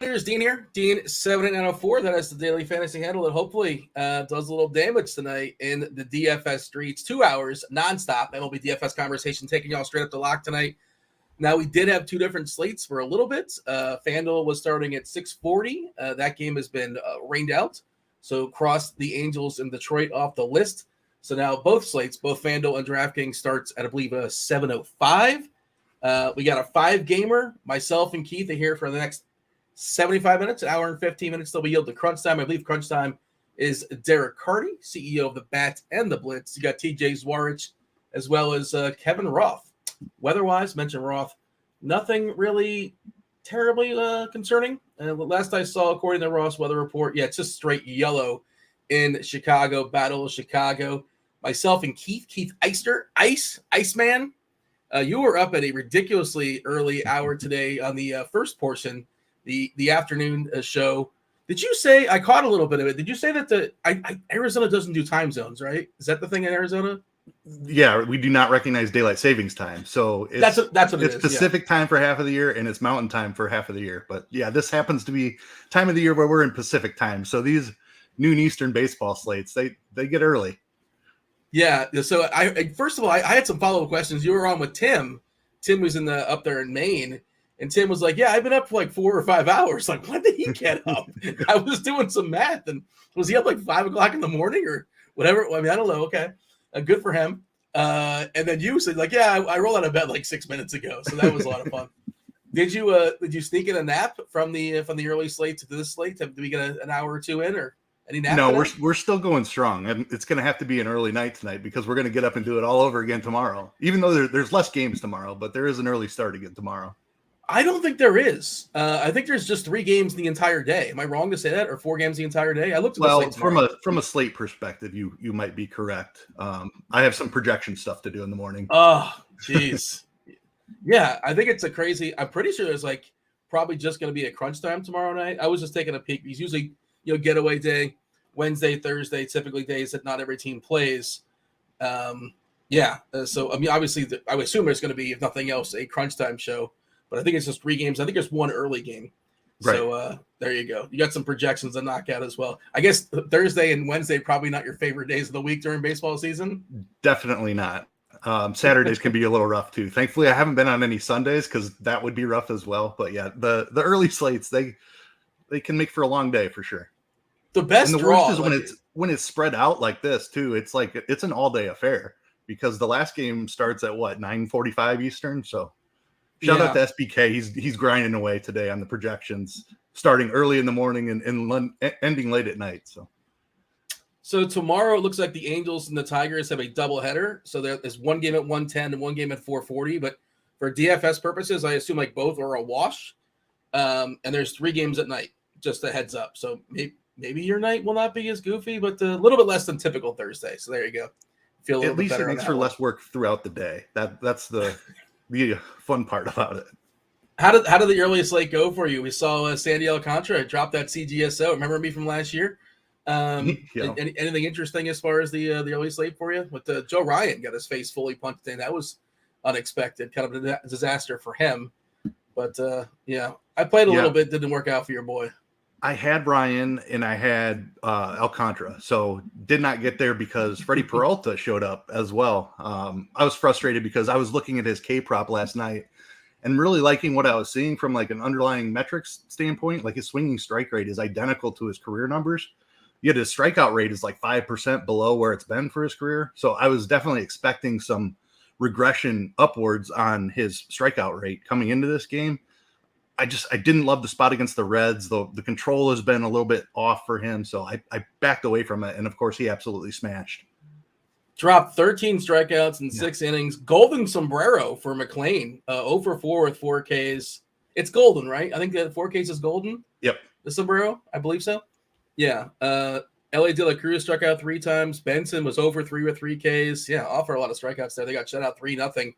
There's Dean here, Dean78904. That is the daily fantasy handle that hopefully does a little damage tonight in the DFS streets. 2 hours nonstop MLB DFS conversation taking y'all straight up to lock tonight. Now, we did have two different slates for a little bit. Fanduel was starting at 6:40. That game has been rained out, so crossed the Angels in Detroit off the list. So now both slates, both Fanduel and DraftKings, starts at, I believe, 7:05. We got a 5-gamer. Myself and Keith are here for the next 75 minutes, an hour and 15 minutes. They'll be yield to crunch time. I believe crunch time is DerekCarty, CEO of the Bat and the Blitz. You got TJ Zwarich as well as Kevin Roth. Weather-wise, mentioned Roth, nothing really terribly concerning. Last I saw, according to Roth's weather report, it's just straight yellow in Chicago, Battle of Chicago. Myself and Keith Eyster, Iceman. You were up at a ridiculously early hour today on the first portion, the afternoon show. Did you say, I caught a little bit of it, did you say that Arizona doesn't do time zones, right? Is that the thing in Arizona? Yeah, we do not recognize daylight savings time. So that's what it is. It's Pacific time for half of the year, and it's Mountain time for half of the year. But yeah, this happens to be time of the year where we're in Pacific time. So these noon Eastern baseball slates, they get early. Yeah. So first of all, I had some follow-up questions. You were on with Tim. Tim was up there in Maine. And Tim was like, yeah, I've been up for like 4 or 5 hours. Like, when did he get up? I was doing some math. And was he up like 5 o'clock in the morning or whatever? I mean, I don't know. Okay. Good for him. And then you said, like, yeah, I rolled out of bed like 6 minutes ago. So that was a lot of fun. Did you sneak in a nap from the early slate to this slate? Did we get an hour or two in, or any nap? No, we're still going strong. And it's going to have to be an early night tonight because we're going to get up and do it all over again tomorrow. Even though there's less games tomorrow, but there is an early start again tomorrow. I don't think there is. I think there's just 3 games the entire day. Am I wrong to say that? Or 4 games the entire day? I looked at the slate tomorrow. From a slate perspective, you might be correct. I have some projection stuff to do in the morning. Oh, jeez. Yeah, I think it's I'm pretty sure there's like probably just going to be a crunch time tomorrow night. I was just taking a peek. It's usually, getaway day, Wednesday, Thursday, typically days that not every team plays. So, I mean, obviously, I would assume there's going to be, if nothing else, a crunch time show. But I think it's just 3 games. I think there's 1 early game. Right. So there you go. You got some projections to knock out as well. I guess Thursday and Wednesday probably not your favorite days of the week during baseball season. Definitely not. Saturdays can be a little rough too. Thankfully, I haven't been on any Sundays because that would be rough as well. But yeah, the early slates, they can make for a long day for sure. The best draw is when it's spread out like this too. It's like it's an all day affair because the last game starts at 9:45 Eastern. So. Shout out to SBK. He's grinding away today on the projections, starting early in the morning and ending late at night. So tomorrow it looks like the Angels and the Tigers have a doubleheader. So there is 1 game at 110 and 1 game at 440. But for DFS purposes, I assume like both are a wash. And there's 3 games at night. Just a heads up. So maybe your night will not be as goofy, but a little bit less than typical Thursday. So there you go. Feel a little bit better. At least it makes for less work throughout the day. That's the fun part about it. How did the early slate go for you? We saw Sandy Alcantara drop that CGSO. Remember me from last year? Anything interesting as far as the early slate for you? With Joe Ryan got his face fully punched in. That was unexpected, kind of a disaster for him. But I played a little bit. Didn't work out for your boy. I had Ryan and I had Alcantara, so did not get there because Freddie Peralta showed up as well. I was frustrated because I was looking at his K prop last night and really liking what I was seeing from like an underlying metrics standpoint. Like his swinging strike rate is identical to his career numbers, yet his strikeout rate is like 5% below where it's been for his career. So I was definitely expecting some regression upwards on his strikeout rate coming into this game. I didn't love the spot against the Reds, though the control has been a little bit off for him. So I backed away from it. And of course he absolutely smashed. Dropped 13 strikeouts in 6 innings. Golden sombrero for McLean. 0 for 4 with 4 Ks. It's golden, right? I think that 4 Ks is golden. Yep. The sombrero, I believe so. Yeah. L.A. De La Cruz struck out 3 times. Benson was over 3 with 3 Ks. Yeah, offer a lot of strikeouts there. They got shut out 3-0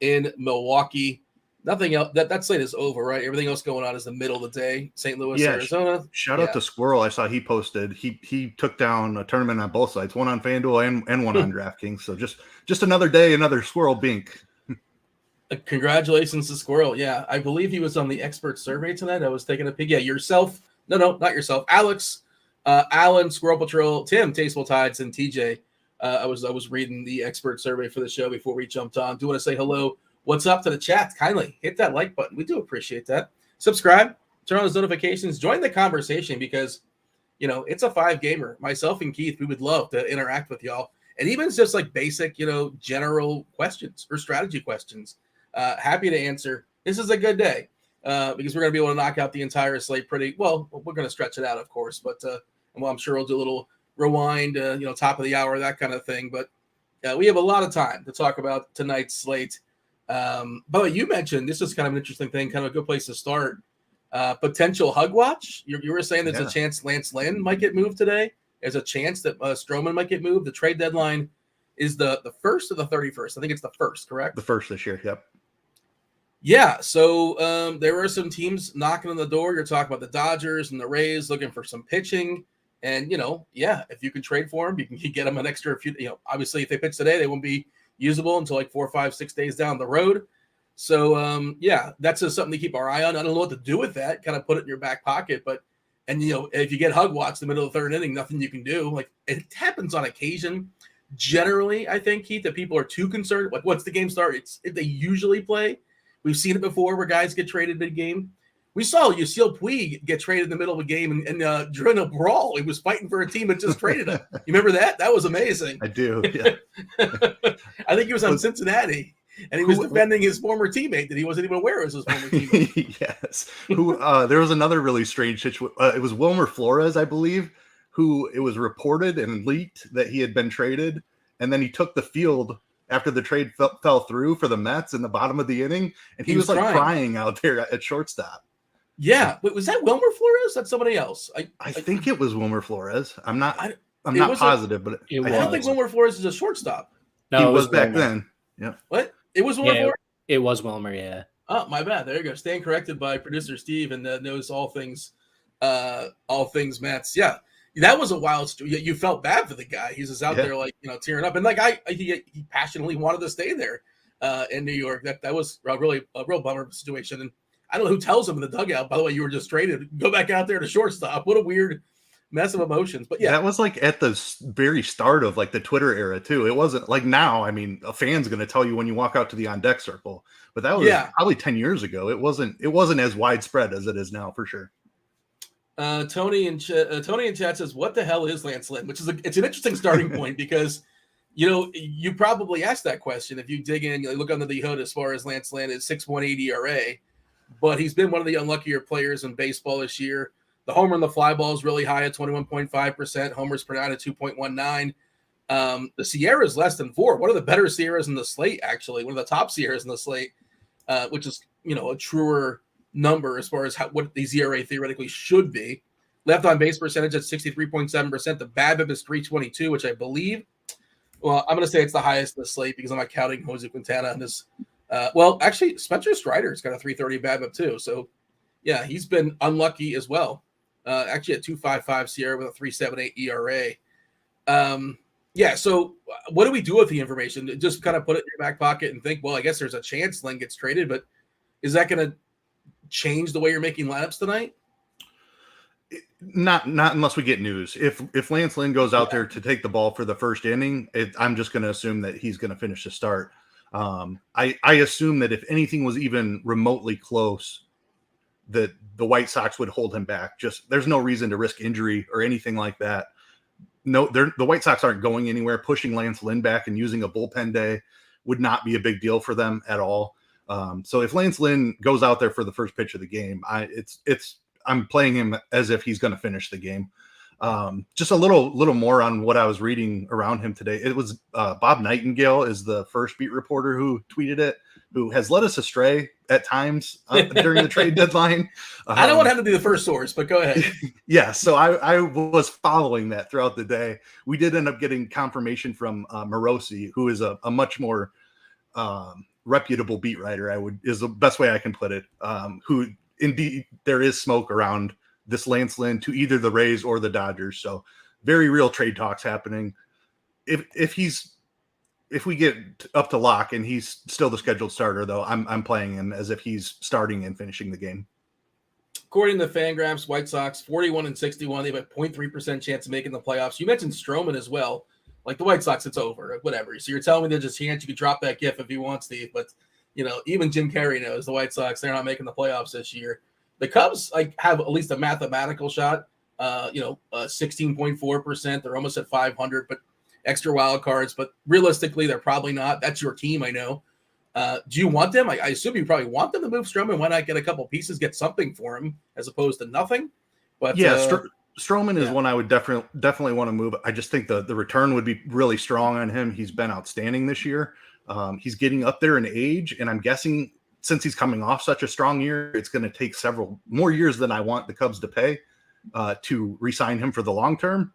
in Milwaukee. Nothing else. That slate is over, right? Everything else going on is the middle of the day. St. Louis, Arizona. Shout out to Squirrel. I saw he posted. He took down a tournament on both sides, one on FanDuel and one on DraftKings. So just another day, another Squirrel bink. Congratulations to Squirrel. Yeah, I believe he was on the expert survey tonight. I was taking a peek. Yeah, yourself. No, not yourself. Alex, Alan, Squirrel Patrol, Tim, Tasteful Tides, and TJ. I was reading the expert survey for the show before we jumped on. Do want to say hello? What's up to the chat? Kindly hit that like button. We do appreciate that. Subscribe, turn on those notifications, join the conversation because it's a 5-gamer. Myself and Keith, we would love to interact with y'all. And even just like basic, general questions or strategy questions. Happy to answer. This is a good day because we're going to be able to knock out the entire slate pretty well. We're going to stretch it out, of course, but I'm sure we'll do a little rewind, top of the hour, that kind of thing. But we have a lot of time to talk about tonight's slate. But you mentioned this is kind of an interesting thing, kind of a good place to start. Potential hug watch. You were saying there's a chance Lance Lynn might get moved today. There's a chance that Strowman might get moved. The trade deadline is the 1st or the 31st. I think it's the 1st, correct? The 1st this year. Yep. Yeah, so there are some teams knocking on the door. You're talking about the Dodgers and the Rays looking for some pitching. And, if you can trade for them, you can get them an extra few. Obviously, if they pitch today, they won't be usable until like 4, 5, 6 days down the road. So, that's just something to keep our eye on. I don't know what to do with that. Kind of put it in your back pocket. But, if you get hug watch in the middle of the 3rd inning, nothing you can do. Like, it happens on occasion. Generally, I think, Keith, that people are too concerned. Like, once the game starts, if they usually play. We've seen it before where guys get traded mid-game. We saw Yasiel Puig get traded in the middle of a game and during a brawl. He was fighting for a team that just traded him. You remember that? That was amazing. I do, yeah. I think he was on Cincinnati, and he was defending his former teammate that he wasn't even aware was his former teammate. Yes. There was another really strange situation. It was Wilmer Flores, I believe, who it was reported and leaked that he had been traded, and then he took the field after the trade fell through for the Mets in the bottom of the inning, and he was like crying out there at shortstop. Yeah, wait, was that Wilmer Flores? That's somebody else. I think it was Wilmer Flores. I'm not positive, but I don't think Wilmer Flores is a shortstop. No, he was back then. Yeah. What? It was Wilmer Flores? It was Wilmer, yeah. Oh, my bad. There you go. Staying corrected by producer Steve and knows all things Mets. Yeah. That was a wild story. You felt bad for the guy. He's just out there tearing up. And he passionately wanted to stay there in New York. That was really a real bummer situation. And I don't know who tells him in the dugout, by the way, you were just traded. Go back out there to shortstop. What a weird mess of emotions. But yeah. That was like at the very start of like the Twitter era too. It wasn't like now. I mean, a fan's going to tell you when you walk out to the on deck circle, but that was probably 10 years ago. It wasn't as widespread as it is now for sure. Tony in chat says, "What the hell is Lance Lynn?" Which is it's an interesting starting point because you probably asked that question if you dig in. You look under the hood as far as Lance Lynn is 6.18 ERA, but he's been one of the unluckier players in baseball this year. The homer and the fly ball is really high at 21.5%. Homers per 9 at 2.19. The SIERA is less than 4. One of the better SIERAs in the slate, actually, one of the top SIERAs in the slate, which is a truer number as far as what the ERA theoretically should be. Left on base percentage at 63.7%. The BABIP is 322, which I believe. Well, I'm going to say it's the highest in the slate because I'm not counting Jose Quintana in this. Actually, Spencer Strider's got a 330 BABIP too. So, yeah, he's been unlucky as well. Actually, a 2.55 SIERA with a 3.78 ERA. So what do we do with the information? Just kind of put it in your back pocket and think, well, I guess there's a chance Lynn gets traded, but is that going to change the way you're making lineups tonight? Not unless we get news. If Lance Lynn goes out there to take the ball for the first inning, I'm just going to assume that he's going to finish the start. I assume that if anything was even remotely close, that the White Sox would hold him back. Just there's no reason to risk injury or anything like that. No, the White Sox aren't going anywhere. Pushing Lance Lynn back and using a bullpen day would not be a big deal for them at all. So if Lance Lynn goes out there for the first pitch of the game, I'm playing him as if he's going to finish the game. Just a little more on what I was reading around him today. It was Bob Nightingale is the first beat reporter who tweeted it, who has led us astray at times during the trade deadline. I don't want him to be the first source, but go ahead. Yeah, so I was following that throughout the day. We did end up getting confirmation from Morosi, who is a much more reputable beat writer, is the best way I can put it, who indeed there is smoke around this Lance Lynn to either the Rays or the Dodgers. So very real trade talks happening. If he's if we get up to lock and he's still the scheduled starter, though, I'm playing him as if he's starting and finishing the game. According to Fangraphs, White Sox 41-61. They have a 0.3% chance of making the playoffs. You mentioned Strowman as well. Like the White Sox, it's over. Whatever. So you're telling me there's a chance you could drop that gif if you want, Steve. But even Jim Carrey knows the White Sox, they're not making the playoffs this year. The Cubs have at least a mathematical shot. 16.4%. They're almost at 500, but extra wild cards. But realistically, they're probably not. That's your team, I know. Do you want them? I assume you probably want them to move Strowman. Why not get a couple pieces, get something for him as opposed to nothing? But yeah, Strowman is one I would definitely want to move. I just think the return would be really strong on him. He's been outstanding this year. He's getting up there in age, and I'm guessing since he's coming off such a strong year, it's going to take several more years than I want the Cubs to pay to re-sign him for the long term.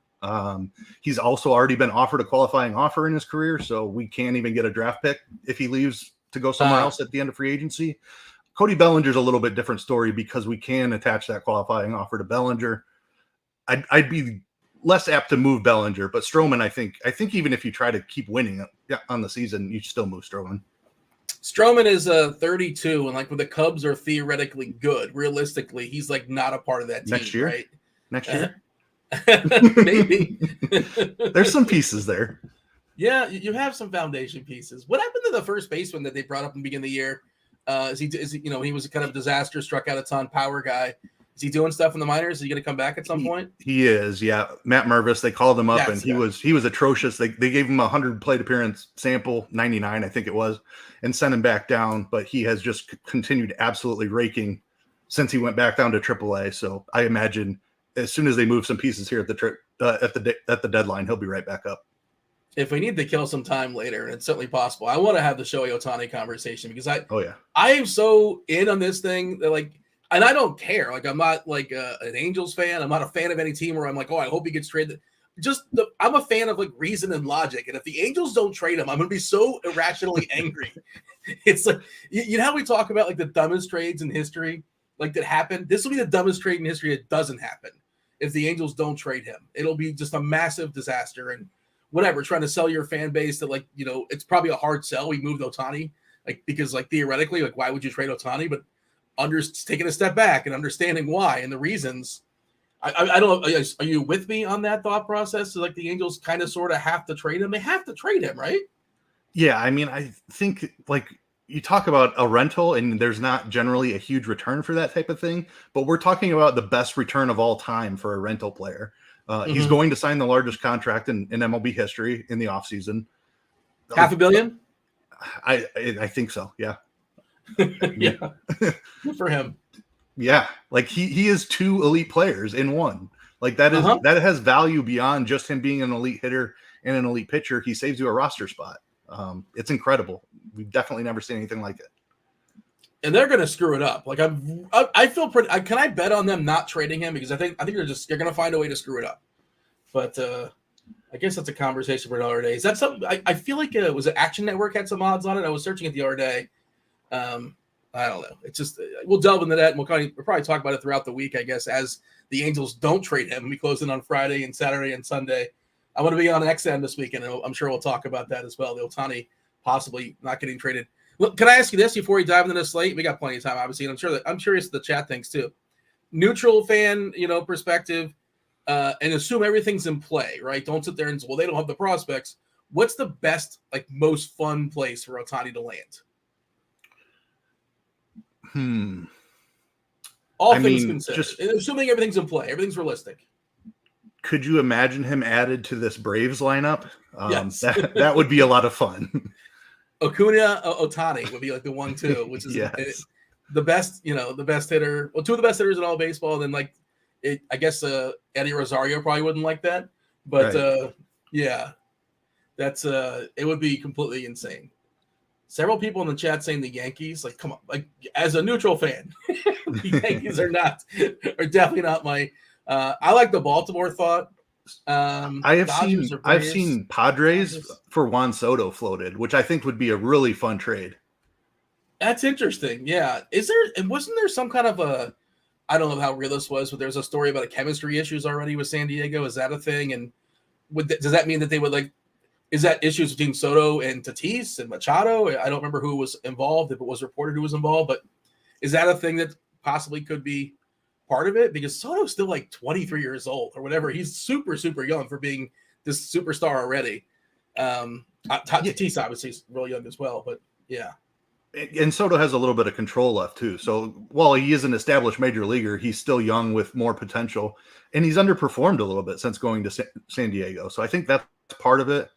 He's also already been offered a qualifying offer in his career, so we can't even get a draft pick if he leaves to go somewhere else at the end of free agency. Cody Bellinger's a little bit different story because we can attach that qualifying offer to Bellinger. I'd be less apt to move Bellinger, but Strowman, I think even if you try to keep winning on the season, you still move Strowman. Strowman is 32, and like when the Cubs are theoretically good, realistically, he's like not a part of that team. Next year, right? Next year, maybe. There's some pieces there. Yeah, you have some foundation pieces. What happened to the first baseman that they brought up in the beginning of the year? Is he he was kind of a disaster, struck out a ton, power guy. Is he doing stuff in the minors? Is he going to come back at some point? He is, yeah. Matt Mervis, they called him up, and he was atrocious. They gave him a 100 plate appearance sample, 99, I think it was, and sent him back down. But he has just continued absolutely raking since he went back down to AAA. So I imagine as soon as they move some pieces here at the deadline, he'll be right back up. If we need to kill some time later, and it's certainly possible, I want to have the Shohei Ohtani conversation because I am so in on this thing that and I don't care. Like I'm not like an Angels fan. I'm not a fan of any team where I'm like, oh, I hope he gets traded. I'm a fan of like reason and logic. And if the Angels don't trade him, I'm going to be so irrationally angry. It's like, you know how we talk about like the dumbest trades in history, like that happened. This will be the dumbest trade in history that doesn't happen. If the Angels don't trade him, it'll be just a massive disaster. And whatever, trying to sell your fan base that it's probably a hard sell. We moved Ohtani because theoretically, why would you trade Ohtani? But taking a step back and understanding why and the reasons. I don't know. Are you with me on that thought process? So the Angels kind of sort of have to trade him. They have to trade him, right? Yeah. I mean, I think you talk about a rental and there's not generally a huge return for that type of thing, but we're talking about the best return of all time for a rental player. He's going to sign the largest contract in MLB history in the offseason. $500 million? I think so. Yeah. Yeah. Good for him. Yeah. He is two elite players in one. That has value beyond just him being an elite hitter and an elite pitcher. He saves you a roster spot. It's incredible. We've definitely never seen anything like it. And they're going to screw it up. I feel pretty. Can I bet on them not trading him? Because I think they're going to find a way to screw it up. But I guess that's a conversation for another day. Is that something? I feel like was it Action Network had some odds on it? I was searching it the other day. I don't know. It's just we'll delve into that, and we'll probably talk about it throughout the week. I guess as the Angels don't trade him, we close in on Friday and Saturday and Sunday. I'm going to be on XM this weekend, and I'm sure we'll talk about that as well. The Ohtani possibly not getting traded. Look, can I ask you this before we dive into the slate? We got plenty of time, obviously, and I'm curious the chat thinks too. Neutral fan, perspective, and assume everything's in play, right? Don't sit there and say, well, they don't have the prospects. What's the best, most fun place for Ohtani to land? All things considered, assuming everything's in play, everything's realistic. Could you imagine him added to this Braves lineup? Yes. that would be a lot of fun. Acuna Ohtani would be the 1-2, which is the best, the best hitter. Well, two of the best hitters in all baseball. And then I guess Eddie Rosario probably wouldn't like that, but right. Yeah, that's it would be completely insane. Several people in the chat saying the Yankees, come on, as a neutral fan, the Yankees are definitely not my. I like the Baltimore thought. I've seen Padres for Juan Soto floated, which I think would be a really fun trade. That's interesting. Yeah. Wasn't there some kind of I don't know how real this was, but there's a story about chemistry issues already with San Diego. Is that a thing? And does that mean that they would Is that issues between Soto and Tatis and Machado? I don't remember who was involved, if it was reported who was involved, but is that a thing that possibly could be part of it? Because Soto's still like 23 years old or whatever. He's super, super young for being this superstar already. Tatis obviously is really young as well, but yeah. And Soto has a little bit of control left too. So while he is an established major leaguer, he's still young with more potential, and he's underperformed a little bit since going to San Diego. So I think that's part of it.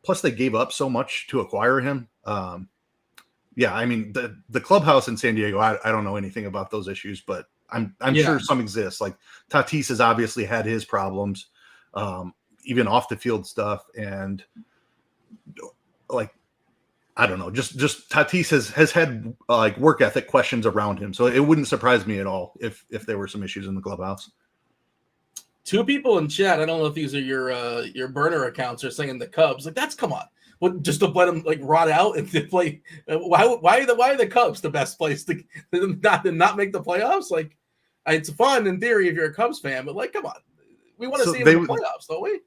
Plus, they gave up so much to acquire him. Yeah, I mean the clubhouse in San Diego. I don't know anything about those issues, but I'm sure some exist. Like Tatis has obviously had his problems, even off the field stuff, and like I don't know, just Tatis has had like work ethic questions around him. So it wouldn't surprise me at all if there were some issues in the clubhouse. Two people in chat, I don't know if these are your burner accounts, are saying the Cubs. Like, that's come on. What, just to let them like rot out and to play? Why are the Cubs the best place to not make the playoffs? Like, it's fun in theory if you're a Cubs fan, but like, come on, we want to see them in the playoffs, don't we?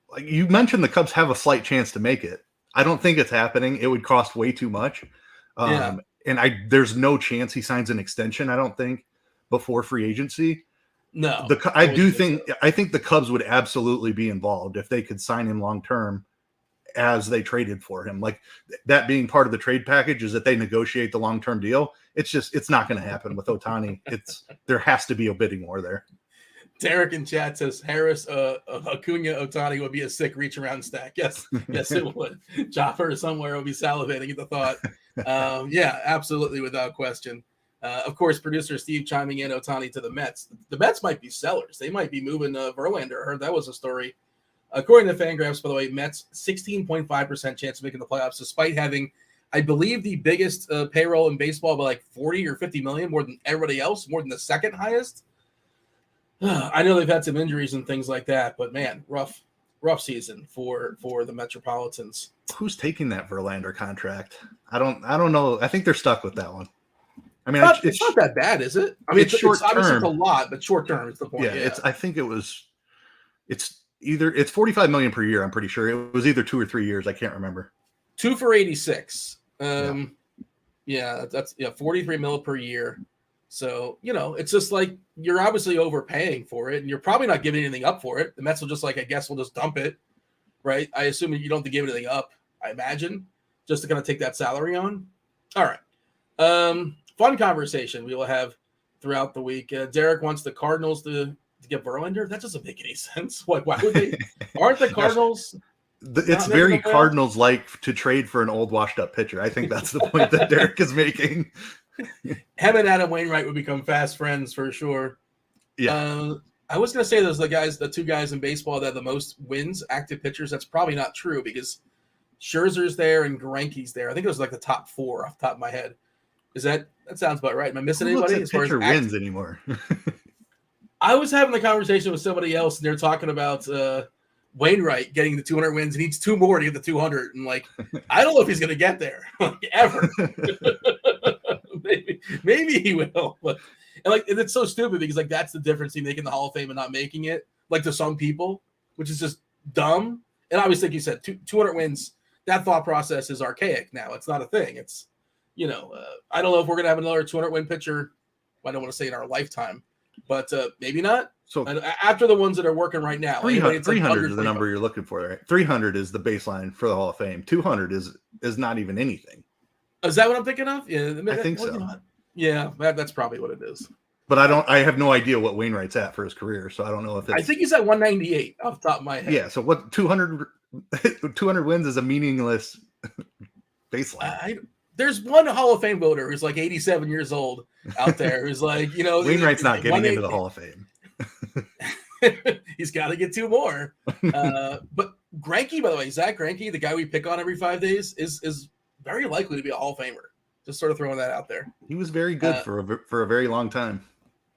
Like you mentioned, the Cubs have a slight chance to make it. I don't think it's happening. It would cost way too much. And there's no chance he signs an extension, I don't think, before free agency. No. I think the Cubs would absolutely be involved if they could sign him long term as they traded for him. Like that being part of the trade package is that they negotiate the long term deal. It's not going to happen with Ohtani. There has to be a bidding war there. Derek in chat says Harris, Acuna, Ohtani would be a sick reach around stack. Yes, it would. Joffer somewhere will be salivating at the thought. Yeah, absolutely, without question. Of course, producer Steve chiming in Ohtani to the Mets. The Mets might be sellers. They might be moving Verlander. I heard that was a story. According to Fangraphs, by the way, Mets 16.5% chance of making the playoffs, despite having, I believe, the biggest payroll in baseball by like 40 or 50 million, more than everybody else, more than the second highest. I know they've had some injuries and things like that, but man, rough season for the Metropolitans. Who's taking that Verlander contract? I don't know. I think they're stuck with that one. I mean, it's not that bad, is it? I mean, it's short term. Obviously, it's a lot, but short term is the point. Yeah. I think it's $45 million per year. I'm pretty sure it was either 2 or 3 years. I can't remember. 2 for 86. That's 43 mil per year. So, it's just like you're obviously overpaying for it, and you're probably not giving anything up for it. The Mets will just I guess we'll just dump it, right? I assume you don't have to give anything up, I imagine, just to kind of take that salary on. All right. Fun conversation we will have throughout the week. Derek wants the Cardinals to get Verlander. That doesn't make any sense. Why would they? Aren't the Cardinals? It's very Cardinals-like to trade for an old, washed-up pitcher. I think that's the point that Derek is making. Him and Adam Wainwright would become fast friends for sure. Yeah. I was going to say the two guys in baseball that have the most wins, active pitchers. That's probably not true because Scherzer's there and Greinke's there. I think it was like the top 4 off the top of my head. Is that sounds about right? Am I missing anybody? As far as wins anymore. I was having the conversation with somebody else, and they're talking about Wainwright getting the 200 wins. He needs 2 more to get the 200, and I don't know if he's going to get there ever. maybe he will, but it's so stupid because that's the difference between making the Hall of Fame and not making it. To some people, which is just dumb. And obviously, like you said, 200 wins. That thought process is archaic now. It's not a thing. It's I don't know if we're going to have another 200-win pitcher. I don't want to say in our lifetime, but maybe not. So after the ones that are working right now, 300 is the number you're looking for, right? 300 is the baseline for the Hall of Fame. 200 is not even anything. Is that what I'm thinking of? Yeah, I think so. Yeah, that's probably what it is. But I have no idea what Wainwright's at for his career, so I don't know if it's... I think he's at 198 off the top of my head. Yeah, so what 200 wins is a meaningless baseline. There's one Hall of Fame voter who's 87 years old out there who's Wainwright's not getting into the Hall of Fame. He's got to get 2 more. But Greinke, by the way, Zach Greinke, the guy we pick on every 5 days, is very likely to be a Hall of Famer. Just sort of throwing that out there. He was very good for a very long time.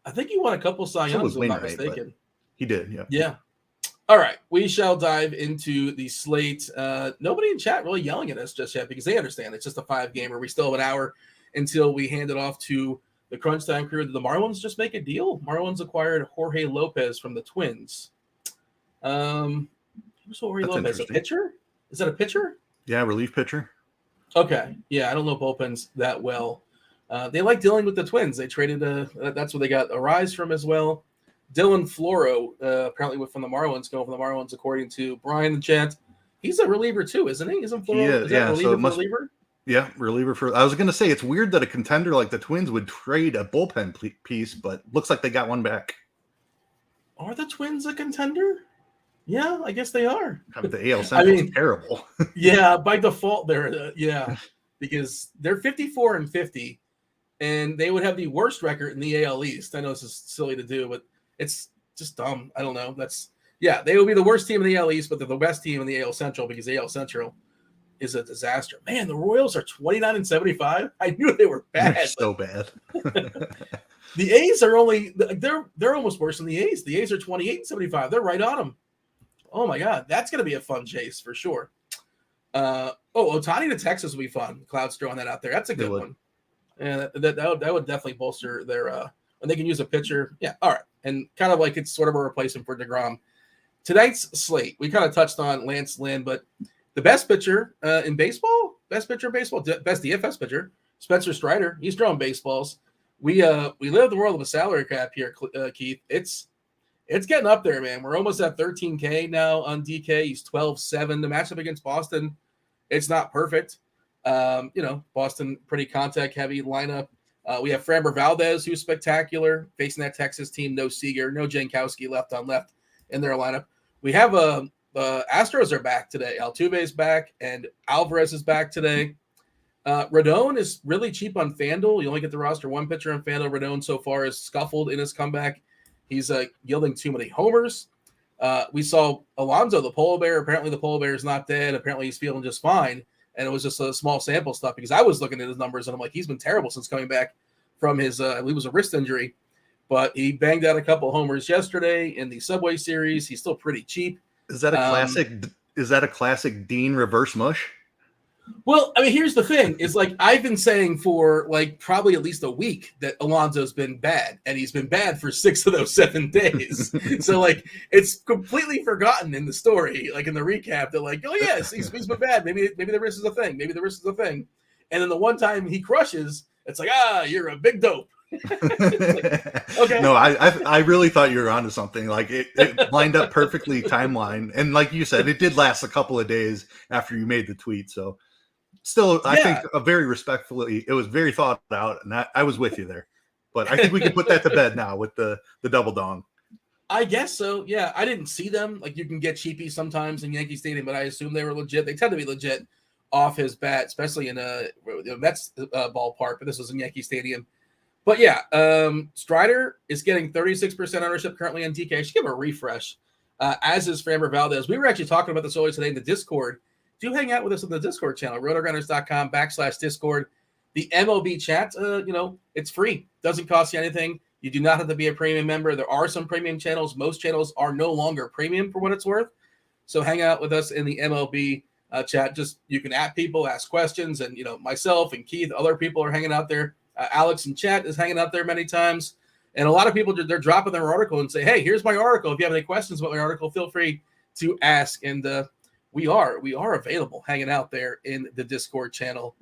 I think he won a couple Cy Youngs, if I'm not mistaken. He did, yeah. Yeah. All right, we shall dive into the slate. Nobody in chat really yelling at us just yet because they understand it's just a 5-gamer. We still have an hour until we hand it off to the Crunch Time crew. Did the Marlins just make a deal? Marlins acquired Jorge Lopez from the Twins. Jorge Lopez, a pitcher? Is that a pitcher? Yeah, relief pitcher. Okay. Yeah, I don't know bullpens that well. They like dealing with the Twins. They traded that's where they got a rise from as well. Dylan Floro, apparently from the Marlins, going from the Marlins, according to Brian in the chat. He's a reliever too, isn't he? Isn't Floro? Is that reliever for reliever? Yeah, reliever for. I was going to say it's weird that a contender like the Twins would trade a bullpen piece, but looks like they got one back. Are the Twins a contender? Yeah, I guess they are. The AL Central is terrible. Yeah, by default, they're because they're 54-50, and they would have the worst record in the AL East. I know this is silly to do, but it's just dumb. I don't know. They would be the worst team in the AL East, but they're the best team in the AL Central because the AL Central is a disaster. Man, the Royals are 29-75. I knew they were bad. They're so bad. The A's are they're almost worse than the A's. The A's are 28-75. They're right on them. Oh my God, that's going to be a fun chase for sure. Ohtani to Texas will be fun. Cloud's throwing that out there. That's a good one. And that would definitely bolster their when they can use a pitcher. Yeah, all right. And kind of like it's sort of a replacement for DeGrom. Tonight's slate, we kind of touched on Lance Lynn, but the best pitcher in baseball, best DFS pitcher, Spencer Strider. He's throwing baseballs. We live the world of a salary cap here, Keith. It's getting up there, man. We're almost at 13K now on DK. He's 12-7. The matchup against Boston, it's not perfect. Boston, pretty contact-heavy lineup. We have Framber Valdez, who's spectacular, facing that Texas team. No Seager, no Jankowski left on left in their lineup. We have Astros are back today. Altuve's back, and Alvarez is back today. Rodon is really cheap on FanDuel. You only get the roster one pitcher on FanDuel. Rodon so far is scuffled in his comeback. He's yielding too many homers. We saw Alonso, the polar bear. Apparently the polar bear is not dead. Apparently he's feeling just fine. And it was just a small sample stuff because I was looking at his numbers and I'm like, he's been terrible since coming back from his, I believe it was a wrist injury. But he banged out a couple homers yesterday in the Subway Series. He's still pretty cheap. Is that a classic? Is that a classic Dean reverse mush? Well, I mean, here's the thing: is like I've been saying for like probably at least a week that Alonso's been bad, and he's been bad for 6 of those 7 days. So like it's completely forgotten in the story, like in the recap. They're like, oh yes, he's been bad. Maybe the wrist is a thing. Maybe the wrist is a thing. And then the one time he crushes, it's like you're a big dope. Like, okay. No, I really thought you were onto something. Like it lined up perfectly timeline, and like you said, it did last a couple of days after you made the tweet. So still, I think very respectfully, it was very thought out, and I was with you there. But I think we can put that to bed now with the double dong. I guess so. Yeah, I didn't see them. Like you can get cheapy sometimes in Yankee Stadium, but I assume they were legit. They tend to be legit off his bat, especially in a Mets ballpark. But this was in Yankee Stadium. But yeah, Strider is getting 36% ownership currently on DK. I should give a refresh, as is Framber Valdez. We were actually talking about this earlier today in the Discord. Do hang out with us on the Discord channel, RotoGrinders.com/Discord. The MLB chat, it's free. Doesn't cost you anything. You do not have to be a premium member. There are some premium channels. Most channels are no longer premium for what it's worth. So hang out with us in the MLB chat. Just you can at people, ask questions, and myself and Keith, other people are hanging out there. Alex in chat is hanging out there many times. And a lot of people, they're dropping their article and say, hey, here's my article. If you have any questions about my article, feel free to ask. And we are available hanging out there in the Discord channel.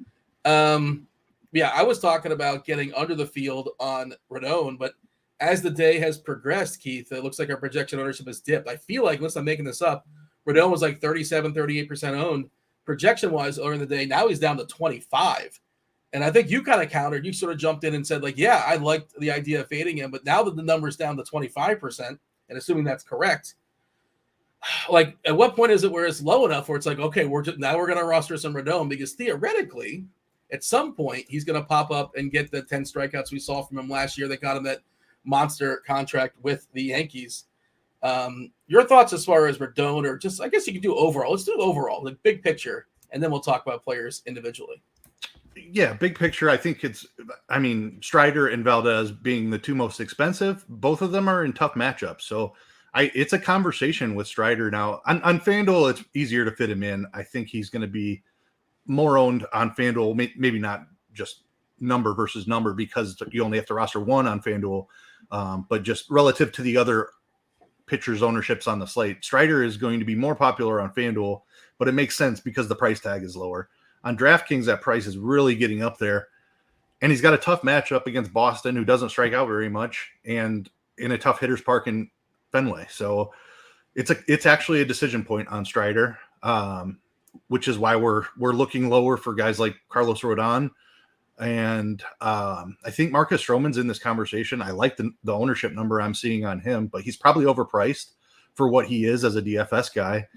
I was talking about getting under the field on Rodon, but as the day has progressed, Keith, it looks like our projection ownership has dipped. I feel like, unless I'm making this up, Rodon was like 37, 38% owned projection-wise earlier in the day. Now he's down to 25. And I think you kind of countered. You sort of jumped in and said, like, yeah, I liked the idea of fading him. But now that the number's down to 25%, and assuming that's correct, like, at what point is it where it's low enough where it's like, okay, we're going to roster some Rodon? Because theoretically, at some point, he's going to pop up and get the 10 strikeouts we saw from him last year that got him that monster contract with the Yankees. Your thoughts as far as Rodon, or just, I guess you could do overall. Let's do overall, the big picture, and then we'll talk about players individually. Yeah, big picture, I think Strider and Valdez being the two most expensive, both of them are in tough matchups. So it's a conversation with Strider now. On FanDuel, it's easier to fit him in. I think he's going to be more owned on FanDuel, maybe not just number versus number because you only have to roster one on FanDuel, but just relative to the other pitchers' ownerships on the slate. Strider is going to be more popular on FanDuel, but it makes sense because the price tag is lower. On DraftKings, that price is really getting up there. And he's got a tough matchup against Boston, who doesn't strike out very much, and in a tough hitter's park in Fenway. So it's actually a decision point on Strider, which is why we're looking lower for guys like Carlos Rodon. And I think Marcus Stroman's in this conversation. I like the ownership number I'm seeing on him, but he's probably overpriced for what he is as a DFS guy.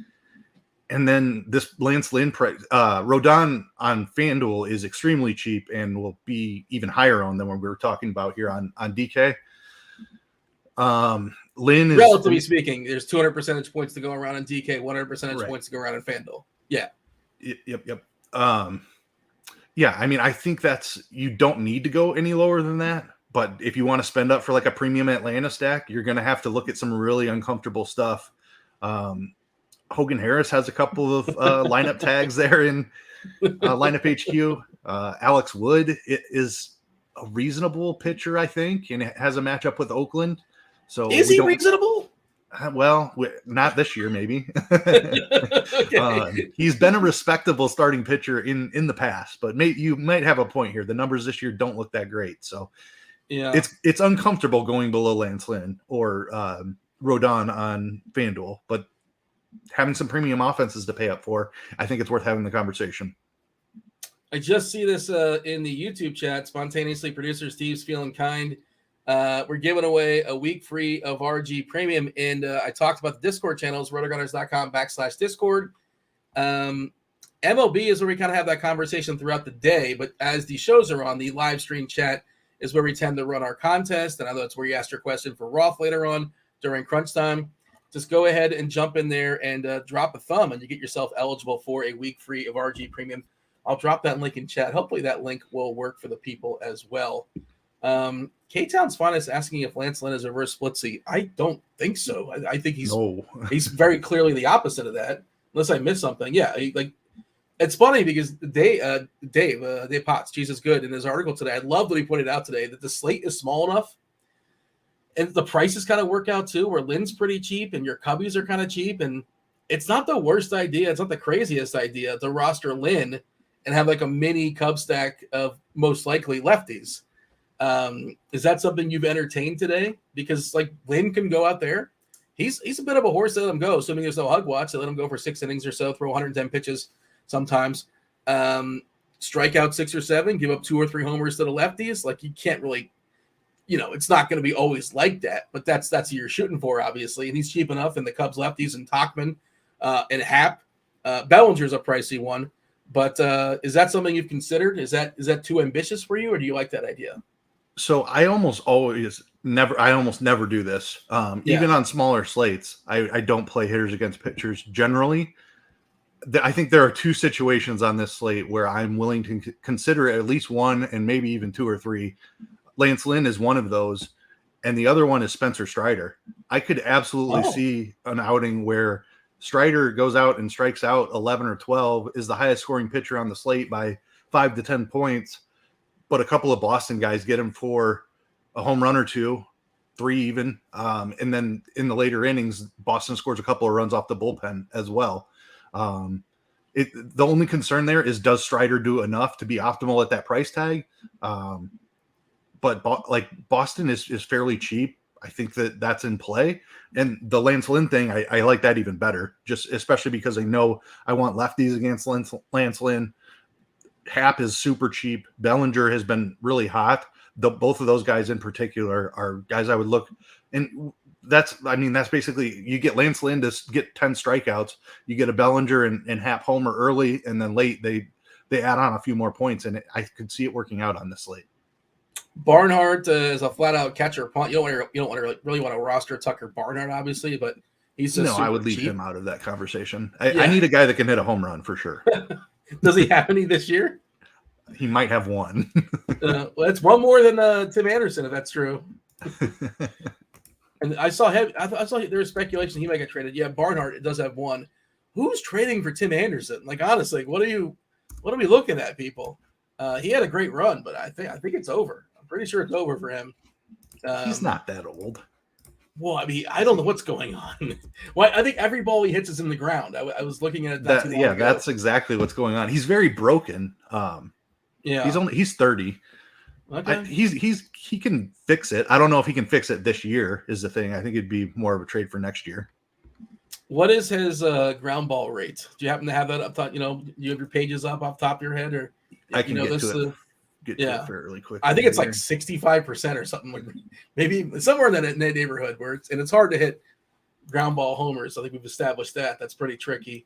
And then this Lance Lynn Rodon on FanDuel is extremely cheap and will be even higher on than what we were talking about here on DK. Lynn is, relatively speaking, there's 200 percentage points to go around in DK, 100 percentage points to go around in FanDuel. Yeah. Yep. Yeah, I mean, I think you don't need to go any lower than that. But if you want to spend up for like a premium Atlanta stack, you're going to have to look at some really uncomfortable stuff. Hogan Harris has a couple of lineup tags there in lineup HQ. Alex Wood is a reasonable pitcher, I think, and it has a matchup with Oakland. So is he reasonable? Well, not this year, maybe. Okay. He's been a respectable starting pitcher in the past, but you might have a point here. The numbers this year don't look that great, so yeah, it's uncomfortable going below Lance Lynn or Rodon on FanDuel, but having some premium offenses to pay up for, I think it's worth having the conversation. I just see this in the YouTube chat. Spontaneously, producer Steve's feeling kind. We're giving away a week free of RG Premium, and I talked about the Discord channels, RotoGrinders.com/Discord. MLB is where we kind of have that conversation throughout the day, but as the shows are on, the live stream chat is where we tend to run our contest, and I know that's where you asked your question for Roth later on during crunch time. Just go ahead and jump in there and drop a thumb, and you get yourself eligible for a week free of RG Premium. I'll drop that link in chat. Hopefully that link will work for the people as well. K-Town's Finest asking if Lance Lynn is a reverse splitsy. I don't think so. I think he's very clearly the opposite of that, unless I missed something. Yeah, it's funny because Dave Potts, Jesus Good, in his article today, I love that he pointed out today that the slate is small enough and the prices kind of work out too, where Lynn's pretty cheap and your Cubbies are kind of cheap, and it's not the worst idea. It's not the craziest idea to roster Lynn and have like a mini Cub stack of most likely lefties. Is that something you've entertained today? Because like Lynn can go out there. He's a bit of a horse. They let him go, assuming there's no hug watch. They let him go for 6 innings or so, throw 110 pitches sometimes. Strike out 6 or 7, give up 2 or 3 homers to the lefties. Like you can't really, it's not going to be always like that, but that's what you're shooting for, obviously. And he's cheap enough, and the Cubs lefties and Tauchman and Happ. Bellinger's a pricey one, but is that something you've considered? Is that too ambitious for you, or do you like that idea? So I almost never do this. Even on smaller slates, I don't play hitters against pitchers generally. I think there are 2 situations on this slate where I'm willing to consider at least one and maybe even 2 or 3. Lance Lynn is one of those, and the other one is Spencer Strider. I could absolutely see an outing where Strider goes out and strikes out 11 or 12, is the highest scoring pitcher on the slate by 5 to 10 points, but a couple of Boston guys get him for a home run or 2, 3 even. And then in the later innings, Boston scores a couple of runs off the bullpen as well. The only concern there is, does Strider do enough to be optimal at that price tag? But Boston is fairly cheap. I think that's in play. And the Lance Lynn thing, I like that even better, just especially because I know I want lefties against Lance Lynn. Happ is super cheap. Bellinger has been really hot. Both of those guys in particular are guys I would look. And that's basically, you get Lance Lynn to get 10 strikeouts. You get a Bellinger and Happ homer early, and then late they add on a few more points, and I could see it working out on this slate. Barnhart is a flat out catcher punt. You don't really want to roster Tucker Barnhart, obviously, but he's I would leave him out of that conversation. I need a guy that can hit a home run for sure. Does he have any this year? He might have one. Well, it's one more than Tim Anderson, if that's true. And I saw there was speculation he might get traded. Yeah, Barnhart does have one. Who's trading for Tim Anderson? Like, honestly, what are we looking at, people? He had a great run, but I think it's over. I'm pretty sure it's over for him. He's not that old. Well, I mean, I don't know what's going on. Well, I think every ball he hits is in the ground. I was looking at it not too long ago. That's exactly what's going on. He's very broken. He's 30. Okay. He can fix it. I don't know if he can fix it this year is the thing. I think it'd be more of a trade for next year. What is his ground ball rate? Do you happen to have that up top? You know, you have your pages up off top of your head, or I can get to it fairly quick. I think it's like 65% or something, like maybe somewhere in that neighborhood where it's hard to hit ground ball homers. I think we've established that. That's pretty tricky.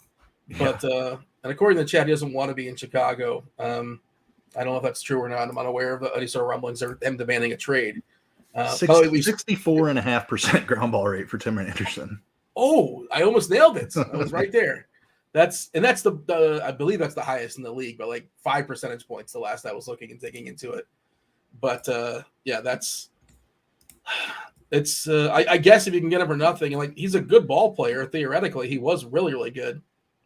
But and according to the chat, he doesn't want to be in Chicago. I don't know if that's true or not. I'm unaware of any sort of rumblings of them demanding a trade. 64.5% ground ball rate for Tim Anderson. Oh, I almost nailed it. I was right there. That's the I believe that's the highest in the league, but like 5 percentage points the last I was looking and digging into it. But I guess if you can get him for nothing, and like he's a good ball player theoretically, he was really, really good.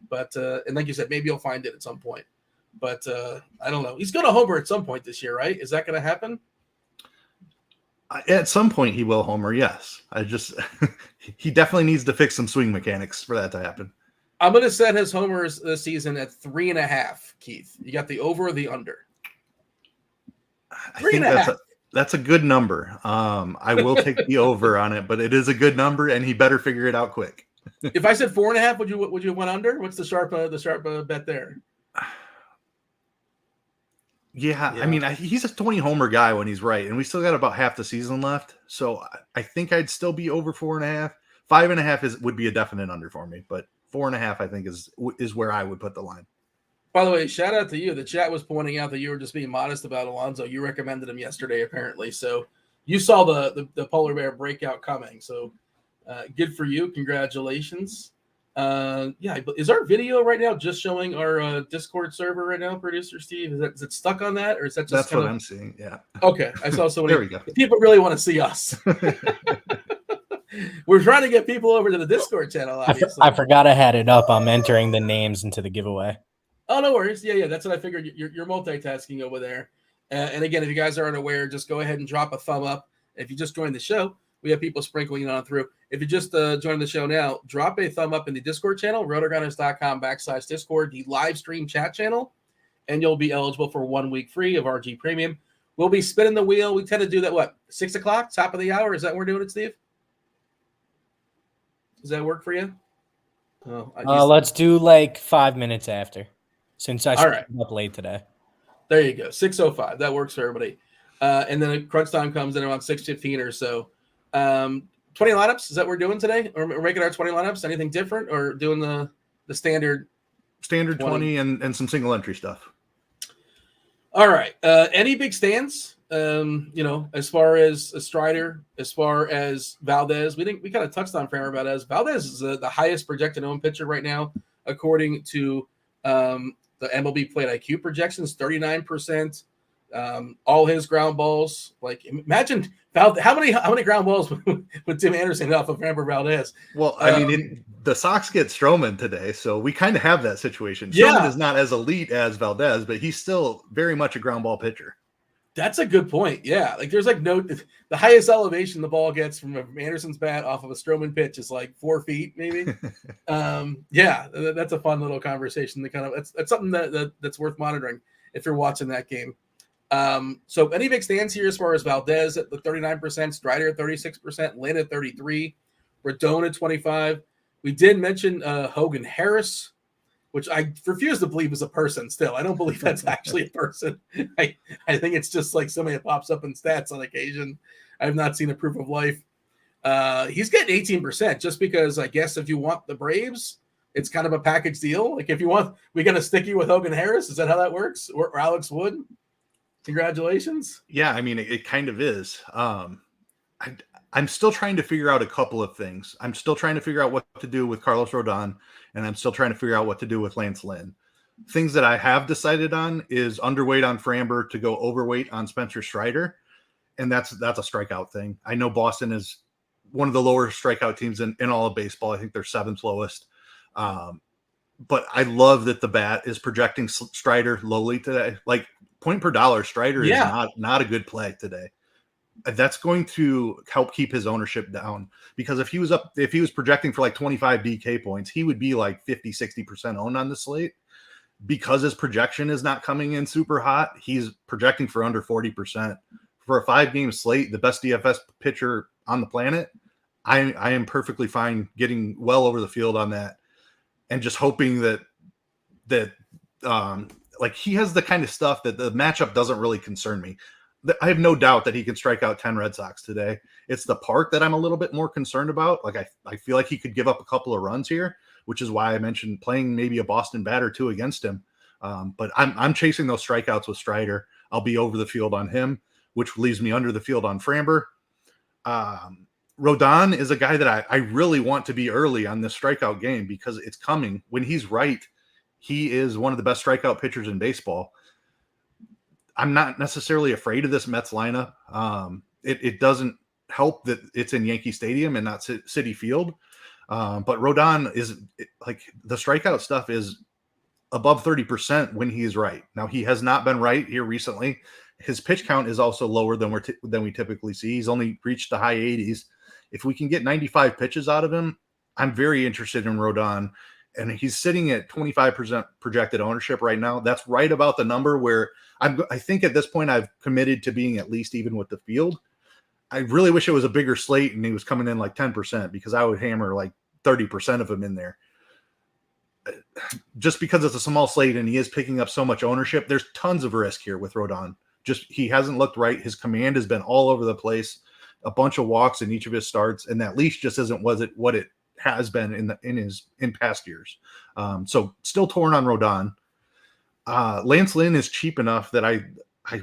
But and like you said, maybe you'll find it at some point. But I don't know. He's going to homer at some point this year, right? Is that going to happen? At some point he will homer, yes. He definitely needs to fix some swing mechanics for that to happen. I'm going to set his homers this season at 3.5, Keith. You got the over or the under? I think that's a good number. I will take the over on it, but it is a good number, and he better figure it out quick. If I said 4.5, would you have went under? What's the sharp bet there? Yeah, I mean, he's a 20 homer guy when he's right, and we still got about half the season left. So I think I'd still be over 4.5. 5.5 would be a definite under for me, but 4.5 I think is where I would put the line. By the way, shout out to you. The chat was pointing out that you were just being modest about Alonso. You recommended him yesterday, apparently. So you saw the polar bear breakout coming. So good for you. Congratulations. Is our video right now just showing our Discord server right now, producer Steve? Is it stuck on that, or is that just what I'm seeing? Yeah. Okay, I saw so many. There we go. People really want to see us. We're trying to get people over to the Discord channel. Obviously, I forgot I had it up. I'm entering the names into the giveaway. Oh, no worries. Yeah, that's what I figured. You're multitasking over there. And again, if you guys are unaware, just go ahead and drop a thumb up. If you just joined the show, we have people sprinkling on through. If you just joined the show now, drop a thumb up in the Discord channel, RotoGrinders.com/Discord, the live stream chat channel, and you'll be eligible for 1 week free of RG Premium. We'll be spinning the wheel. We tend to do that, 6 o'clock, top of the hour? Is that when we're doing it, Steve? Does that work for you? Let's do like 5 minutes after, since I started up late today. There you go, 6:05. That works for everybody. And then crunch time comes in around 6:15 or so. 20 lineups, is that what we're doing today? Or we're making our 20 lineups? Anything different, or doing the standard 20 and some single entry stuff? All right. Any big stands? As far as Strider, as far as Valdez, we kind of touched on Framber Valdez. Valdez is the highest projected owned pitcher right now, according to the MLB Plate IQ projections, 39%. All his ground balls, like imagine how many ground balls would Tim Anderson off of Framber Valdez? Well, I mean, the Sox get Strowman today, so we kind of have that situation. Strowman is not as elite as Valdez, but he's still very much a ground ball pitcher. That's a good point. Yeah, like there's the highest elevation the ball gets from Anderson's bat off of a Strowman pitch is like 4 feet, maybe. That's a fun little conversation. That's something that's worth monitoring if you're watching that game. So any big stands here as far as Valdez at the 39%, Strider at 36%, Lynn at 33%, Rodon at 25%. We did mention Hogan Harris, which I refuse to believe is a person still. I don't believe that's actually a person. I think it's just like somebody that pops up in stats on occasion. I have not seen a proof of life. He's getting 18% just because I guess if you want the Braves, it's kind of a package deal. Like if you want, we're going to stick you with Hogan Harris. Is that how that works? Or Alex Wood? Congratulations. Yeah, I mean, it kind of is. I'm still trying to figure out a couple of things. I'm still trying to figure out what to do with Carlos Rodon, and I'm still trying to figure out what to do with Lance Lynn. Things that I have decided on is underweight on Framber to go overweight on Spencer Strider, and that's a strikeout thing. I know Boston is one of the lower strikeout teams in all of baseball. I think they're 7th lowest. But I love that the bat is projecting Strider lowly today. Like point per dollar, Strider is not a good play today. that's going to help keep his ownership down, because if he was projecting for like 25 DK points, he would be like 50-60% owned on the slate. Because his projection is not coming in super hot, he's projecting for under 40%. For a 5-game slate, the best DFS pitcher on the planet, I am perfectly fine getting well over the field on that, and just hoping that like he has the kind of stuff that the matchup doesn't really concern me. I have no doubt that he can strike out 10 Red Sox today. It's the park that I'm a little bit more concerned about. Like I feel like he could give up a couple of runs here, which is why I mentioned playing maybe a Boston bat or two against him. But I'm chasing those strikeouts with Strider. I'll be over the field on him, which leaves me under the field on Framber. Rodon is a guy that I really want to be early on this strikeout game, because it's coming. When he's right, he is one of the best strikeout pitchers in baseball. I'm not necessarily afraid of this Mets lineup. It doesn't help that it's in Yankee Stadium and not Citi Field. But Rodon is like, the strikeout stuff is above 30% when he's right. Now, he has not been right here recently. His pitch count is also lower than we typically see. He's only reached the high 80s. If we can get 95 pitches out of him, I'm very interested in Rodon. And he's sitting at 25% projected ownership right now. That's right about the number where I think at this point I've committed to being at least even with the field. I really wish it was a bigger slate and he was coming in like 10%, because I would hammer like 30% of him in there. Just because it's a small slate and he is picking up so much ownership, there's tons of risk here with Rodon. Just he hasn't looked right. His command has been all over the place, a bunch of walks in each of his starts, and that leash just isn't what it has been in past years. So still torn on Rodon. Lance Lynn is cheap enough that I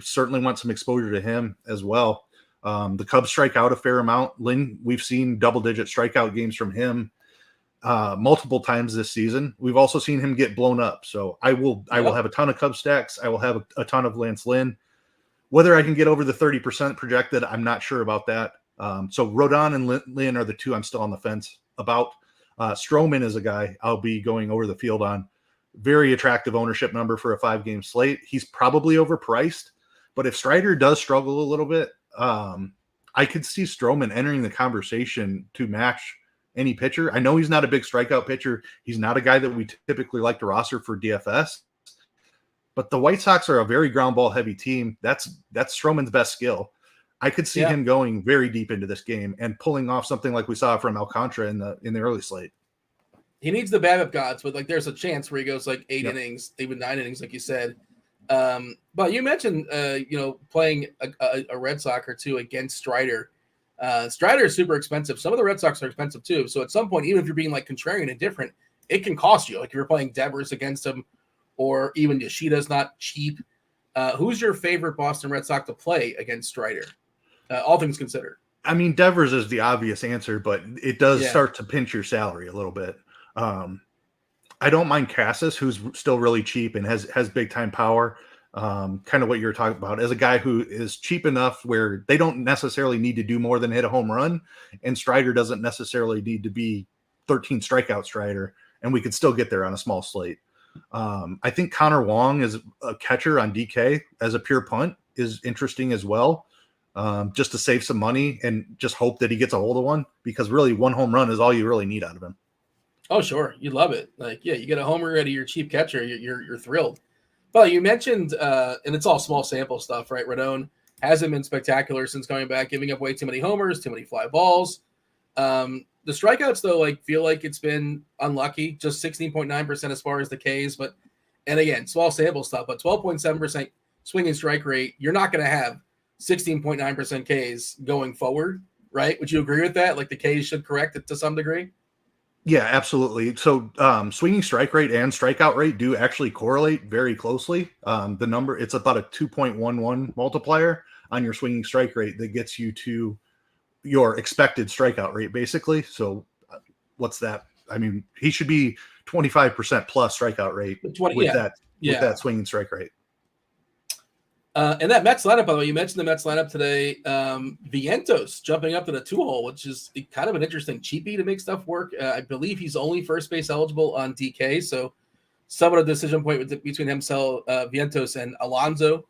certainly want some exposure to him as well. The Cubs strike out a fair amount. Lynn, we've seen double-digit strikeout games from him multiple times this season. We've also seen him get blown up. So I will have a ton of Cubs stacks. I will have a ton of Lance Lynn. Whether I can get over the 30% projected, I'm not sure about that. So Rodon and Lynn are the two I'm still on the fence about. Strowman is a guy I'll be going over the field on. Very attractive ownership number for a 5-game slate. He's probably overpriced, but if Strider does struggle a little bit, I could see Strowman entering the conversation to match any pitcher. I know he's not a big strikeout pitcher. He's not a guy that we typically like to roster for DFS, but the White Sox are a very ground ball heavy team. That's Strowman's best skill. I could see him going very deep into this game and pulling off something like we saw from Alcantara in the early slate. He needs the BABIP gods, but like there's a chance where he goes like 8 innings, even 9 innings, like you said. But you mentioned playing a Red Sox or two against Strider. Strider is super expensive. Some of the Red Sox are expensive too. So at some point, even if you're being like contrarian and different, it can cost you. Like if you're playing Devers against him, or even Yoshida's not cheap. Who's your favorite Boston Red Sox to play against Strider? All things considered. I mean, Devers is the obvious answer, but it does start to pinch your salary a little bit. I don't mind Cassis, who's still really cheap and has big time power. Kind of what you're talking about, as a guy who is cheap enough where they don't necessarily need to do more than hit a home run, and Strider doesn't necessarily need to be 13 strikeout Strider, and we could still get there on a small slate. I think Connor Wong is a catcher on DK as a pure punt is interesting as well. Just to save some money and just hope that he gets a hold of one, because really one home run is all you really need out of him. Oh, sure. You love it. Like, yeah, you get a homer out of your cheap catcher. You're thrilled. But you mentioned, and it's all small sample stuff, right? Rodon hasn't been spectacular since coming back, giving up way too many homers, too many fly balls. The strikeouts, though, like feel like it's been unlucky, just 16.9% as far as the Ks. But, and again, small sample stuff, but 12.7% swing and strike rate. You're not going to have 16.9% Ks going forward, right? Would you agree with that? Like the Ks should correct it to some degree? Yeah, absolutely. So swinging strike rate and strikeout rate do actually correlate very closely. The number, it's about a 2.11 multiplier on your swinging strike rate that gets you to your expected strikeout rate, basically. So what's that? I mean, he should be 25% plus strikeout rate with that swinging strike rate. And that Mets lineup, by the way, you mentioned the Mets lineup today. Vientos jumping up to the 2-hole, which is kind of an interesting cheapie to make stuff work. I believe he's only first base eligible on DK, so somewhat a decision point between himself, Vientos, and Alonso.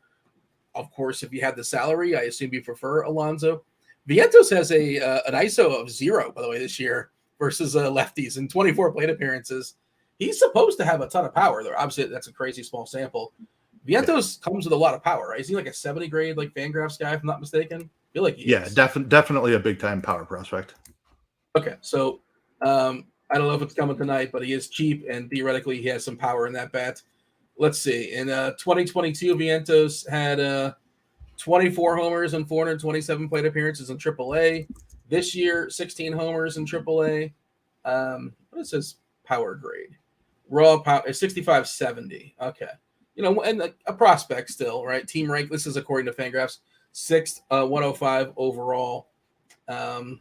Of course, if you had the salary, I assume you prefer Alonso. Vientos has an ISO of 0, by the way, this year versus lefties in 24 plate appearances. He's supposed to have a ton of power there. Obviously, that's a crazy small sample. Vientos comes with a lot of power, right? Is he like a 70 grade like Fangraphs guy, if I'm not mistaken? I feel like he is. Definitely a big time power prospect. Okay, so I don't know if it's coming tonight, but he is cheap and theoretically he has some power in that bat. Let's see. In 2022, Vientos had 24 homers and 427 plate appearances in AAA. This year, 16 homers in AAA. What is his power grade? Raw power is 65-70. Okay. And a prospect still, right? Team rank. This is according to Fangraphs. 6th, 105 overall. All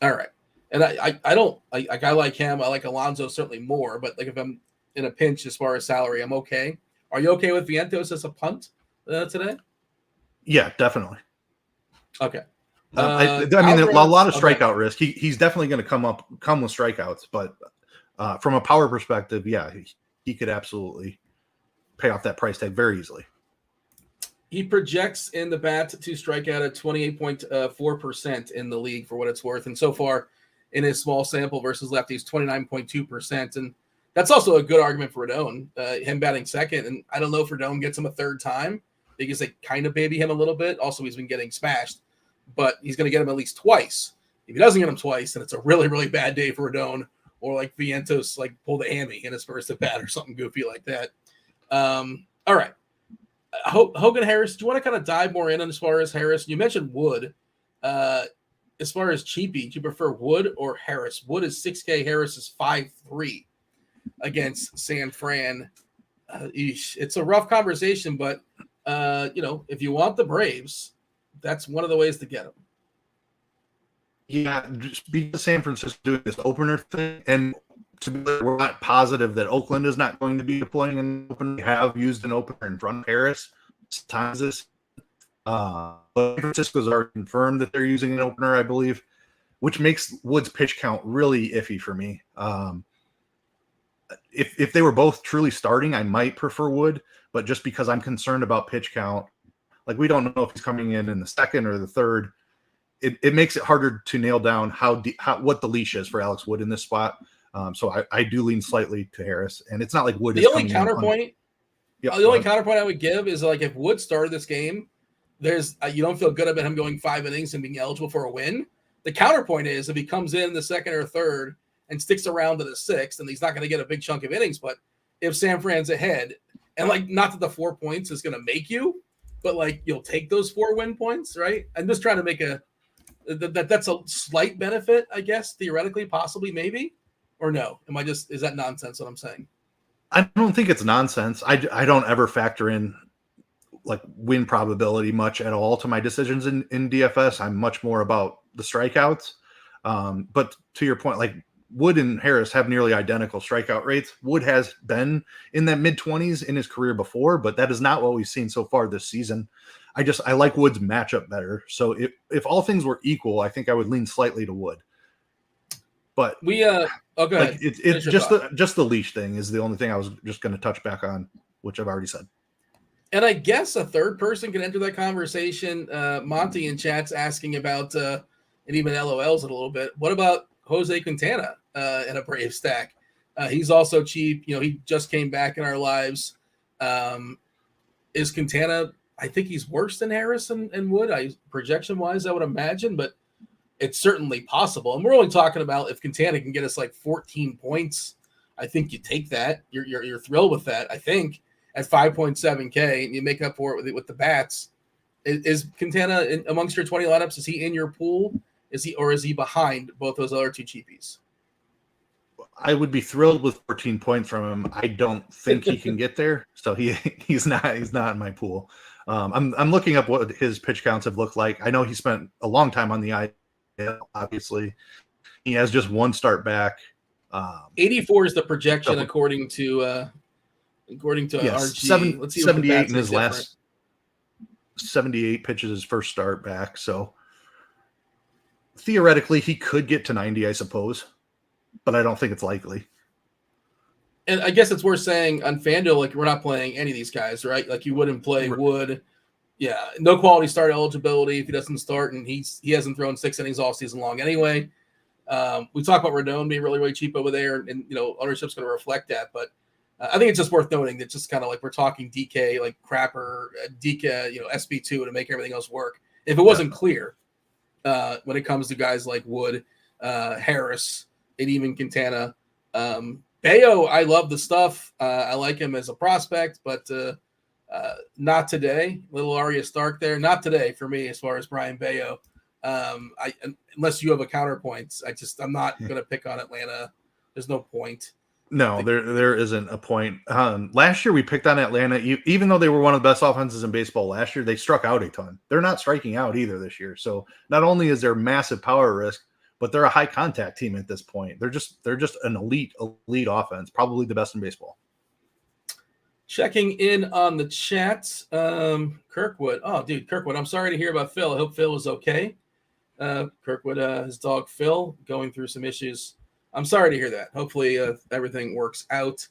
right. And a guy like him, I like Alonso certainly more, but like if I'm in a pinch as far as salary, I'm okay. Are you okay with Vientos as a punt today? Yeah, definitely. Okay. I mean, a lot of strikeout risk. He's definitely going to come with strikeouts, but from a power perspective, yeah, he could absolutely pay off that price tag very easily. He projects in the bat to strike out at 28.4% in the league for what it's worth. And so far in his small sample versus lefties, 29.2%. And that's also a good argument for Rodon, him batting second. And I don't know if Rodon gets him a third time because they kind of baby him a little bit. Also, he's been getting smashed, but he's going to get him at least twice. If he doesn't get him twice, then it's a really, really bad day for Rodon, or like Vientos like pulled a hammy in his first at bat or something goofy like that. All right. Hogan Harris, do you want to kind of dive more in on as far as Harris? You mentioned Wood. As far as cheapie, do you prefer Wood or Harris? Wood is 6K, Harris is 5.3 against San Fran. It's a rough conversation, but if you want the Braves, that's one of the ways to get them. Yeah, just because San Francisco doing this opener thing, and to be clear, we're not positive that Oakland is not going to be deploying an opener. We have used an opener in front of Harris times this. But San Francisco's already confirmed that they're using an opener, I believe, which makes Wood's pitch count really iffy for me. If they were both truly starting, I might prefer Wood, but just because I'm concerned about pitch count, like we don't know if he's coming in the second or the third, it makes it harder to nail down what the leash is for Alex Wood in this spot. So I do lean slightly to Harris, and it's not like Wood. The only counterpoint I would give is like if Wood started this game, you don't feel good about him going 5 innings and being eligible for a win. The counterpoint is if he comes in the second or third and sticks around to the 6th, and he's not going to get a big chunk of innings. But if San Fran's ahead, and like not that the 4 points is going to make you, but like you'll take those 4 win points, right? I'm just trying to make that's a slight benefit, I guess, theoretically, possibly, maybe, or no? Is that nonsense what I'm saying? I don't think it's nonsense. I don't ever factor in like win probability much at all to my decisions in DFS. I'm much more about the strikeouts. But to your point, like Wood and Harris have nearly identical strikeout rates. Wood has been in that mid-20s in his career before, but that is not what we've seen so far this season. I like Wood's matchup better. So if all things were equal, I think I would lean slightly to Wood. But go ahead. It's just the leash thing is the only thing I was just going to touch back on, which I've already said. And I guess a third person can enter that conversation. Monty in chat's asking about, and even LOLs it a little bit. What about Jose Quintana in a Brave stack? He's also cheap. He just came back in our lives. Is Quintana? I think he's worse than Harris and Wood. Projection wise, I would imagine, but it's certainly possible. And we're only talking about if Quintana can get us like 14 points. I think you take that. You're thrilled with that. I think at 5.7K, and you make up for it with the bats. Is Quintana amongst your 20 lineups? Is he in your pool? Is he behind both those other two cheapies? I would be thrilled with 14 points from him. I don't think he can get there, so he's not in my pool. I'm looking up what his pitch counts have looked like. I know he spent a long time on the IL. Obviously, he has just one start back. 84 is the projection according to RG. Let's see 78 in his last 78 pitches his first start back. So theoretically, he could get to 90, I suppose, but I don't think it's likely. And I guess it's worth saying on FanDuel, like we're not playing any of these guys, right? Like you wouldn't play Wood Yeah, no quality start eligibility if he doesn't start, and he hasn't thrown 6 innings all season long anyway. We talk about Rodon being really, really cheap over there, and ownership's going to reflect that. But I think it's just worth noting that just kind of like we're talking DK, like crapper, DK, SB2 to make everything else work. If it wasn't clear when it comes to guys like Wood, Harris, and even Quintana, Bayo, I love the stuff. I like him as a prospect, but not today. Little Arya Stark there, not today for me as far as Brian Bayo. Unless you have a counterpoint, I'm not going to pick on Atlanta. There's no point. No, there isn't a point. Last year we picked on Atlanta, even though they were one of the best offenses in baseball last year. They struck out a ton. They're not striking out either this year. So not only is there massive power risk, but they're a high contact team at this point. They're just an elite offense, probably the best in baseball. Checking in on the chat, Kirkwood. Oh, dude, Kirkwood. I'm sorry to hear about Phil. I hope Phil is okay. Kirkwood, his dog Phil, going through some issues. I'm sorry to hear that. Hopefully everything works out.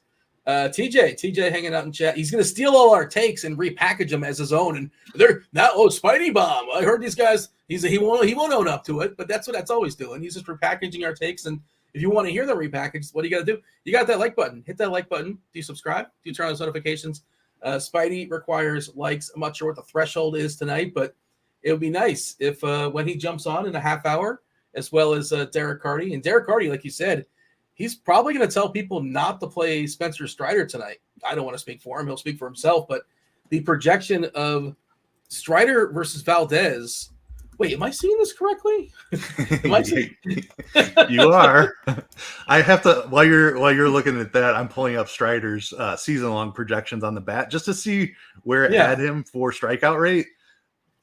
TJ hanging out in chat. He's going to steal all our takes and repackage them as his own. And they're now, Spidey Bomb. I heard these guys. He won't own up to it, but that's what that's always doing. He's just repackaging our takes. And if you want to hear them repackaged, what do you got to do? You got that like button. Hit that like button. Do you subscribe? Do you turn on those notifications? Spidey requires likes. I'm not sure what the threshold is tonight, but it would be nice if when he jumps on in a half hour, as well as DerekCarty. And DerekCarty, like you said, he's probably going to tell people not to play Spencer Strider tonight. I don't want to speak for him. He'll speak for himself. But the projection of Strider versus Valdez. Wait, am I seeing this correctly? You are. I have to while you're looking at that, I'm pulling up Strider's season-long projections on the bat just to see where it had him for strikeout rate.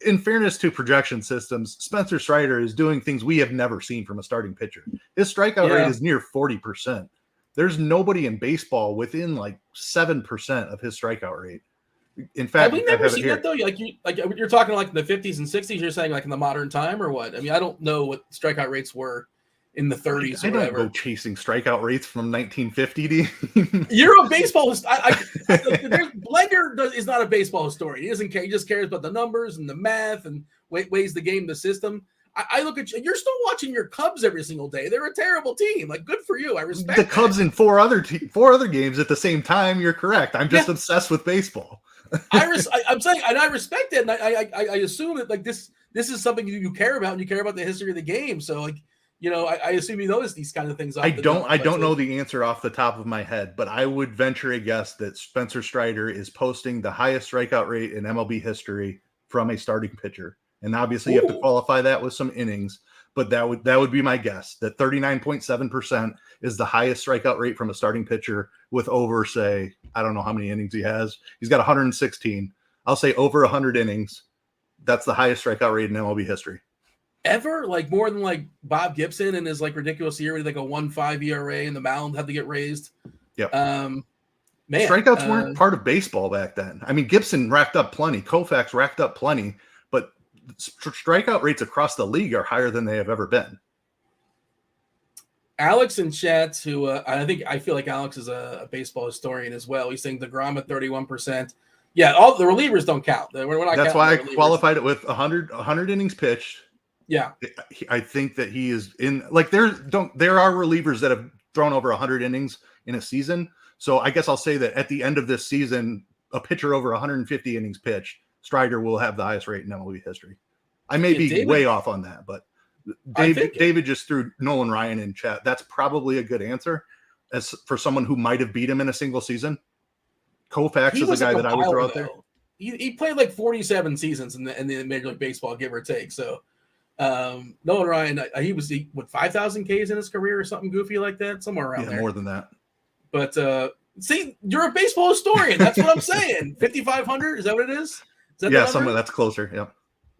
In fairness to projection systems, Spencer Strider is doing things we have never seen from a starting pitcher. His strikeout rate is near 40%. There's nobody in baseball within like 7% of his strikeout rate. In fact, have we never seen that though? You're talking like in the 50s and 60s. You're saying like in the modern time or what? I mean, I don't know what strikeout rates were in the 30s. I don't go chasing strikeout rates from 1950. You're a baseball. Blender is not a baseball historian. He doesn't care. He just cares about the numbers and the math and weighs the game, the system. I look at you. You're still watching your Cubs every single day. They're a terrible team. Like, good for you. I respect the Cubs in four other games at the same time. You're correct. I'm just obsessed with baseball. I'm saying, and I respect it, and I assume that like this is something you care about, and you care about the history of the game. So like, I assume you notice these kind of things. I don't know the answer off the top of my head, but I would venture a guess that Spencer Strider is posting the highest strikeout rate in MLB history from a starting pitcher, and obviously you have to qualify that with some innings. But that would be my guess, that 39.7% is the highest strikeout rate from a starting pitcher with over, say, I don't know how many innings he has. He's got 116. I'll say over 100 innings. That's the highest strikeout rate in MLB history. Ever? Like more than like Bob Gibson and his like ridiculous year with like a 1.5 ERA and the mound had to get raised. Yep. Man, strikeouts weren't part of baseball back then. I mean, Gibson racked up plenty. Koufax racked up plenty. But strikeout rates across the league are higher than they have ever been. Alex in chat, who I feel like Alex is a baseball historian as well. He's saying DeGrom at 31%. Yeah, all the relievers don't count. We're not. That's why I qualified it with 100 innings pitched. Yeah, I think that he is in. Like there are relievers that have thrown over 100 innings in a season. So I guess I'll say that at the end of this season, a pitcher over 150 innings pitched, Strider will have the highest rate in MLB history. I may be way off on that, but David just threw Nolan Ryan in chat. That's probably a good answer as for someone who might have beat him in a single season. Koufax is the guy that I would throw out there. He played like 47 seasons in the Major League Baseball, give or take. So Nolan Ryan, he was 5,000 Ks in his career or something goofy like that, somewhere around there. More than that. But see, you're a baseball historian. That's what I'm saying. 5,500, is that what it is? Something that's closer. Yeah.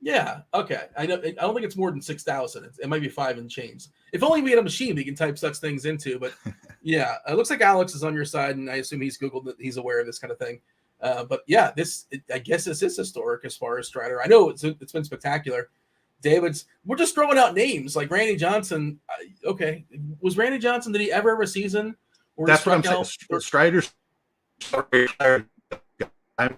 Yeah. Okay. I know. I don't think it's more than 6,000. It might be 5 and change. If only we had a machine we can type such things into. But yeah, it looks like Alex is on your side, and I assume he's Googled that he's aware of this kind of thing. But yeah, I guess this is historic as far as Strider. I know it's been spectacular. We're just throwing out names like Randy Johnson. Okay, was Randy Johnson? Did he ever have a season? That's what I'm saying. Strider's I'm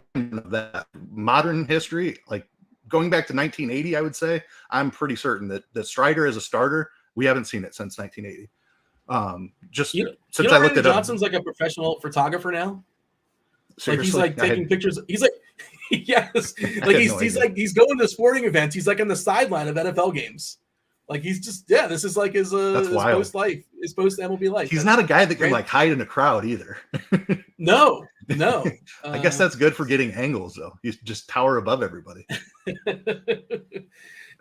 that modern history, like going back to 1980, I would say I'm pretty certain that Strider as a starter, we haven't seen it since 1980. Since I looked Randy at Johnson's like a professional photographer now. Seriously? Like he's like taking pictures. He's like, yes, like he's going to sporting events. He's like in the sideline of NFL games. Like he's just this is like his post life, his post MLB life. He's not a guy that can like hide in a crowd either. No. I guess that's good for getting angles though. You just tower above everybody.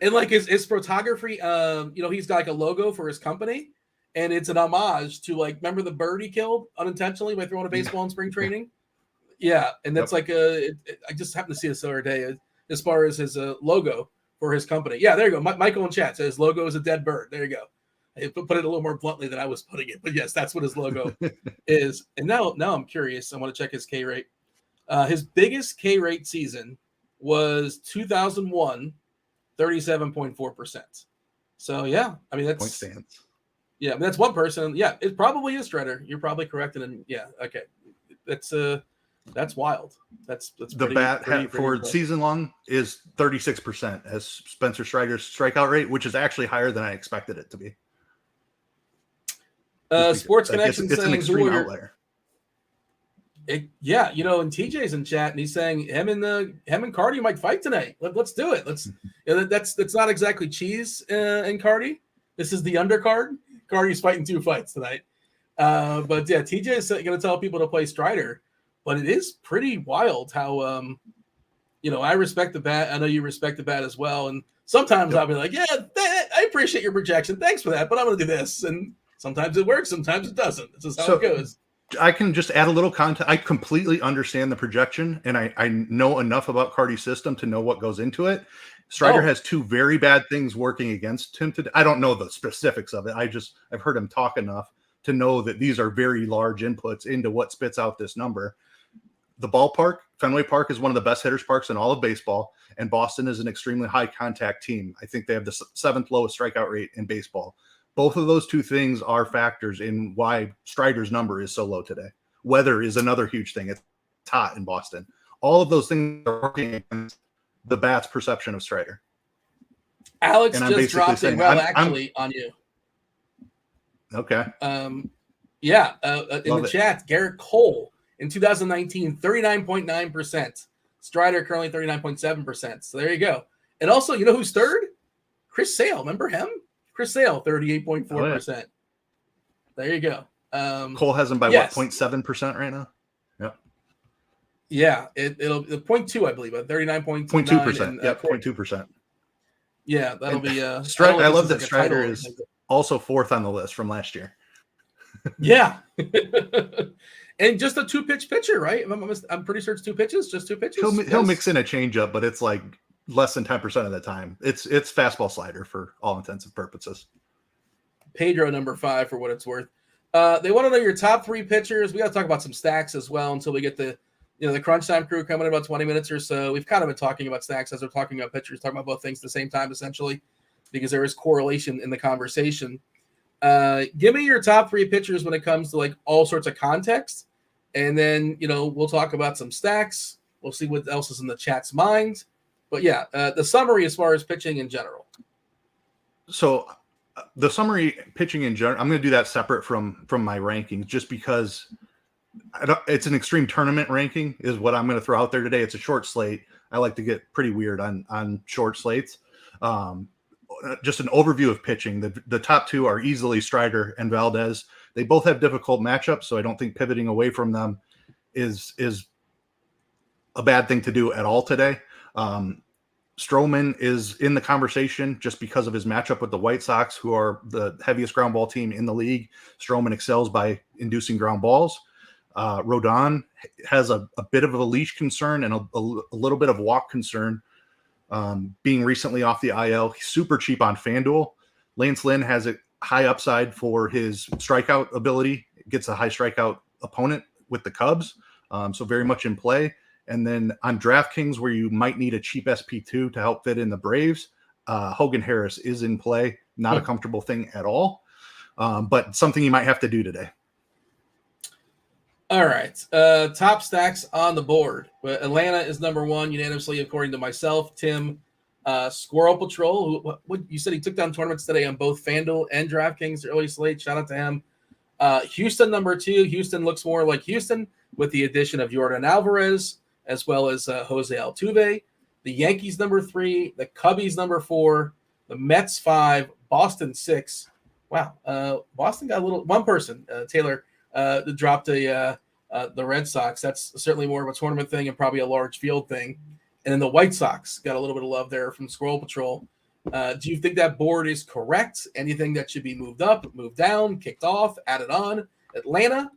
And like his photography, he's got like a logo for his company, and it's an homage to like, remember the bird he killed unintentionally by throwing a baseball in spring training? Yeah, and that's like I just happened to see this the other day as far as his logo for his company. Yeah, there you go. Michael in chat says logo is a dead bird. There you go. I put it a little more bluntly than I was putting it, but yes, that's what his logo is. And now I'm curious. I want to check his K rate. His biggest K rate season was 2001, 37.4%. So yeah, I mean that's point stands. Yeah, I mean, that's one person. Yeah, it probably is Strider. You're probably correct. And yeah, okay, that's wild. That's the bat for season long is 36% as Spencer Strider's strikeout rate, which is actually higher than I expected it to be. Sports Connection it's an extreme outlier. And TJ's in chat and he's saying him and Carty might fight tonight. Let's do it. That's not exactly cheese in Carty. This is the undercard. Carty's fighting 2 fights tonight. But yeah, TJ is going to tell people to play Strider. But it is pretty wild how, I respect the bat. I know you respect the bat as well. And sometimes I'll be like, yeah, I appreciate your projection. Thanks for that. But I'm going to do this. And sometimes it works. Sometimes it doesn't. This is how it goes. I can just add a little content. I completely understand the projection. And I know enough about Carty's system to know what goes into it. Strider has 2 very bad things working against him today. I don't know the specifics of it. I've heard him talk enough to know that these are very large inputs into what spits out this number. The ballpark, Fenway Park, is one of the best hitters parks in all of baseball, and Boston is an extremely high contact team. I think they have the 7th lowest strikeout rate in baseball. Both of those 2 things are factors in why Strider's number is so low today. Weather is another huge thing. It's hot in Boston. All of those things are working against the bat's perception of Strider. Alex just dropped it on you. Okay. In the chat, Garrett Cole. In 2019, 39.9%. Strider currently 39.7%. So there you go. And also, you know who's third? Chris Sale. Remember him? Chris Sale, 38.4%. There you go. Cole has him by what, 0.7% right now? Yep. Yeah, it'll 0.2, I believe, 39.2%. 0.2%. Yeah, 0.2%. Yeah, that'll be I love that Strider is also 4th on the list from last year. Yeah. And just a 2-pitch pitcher, right? I'm pretty sure it's 2 pitches, just 2 pitches. He'll mix in a changeup, but it's like less than 10% of the time. It's fastball slider for all intents and purposes. Pedro, number 5, for what it's worth. They want to know your top 3 pitchers. We got to talk about some stacks as well until we get the crunch time crew coming in about 20 minutes or so. We've kind of been talking about stacks as we're talking about pitchers, talking about both things at the same time, essentially, because there is correlation in the conversation. Give me your top 3 pitchers when it comes to like all sorts of context. And then, we'll talk about some stacks. We'll see what else is in the chat's mind. But yeah, the summary as far as pitching in general. So the summary pitching in general, I'm going to do that separate from my rankings just because it's an extreme tournament ranking is what I'm going to throw out there today. It's a short slate. I like to get pretty weird on short slates. Just an overview of pitching. The top 2 are easily Strider and Valdez. They both have difficult matchups, so I don't think pivoting away from them is a bad thing to do at all today. Strowman is in the conversation just because of his matchup with the White Sox, who are the heaviest ground ball team in the league. Strowman excels by inducing ground balls. Rodon has a bit of a leash concern and a little bit of walk concern. Being recently off the IL, he's super cheap on Fanduel. Lance Lynn has a high upside for his strikeout ability. Gets a high strikeout opponent with the Cubs, so very much in play. And then on DraftKings, where you might need a cheap SP2 to help fit in the Braves, Hogan Harris is in play. Not a comfortable thing at all, but something you might have to do today. All right. Top stacks on the board. Atlanta is number one unanimously, according to myself. Tim, Squirrel Patrol, who you said he took down tournaments today on both Fanduel and DraftKings early slate. Shout out to him. Houston, number two. Houston looks more like Houston with the addition of Yordan Alvarez as well as Jose Altuve. The Yankees, number three. The Cubbies, number four. The Mets, 5. Boston, 6. Wow. Boston got a little – one person, Taylor, dropped the Red Sox. That's certainly more of a tournament thing and probably a large field thing. And then the White Sox got a little bit of love there from Squirrel Patrol. Do you think that board is correct? Anything that should be moved up, moved down, kicked off, added on? Atlanta,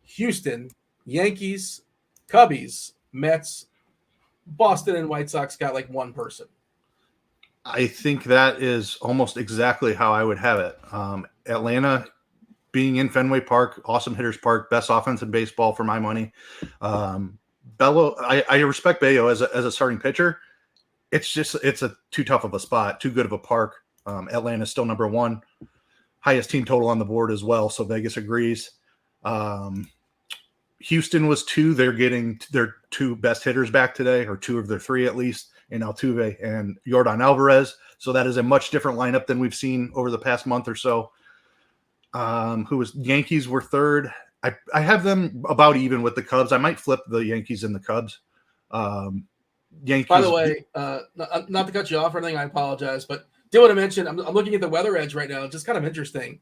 Houston, Yankees, Cubbies, Mets, Boston, and White Sox got like one person. I think that is almost exactly how I would have it. Atlanta being in Fenway Park, awesome hitters park, best offense in baseball for my money. Bello, I respect Bello as a starting pitcher. It's a too tough of a spot, too good of a park. Atlanta's still number one, highest team total on the board as well. So Vegas agrees. Houston was 2. They're getting their 2 best hitters back today, or 2 of their 3 at least, in Altuve and Yordan Alvarez. So that is a much different lineup than we've seen over the past month or so. Yankees were 3rd. I have them about even with the Cubs. I might flip the Yankees and the Cubs. Yankees. By the way, not to cut you off or anything, I apologize, but did want to mention, I'm looking at the Weather Edge right now. It's just kind of interesting.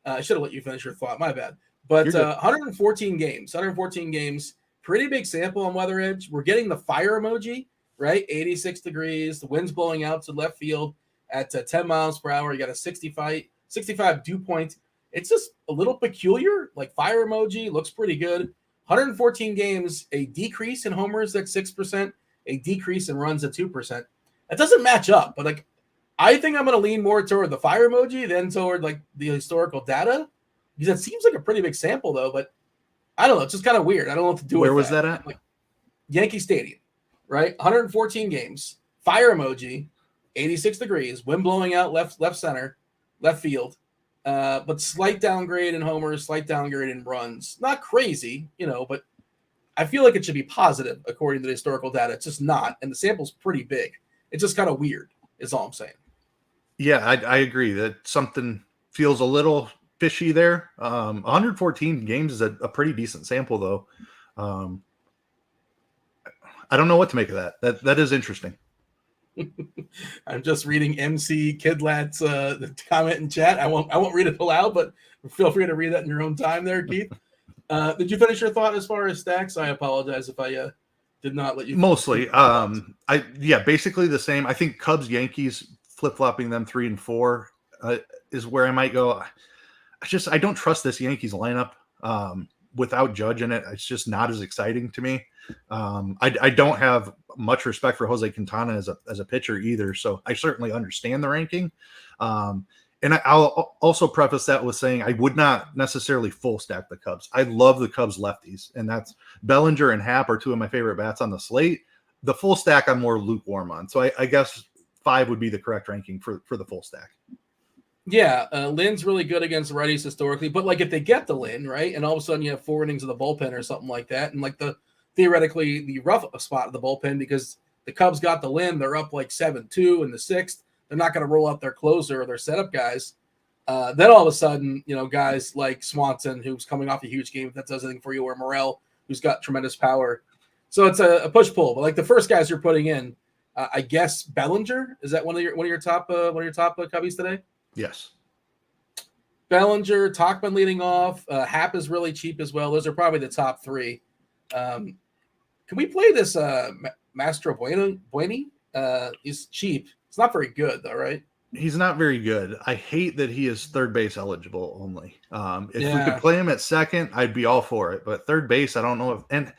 I should have let you finish your thought. My bad. But 114 games, pretty big sample on Weather Edge. We're getting the fire emoji, right? 86 degrees. The wind's blowing out to left field at 10 miles per hour. You got a 65 dew point. It's just a little peculiar, like fire emoji, looks pretty good. 114 games, a decrease in homers at 6%, a decrease in runs at 2%. That doesn't match up, but like I think I'm going to lean more toward the fire emoji than toward like the historical data, because it seems like a pretty big sample though. But I don't know, it's just kind of weird. I don't know what to do. Where with was that at? Like Yankee Stadium, right? 114 games, fire emoji, 86 degrees, wind blowing out left center, left field. But slight downgrade in homers, slight downgrade in runs. Not crazy, but I feel like it should be positive according to the historical data. It's just not, and the sample's pretty big. It's just kind of weird, is all I'm saying. Yeah, I agree that something feels a little fishy there. 114 games is a pretty decent sample, though. I don't know what to make of that. That is interesting. I'm just reading MC Kidlat's the comment in chat. I won't read it aloud, but feel free to read that in your own time there, Keith. Did you finish your thought as far as stacks? I apologize if I did not let you. Mostly. Basically the same. I think Cubs, Yankees, flip-flopping them 3 and 4 is where I might go. I don't trust this Yankees lineup without Judge in it. It's just not as exciting to me. I don't have much respect for Jose Quintana as a pitcher either, so I certainly understand the ranking. And I'll also preface that with saying I would not necessarily full stack the Cubs. I love the Cubs lefties, and that's Bellinger and Happ are 2 of my favorite bats on the slate. The full stack I'm more lukewarm on, so I guess 5 would be the correct ranking for the full stack. Yeah, Lynn's really good against righties historically, but like if they get the Lynn, right, and all of a sudden you have 4 innings of the bullpen or something like that, and like theoretically the rough spot of the bullpen because the Cubs got the Lynn, they're up like 7-2 in the 6th. They're not going to roll out their closer or their setup guys. Then all of a sudden, guys like Swanson, who's coming off a huge game, if that does anything for you, or Morel, who's got tremendous power. So it's a push-pull. But like the first guys you're putting in, I guess Bellinger, is that one of your top Cubbies today? Yes. Bellinger, Tachman leading off. Happ is really cheap as well. Those are probably the top 3. Can we play this Mastro Bueni? He's cheap. It's not very good, though, right? He's not very good. I hate that he is third base eligible only. We could play him at second, I'd be all for it. But third base, I don't know if – and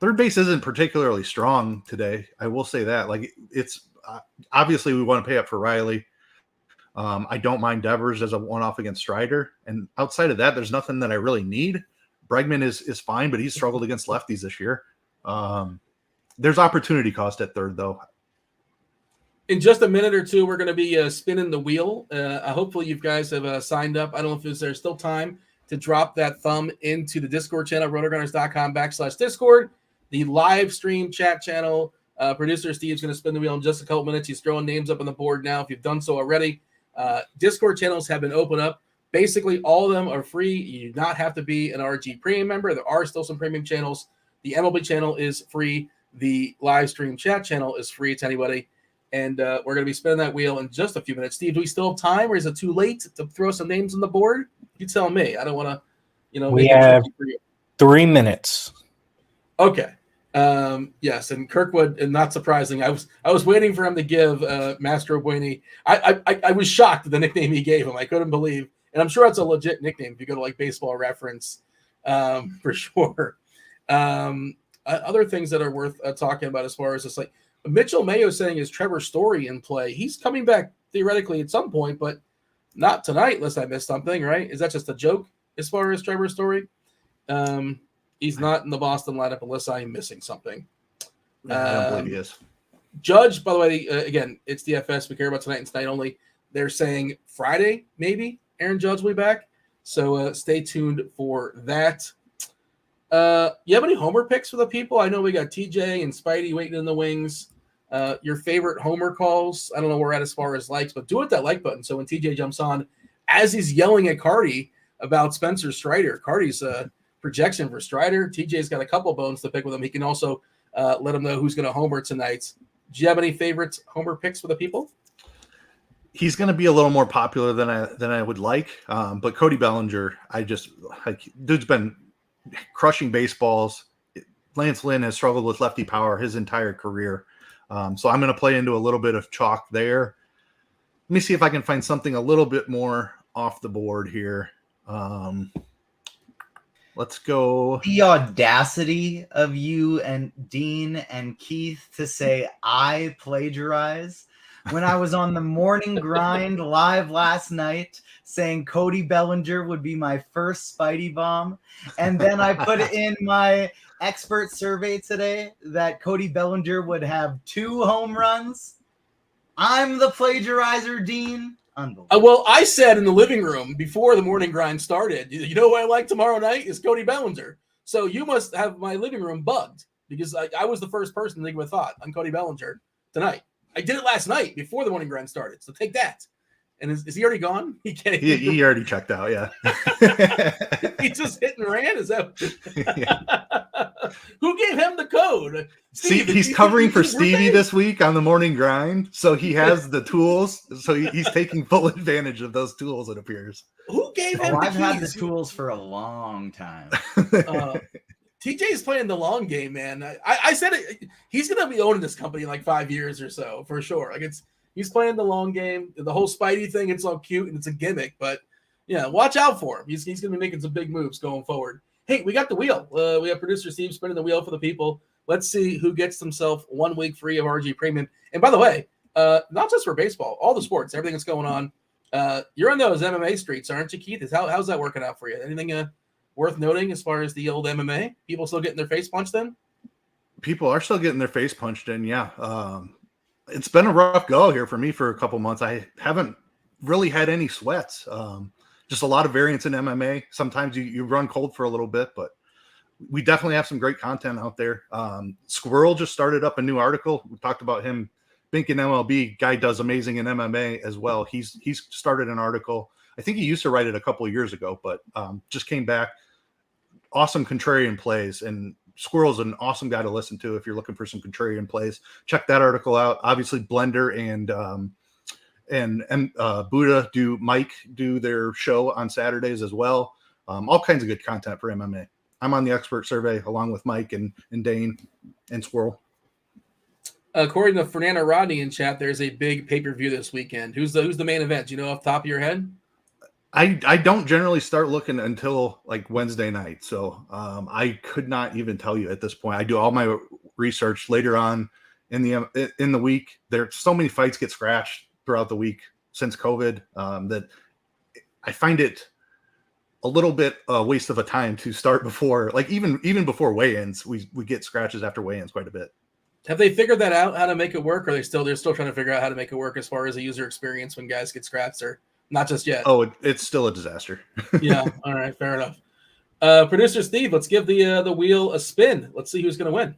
third base isn't particularly strong today. I will say that. Like, it's obviously we want to pay up for Riley. I don't mind Devers as a one-off against Strider. And outside of that, there's nothing that I really need. Bregman is fine, but he's struggled against lefties this year. There's opportunity cost at third, though. In just a minute or two, we're going to be spinning the wheel. Hopefully you guys have signed up. I don't know if there's still time to drop that thumb into the Discord channel, RotoGrinders.com/Discord, the live stream chat channel. Producer Steve's going to spin the wheel in just a couple minutes. He's throwing names up on the board now if you've done so already. Discord channels have been opened up. Basically, all of them are free. You do not have to be an RG Premium member. There are still some premium channels. The MLB channel is free. The live stream chat channel is free to anybody. And we're going to be spinning that wheel in just a few minutes. Steve, do we still have time, or is it too late to throw some names on the board? You tell me. I don't want to, we have 3 minutes. Okay. Yes, and Kirkwood, and not surprising, I was waiting for him to give Mastro Bueni. I was shocked at the nickname he gave him. I couldn't believe, and I'm sure that's a legit nickname if you go to like Baseball Reference, for sure. Other things that are worth talking about as far as this, like Mitchell Mayo saying, is Trevor Story in play? He's coming back theoretically at some point, but not tonight unless I missed something, right? Is that just a joke as far as Trevor Story? He's not in the Boston lineup unless I'm missing something. I don't believe he is. Judge, by the way, again, it's DFS. We care about tonight and tonight only. They're saying Friday, maybe, Aaron Judge will be back. So stay tuned for that. You have any homer picks for the people? I know we got TJ and Spidey waiting in the wings. Your favorite homer calls? I don't know where we're at as far as likes, but do it that like button. So when TJ jumps on, as he's yelling at Carty about Spencer Strider, Carty's projection for Strider. TJ's got a couple bones to pick with him. He can also let him know who's going to homer tonight. Do you have any favorite homer picks for the people? He's going to be a little more popular than I would like. But Cody Bellinger, dude's been crushing baseballs. Lance Lynn has struggled with lefty power his entire career. So I'm going to play into a little bit of chalk there. Let me see if I can find something a little bit more off the board here. Let's go. The audacity of you and Dean and Keith to say I plagiarize when I was on the morning grind live last night saying Cody Bellinger would be my first Spidey bomb. And then I put in my expert survey today that Cody Bellinger would have 2 home runs. I'm the plagiarizer, Dean. Well, I said in the living room before the morning grind started, you know what I like tomorrow night is Cody Bellinger. So you must have my living room bugged because I was the first person to think of a thought on Cody Bellinger tonight. I did it last night before the morning grind started. So take that. And is he already gone? He already checked out, yeah. He just hit and ran? Is that Who gave him the code? Steve, he's covering for Stevie this week on the morning grind, so he has the tools. So he's taking full advantage of those tools, it appears. Who gave him I've had the tools for a long time. TJ's playing the long game, man. I said it. He's going to be owning this company in like 5 years or so, for sure. Like he's playing the long game. The whole Spidey thing, it's all cute and it's a gimmick, but yeah, watch out for him. He's going to be making some big moves going forward. Hey, we got the wheel. We have producer Steve spinning the wheel for the people. Let's see who gets himself 1 week free of RG Premium. And by the way, not just for baseball, all the sports, everything that's going on. You're on those MMA streets, aren't you, Keith? How's that working out for you? Anything worth noting as far as the old MMA? People still getting their face punched in? People are still getting their face punched in, yeah. It's been a rough go here for me for a couple months. I haven't really had any sweats. Just a lot of variance in MMA. Sometimes you run cold for a little bit, but we definitely have some great content out there. Squirrel just started up a new article. We talked about him. Bink in MLB, guy does amazing in MMA as well. He's started an article. I think he used to write it a couple of years ago, but just came back. Awesome contrarian plays, and Squirrel's an awesome guy to listen to if you're looking for some contrarian plays. Check that article out. Obviously, Blender and Buddha Mike do their show on Saturdays as well. All kinds of good content for MMA. I'm on the expert survey along with Mike and Dane and Squirrel. According to Fernando Rodney in chat, there's a big pay-per-view this weekend. Who's the main event? Do you know off the top of your head? I don't generally start looking until like Wednesday night. So I could not even tell you at this point. I do all my research later on in the week. There's so many fights get scratched throughout the week since COVID that I find it a little bit a waste of a time to start before, like even before weigh-ins, we get scratches after weigh-ins quite a bit. Have they figured that out, how to make it work? Or they're still trying to figure out how to make it work as far as a user experience when guys get scratched? Or Not just yet. Oh, it's still a disaster. Yeah. All right. Fair enough. Producer Steve, let's give the wheel a spin. Let's see who's going to win.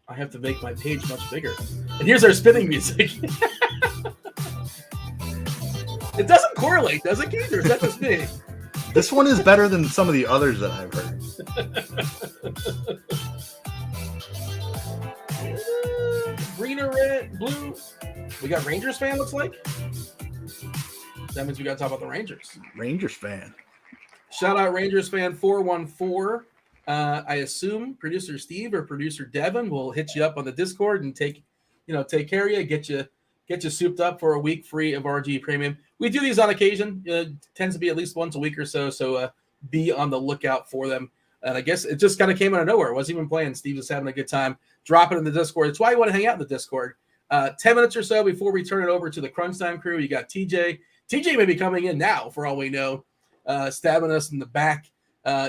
I have to make my page much bigger. And here's our spinning music. It doesn't correlate, does it, Keith? Or is that just me? This one is better than some of the others that I've heard. Green or red, blue. We got Rangers fan, looks like. That means we got to talk about the Rangers. Rangers fan. Shout out Rangers fan 414. I assume producer Steve or producer Devin will hit you up on the Discord and take care of you, get you souped up for a week free of RG Premium. We do these on occasion. Tends to be at least once a week or so. So be on the lookout for them. And I guess it just kind of came out of nowhere. It wasn't even playing. Steve was having a good time. Drop it in the Discord. That's why you want to hang out in the Discord. 10 minutes or so before we turn it over to the Crunch Time crew, you got TJ. TJ may be coming in now, for all we know, stabbing us in the back.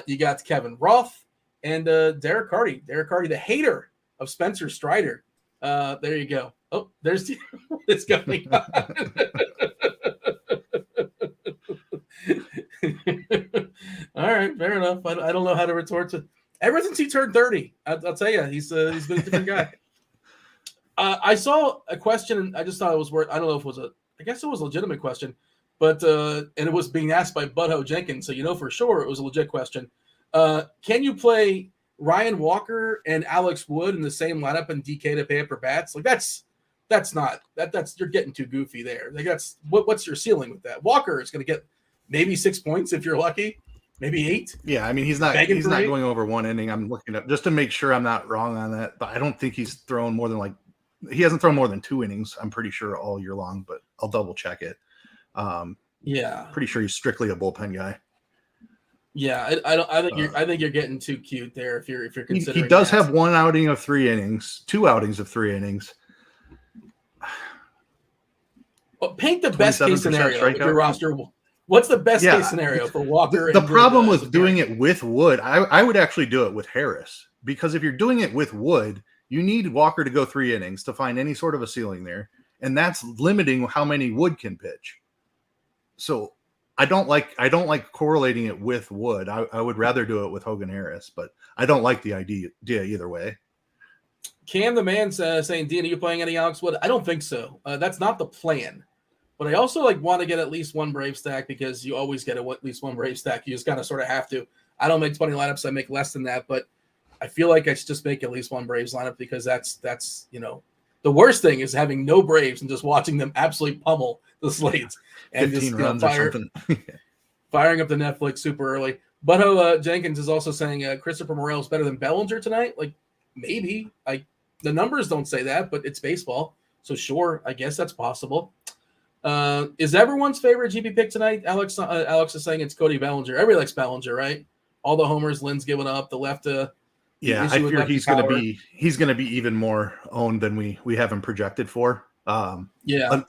You got Kevin Roth and DerekCarty. DerekCarty, the hater of Spencer Strider. There you go. Oh, there's what's going on. All right, fair enough. I don't know how to retort to. Ever since he turned 30, I'll tell you, he's been a different guy. I saw a question, and I just thought it was worth. I don't know if it was I guess it was a legitimate question, but and it was being asked by Butthole Jenkins, so for sure it was a legit question. Can you play Ryan Walker and Alex Wood in the same lineup in DK to pay up for bats? Like that's you're getting too goofy there. Like that's what's your ceiling with that? Walker is going to get maybe 6 points if you're lucky, maybe 8. Yeah, I mean he's not going over one inning. I'm looking up just to make sure I'm not wrong on that, but I don't think he's thrown more than he hasn't thrown more than 2 innings. I'm pretty sure all year long, but I'll double check it. Yeah, pretty sure he's strictly a bullpen guy. Yeah, I think you're getting too cute there if you're considering. He does have 1 outing of 3 innings, 2 outings of 3 innings. Well, paint the best case scenario with your roster. What's the best case scenario for Walker? The problem with doing it with Wood, I would actually do it with Harris, because if you're doing it with Wood, you need Walker to go 3 innings to find any sort of a ceiling there, and that's limiting how many Wood can pitch. So I don't like correlating it with Wood. I would rather do it with Hogan Harris, but I don't like the idea either way. Cam the man saying, Dean, are you playing any Alex Wood? I don't think so. That's not the plan. But I also want to get at least 1 Brave stack, because you always get at least 1 Brave stack. You just kind of sort of have to. I don't make 20 lineups. I make less than that, but I feel like I should just make at least 1 Braves lineup, because that's the worst thing is having no Braves and just watching them absolutely pummel the slates and 15 just runs or something. firing up the Netflix super early. Butthole Jenkins is also saying Christopher Morel is better than Bellinger tonight. Maybe. The numbers don't say that, but it's baseball. So sure, I guess that's possible. Is everyone's favorite GP pick tonight? Alex is saying it's Cody Bellinger. Everybody likes Bellinger, right? All the homers Lynn's given up. The left. Yeah, I fear he's going to be even more owned than we have him projected for. A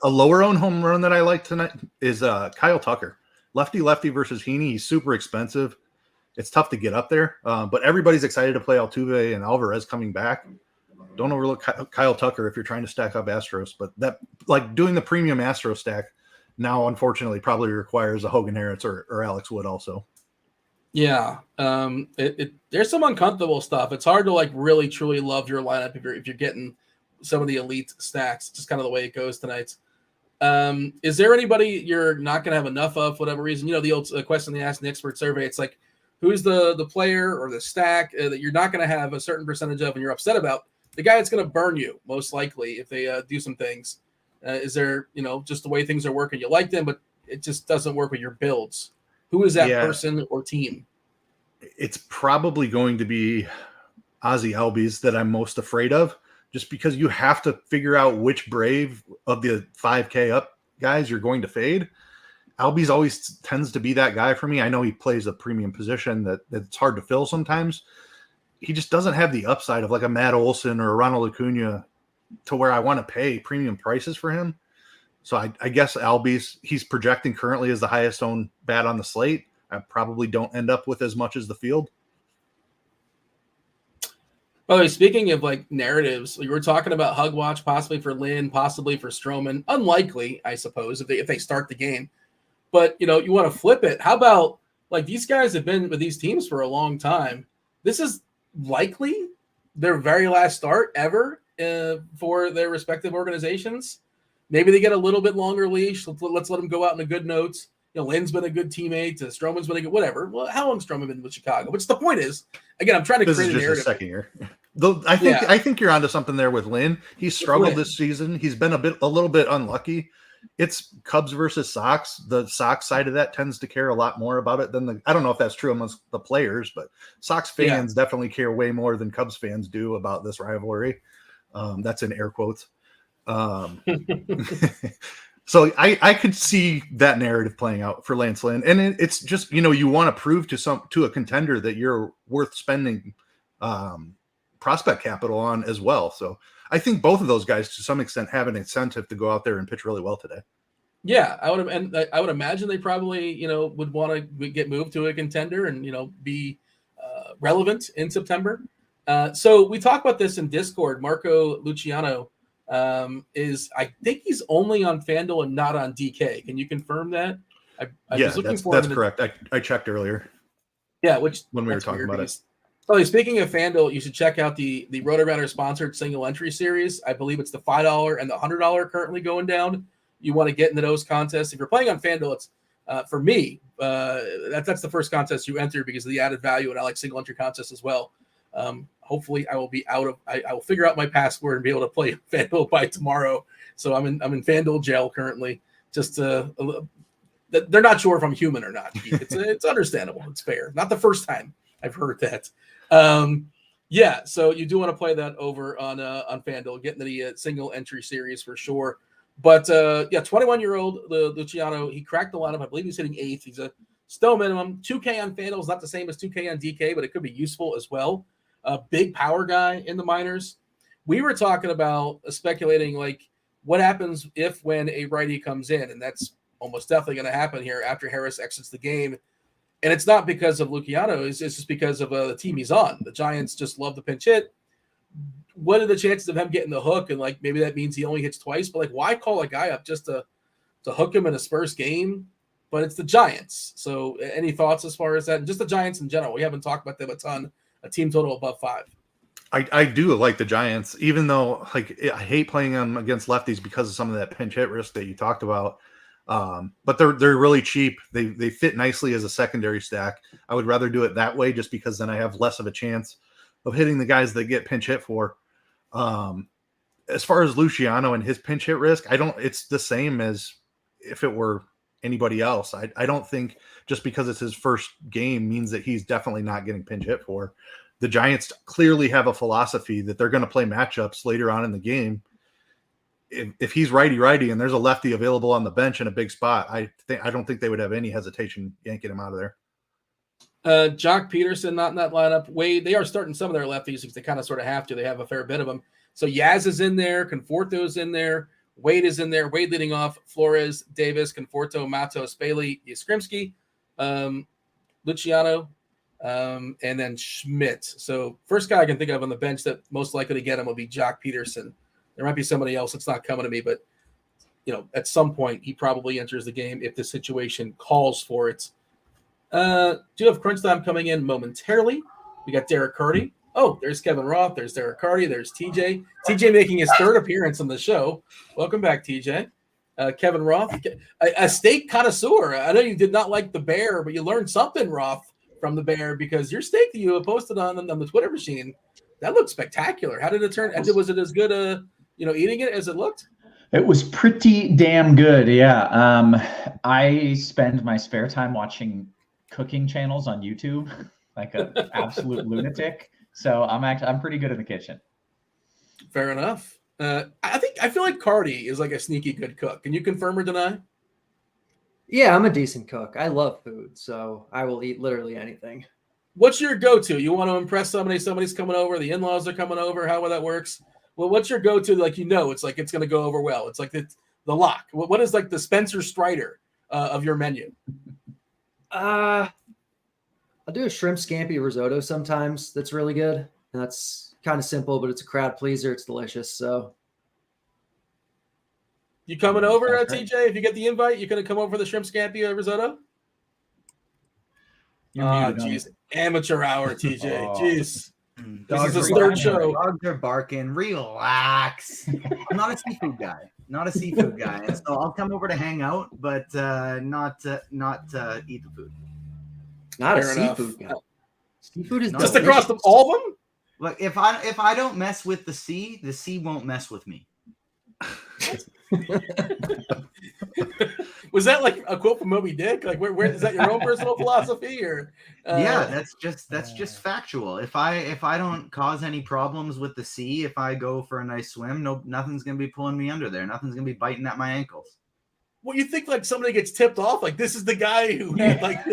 lower owned home run that I like tonight is Kyle Tucker, lefty versus Heaney. He's super expensive. It's tough to get up there, but everybody's excited to play Altuve and Alvarez coming back. Don't overlook Kyle Tucker if you're trying to stack up Astros, but that doing the premium Astro stack now unfortunately probably requires a Hogan Harris or Alex Wood also. Yeah, there's some uncomfortable stuff. It's hard to really truly love your lineup if you're getting some of the elite stacks. It's just kind of the way it goes tonight. Is there anybody you're not going to have enough of for whatever reason? The old question they asked in the expert survey. It's who's the player or the stack that you're not going to have a certain percentage of and you're upset about? The guy that's going to burn you most likely if they do some things. Is there just the way things are working? You like them, but it just doesn't work with your builds. Who is that person or team? It's probably going to be Ozzie Albies that I'm most afraid of, just because you have to figure out which Brave of the 5K up guys you're going to fade. Albies always tends to be that guy for me. I know he plays a premium position that it's hard to fill sometimes. He just doesn't have the upside of a Matt Olson or a Ronald Acuna to where I want to pay premium prices for him. So I guess Albies, he's projecting currently as the highest owned bat on the slate. I probably don't end up with as much as the field. By the way, speaking of like narratives, we were talking about Hug Watch possibly for Lynn, possibly for Strowman. Unlikely, I suppose, if they start the game. But you want to flip it. How about like these guys have been with these teams for a long time? This is likely their very last start ever for their respective organizations. Maybe they get a little bit longer leash. Let's let them go out on a good note. Lynn's been a good teammate. Strowman's been a good whatever. Well, how long Strowman been with Chicago? Which the point is, again, I'm trying to create a narrative. This is just his second year. Though I think you're onto something there with Lynn. He's struggled this season. He's been a little bit unlucky. It's Cubs versus Sox. The Sox side of that tends to care a lot more about it than I don't know if that's true amongst the players, but Sox fans definitely care way more than Cubs fans do about this rivalry. That's in air quotes. So I could see that narrative playing out for Lance Lynn. And it's just, you want to prove to a contender that you're worth spending prospect capital on as well. So I think both of those guys to some extent have an incentive to go out there and pitch really well today. Yeah, I would imagine they probably, would want to get moved to a contender and, be relevant in September. So we talk about this in Discord. Marco Luciano I think he's only on Fanduel and not on DK. Can you confirm that? That's correct. I checked earlier. Yeah, when we were talking about it. Oh, speaking of Fanduel, you should check out the RotoGrinders sponsored single entry series. I believe it's the $5 and the $100 currently going down. You want to get into those contests. If you're playing on Fanduel, it's for me. That's the first contest you enter because of the added value, and I like single entry contests as well. Hopefully, I will be I will figure out my password and be able to play Fanduel by tomorrow. So I'm in Fanduel jail currently. Just they're not sure if I'm human or not. It's understandable. It's fair. Not the first time I've heard that. So you do want to play that over on Fanduel, get into the single entry series for sure. But 21-year-old Luciano, he cracked the lineup. I believe he's hitting 8th. He's a still minimum. 2K on Fanduel is not the same as 2K on DK, but it could be useful as well. A big power guy in the minors. We were talking about speculating like what happens when a righty comes in, and that's almost definitely going to happen here after Harris exits the game. And it's not because of Luciano. It's just because of the team he's on. The Giants just love to pinch hit. What are the chances of him getting the hook? And like maybe that means he only hits twice. But like, why call a guy up just to hook him in his first game? But it's the Giants. So any thoughts as far as that? And just the Giants in general. We haven't talked about them a ton. A team total above 5. I do like the Giants, even though like I hate playing them against lefties because of some of that pinch hit risk that you talked about. But they're really cheap. They fit nicely as a secondary stack. I would rather do it that way just because then I have less of a chance of hitting the guys that get pinch hit for. As far as Luciano and his pinch hit risk, it's the same as if it were anybody else. I don't think just because it's his first game means that he's definitely not getting pinch hit for. The Giants clearly have a philosophy that they're going to play matchups later on in the game. If he's righty and there's a lefty available on the bench in a big spot, I don't think they would have any hesitation yanking him out of there. Jock Peterson not in that lineup. Wade, they are starting some of their lefties because they kind of sort of have to. They have a fair bit of them. So Yaz is in there, Conforto's in there, Wade is in there. Wade leading off, Flores, Davis, Conforto, Matos, Bailey, Yastrzemski, Luciano, and then Schmidt. So first guy I can think of on the bench that most likely to get him will be Jock Peterson. There might be somebody else that's not coming to me, but at some point he probably enters the game if the situation calls for it. Do have crunch time coming in momentarily. We got DerekCarty. Oh, there's Kevin Roth. There's DerekCarty. There's TJ. TJ making his third appearance on the show. Welcome back, TJ. Kevin Roth, a steak connoisseur. I know you did not like the bear, but you learned something, Roth, from the bear because your steak that you posted on the Twitter machine, that looked spectacular. How did it turn? Was it as good eating it as it looked? It was pretty damn good. Yeah. I spend my spare time watching cooking channels on YouTube like an absolute lunatic. So I'm pretty good in the kitchen. Fair enough. I feel like Carty is like a sneaky good cook. Can you confirm or deny? Yeah, I'm a decent cook. I love food, so I will eat literally anything. What's your go-to? You want to impress somebody's coming over, the in-laws are coming over, how that works? Well, what's your go-to? Like, it's like it's going to go over well. It's like the lock. What is like the Spencer Strider of your menu? I'll do a shrimp scampi risotto sometimes. That's really good. And that's kind of simple, but it's a crowd pleaser. It's delicious. So you coming over, TJ? If you get the invite, you gonna come over for the shrimp scampi risotto? Jeez, amateur hour, TJ. Jeez. This is his third show. Dogs are barking. Relax. I'm not a seafood guy. And so I'll come over to hang out, but not eat the food. Not Fair a enough. Seafood guy. Seafood is just across all of them. Look, if I don't mess with the sea won't mess with me. Was that like a quote from Moby Dick? Like, where is that your own personal philosophy, or? Yeah, that's just factual. If I don't cause any problems with the sea, if I go for a nice swim, nothing's gonna be pulling me under there. Nothing's gonna be biting at my ankles. Well, you think like somebody gets tipped off? Like this is the guy who had like.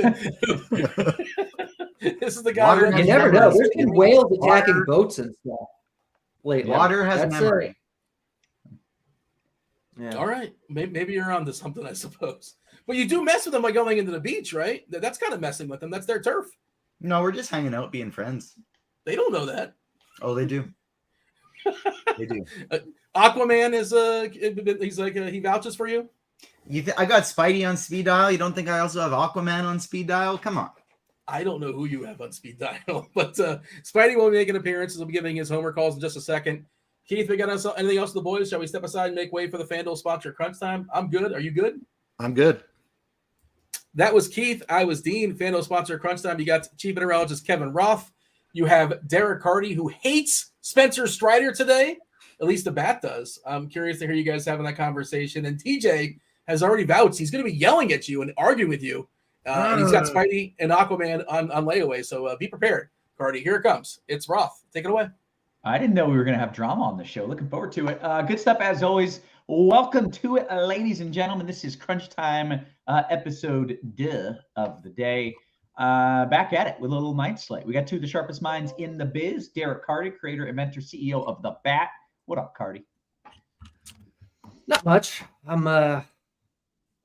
This is the guy. You never know. There's been whales attacking boats and stuff. Water has memory. Yeah. All right, maybe you're onto something, I suppose. But you do mess with them by going into the beach, right? That's kind of messing with them. That's their turf. No, we're just hanging out, being friends. They don't know that. Oh, they do. They do. Aquaman is he's like he vouches for you. I got Spidey on speed dial. You don't think I also have Aquaman on speed dial? Come on. I don't know who you have on speed dial, but Spidey will make an appearance. He'll be giving his homer calls in just a second. Keith, we got anything else to the boys? Shall we step aside and make way for the Fanduel sponsor Crunch Time? I'm good. Are you good? I'm good. That was Keith. I was Dean. Fanduel sponsor Crunch Time. You got Chief Meteorologist Kevin Roth. You have DerekCarty, who hates Spencer Strider today. At least the bat does. I'm curious to hear you guys having that conversation. And TJ has already vouched. He's going to be yelling at you and arguing with you. And he's got Spidey and Aquaman on layaway. So be prepared, Carty. Here it comes. It's Roth. Take it away. I didn't know we were going to have drama on the show. Looking forward to it. Good stuff as always. Welcome to it, ladies and gentlemen. This is Crunch Time, episode of the day. Back at it with a little night slate. We got two of the sharpest minds in the biz. DerekCarty, creator, inventor, CEO of The Bat. What up, Carty? Not much. I'm a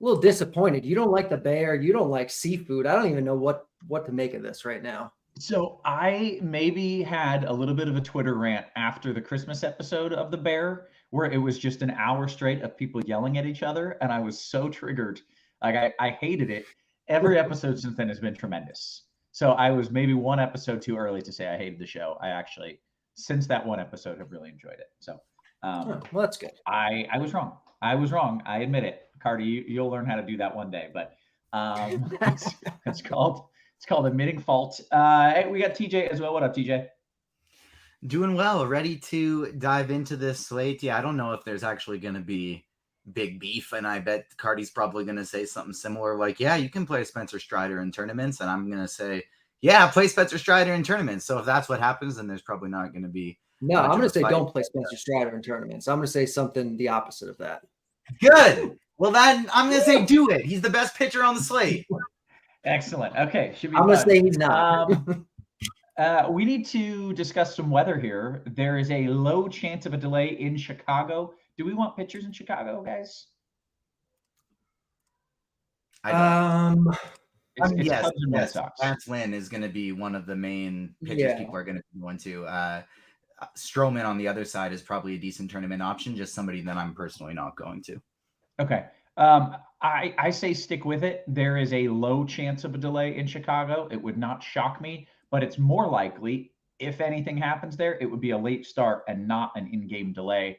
little disappointed. You don't like the bear. You don't like seafood. I don't even know what to make of this right now. So I maybe had a little bit of a Twitter rant after the Christmas episode of The Bear, where it was just an hour straight of people yelling at each other. And I was so triggered. Like I hated it. Every episode since then has been tremendous. So I was maybe one episode too early to say I hated the show. I actually, since that one episode, have really enjoyed it. So well, that's good. I was wrong. I admit it. Carty, you'll learn how to do that one day. But it's called admitting fault. Hey, we got TJ as well. What up, TJ? Doing well. Ready to dive into this slate. Yeah, I don't know if there's actually going to be big beef, and I bet Carty's probably going to say something similar like, yeah, you can play Spencer Strider in tournaments, and I'm going to say, yeah, play Spencer Strider in tournaments. So if that's what happens, then there's probably not going to be. No, I'm going to say don't play Spencer Strider in tournaments. I'm going to say something the opposite of that. Good. Well, then I'm going to say do it. He's the best pitcher on the slate. Excellent. Okay. I'm going to say he's not. We need to discuss some weather here. There is a low chance of a delay in Chicago. Do we want pitchers in Chicago, guys? Yes. Lance Lynn is going to be one of the main pitchers people are going to be going to. Strowman on the other side is probably a decent tournament option, just somebody that I'm personally not going to. Okay. I say stick with it. There is a low chance of a delay in Chicago. It would not shock me, but it's more likely if anything happens there, it would be a late start and not an in-game delay.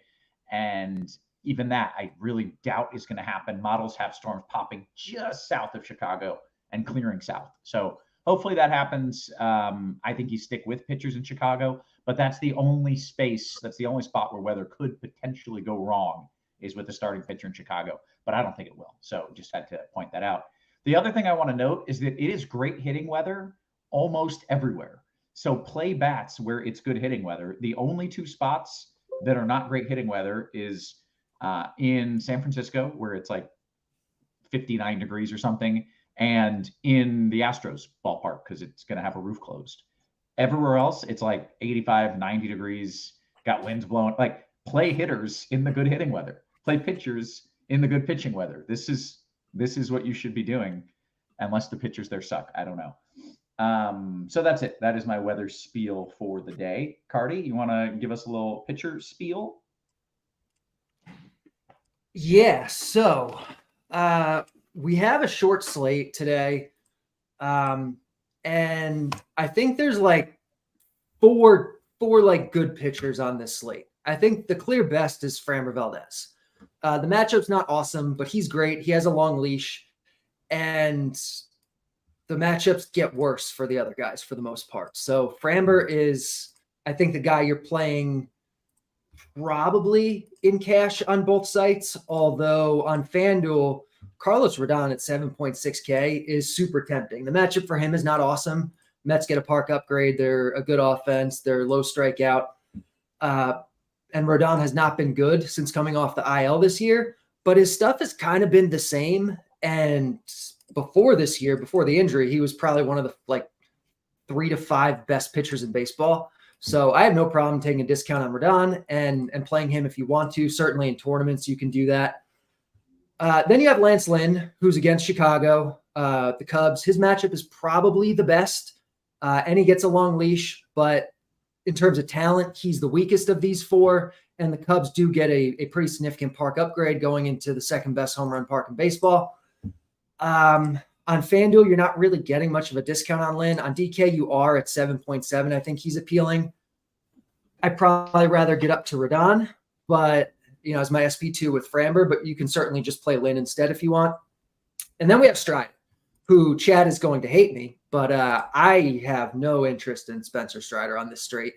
And even that, I really doubt is going to happen. Models have storms popping just south of Chicago and clearing south. So hopefully that happens. I think you stick with pitchers in Chicago, but that's the only spot where weather could potentially go wrong is with the starting pitcher in Chicago, but I don't think it will. So just had to point that out. The other thing I want to note is that it is great hitting weather almost everywhere. So play bats where it's good hitting weather. The only two spots that are not great hitting weather is in San Francisco, where it's like 59 degrees or something, and in the Astros ballpark because it's going to have a roof closed. Everywhere else, it's like 85, 90 degrees, got winds blowing. Like play hitters in the good hitting weather. Play pitchers in the good pitching weather. This is what you should be doing, unless the pitchers there suck. I don't know. So that's it. That is my weather spiel for the day. Carty, you want to give us a little pitcher spiel? Yeah. So we have a short slate today. And I think there's like four like good pitchers on this slate. I think the clear best is Framber Valdez. The matchup's not awesome, but he's great. He has a long leash, and the matchups get worse for the other guys for the most part. So Framber is, I think, the guy you're playing probably in cash on both sites, although on FanDuel, Carlos Rodon at 7.6K is super tempting. The matchup for him is not awesome. Mets get a park upgrade. They're a good offense. They're low strikeout. And Rodon has not been good since coming off the IL this year, but his stuff has kind of been the same. And before this year, before the injury, he was probably one of the like 3 to 5 best pitchers in baseball. So I have no problem taking a discount on Rodon and playing him if you want to. Certainly in tournaments, you can do that. Then you have Lance Lynn, who's against Chicago, the Cubs. His matchup is probably the best, and he gets a long leash. But in terms of talent, he's the weakest of these four, and the Cubs do get a pretty significant park upgrade going into the second best home run park in baseball. On FanDuel, you're not really getting much of a discount on Lynn. On DK, you are at 7.7. I think he's appealing. I'd probably rather get up to Rodon, but as my SP2 with Framber, but you can certainly just play Lynn instead if you want. And then we have Strider, who Chad is going to hate me, but I have no interest in Spencer Strider on this slate.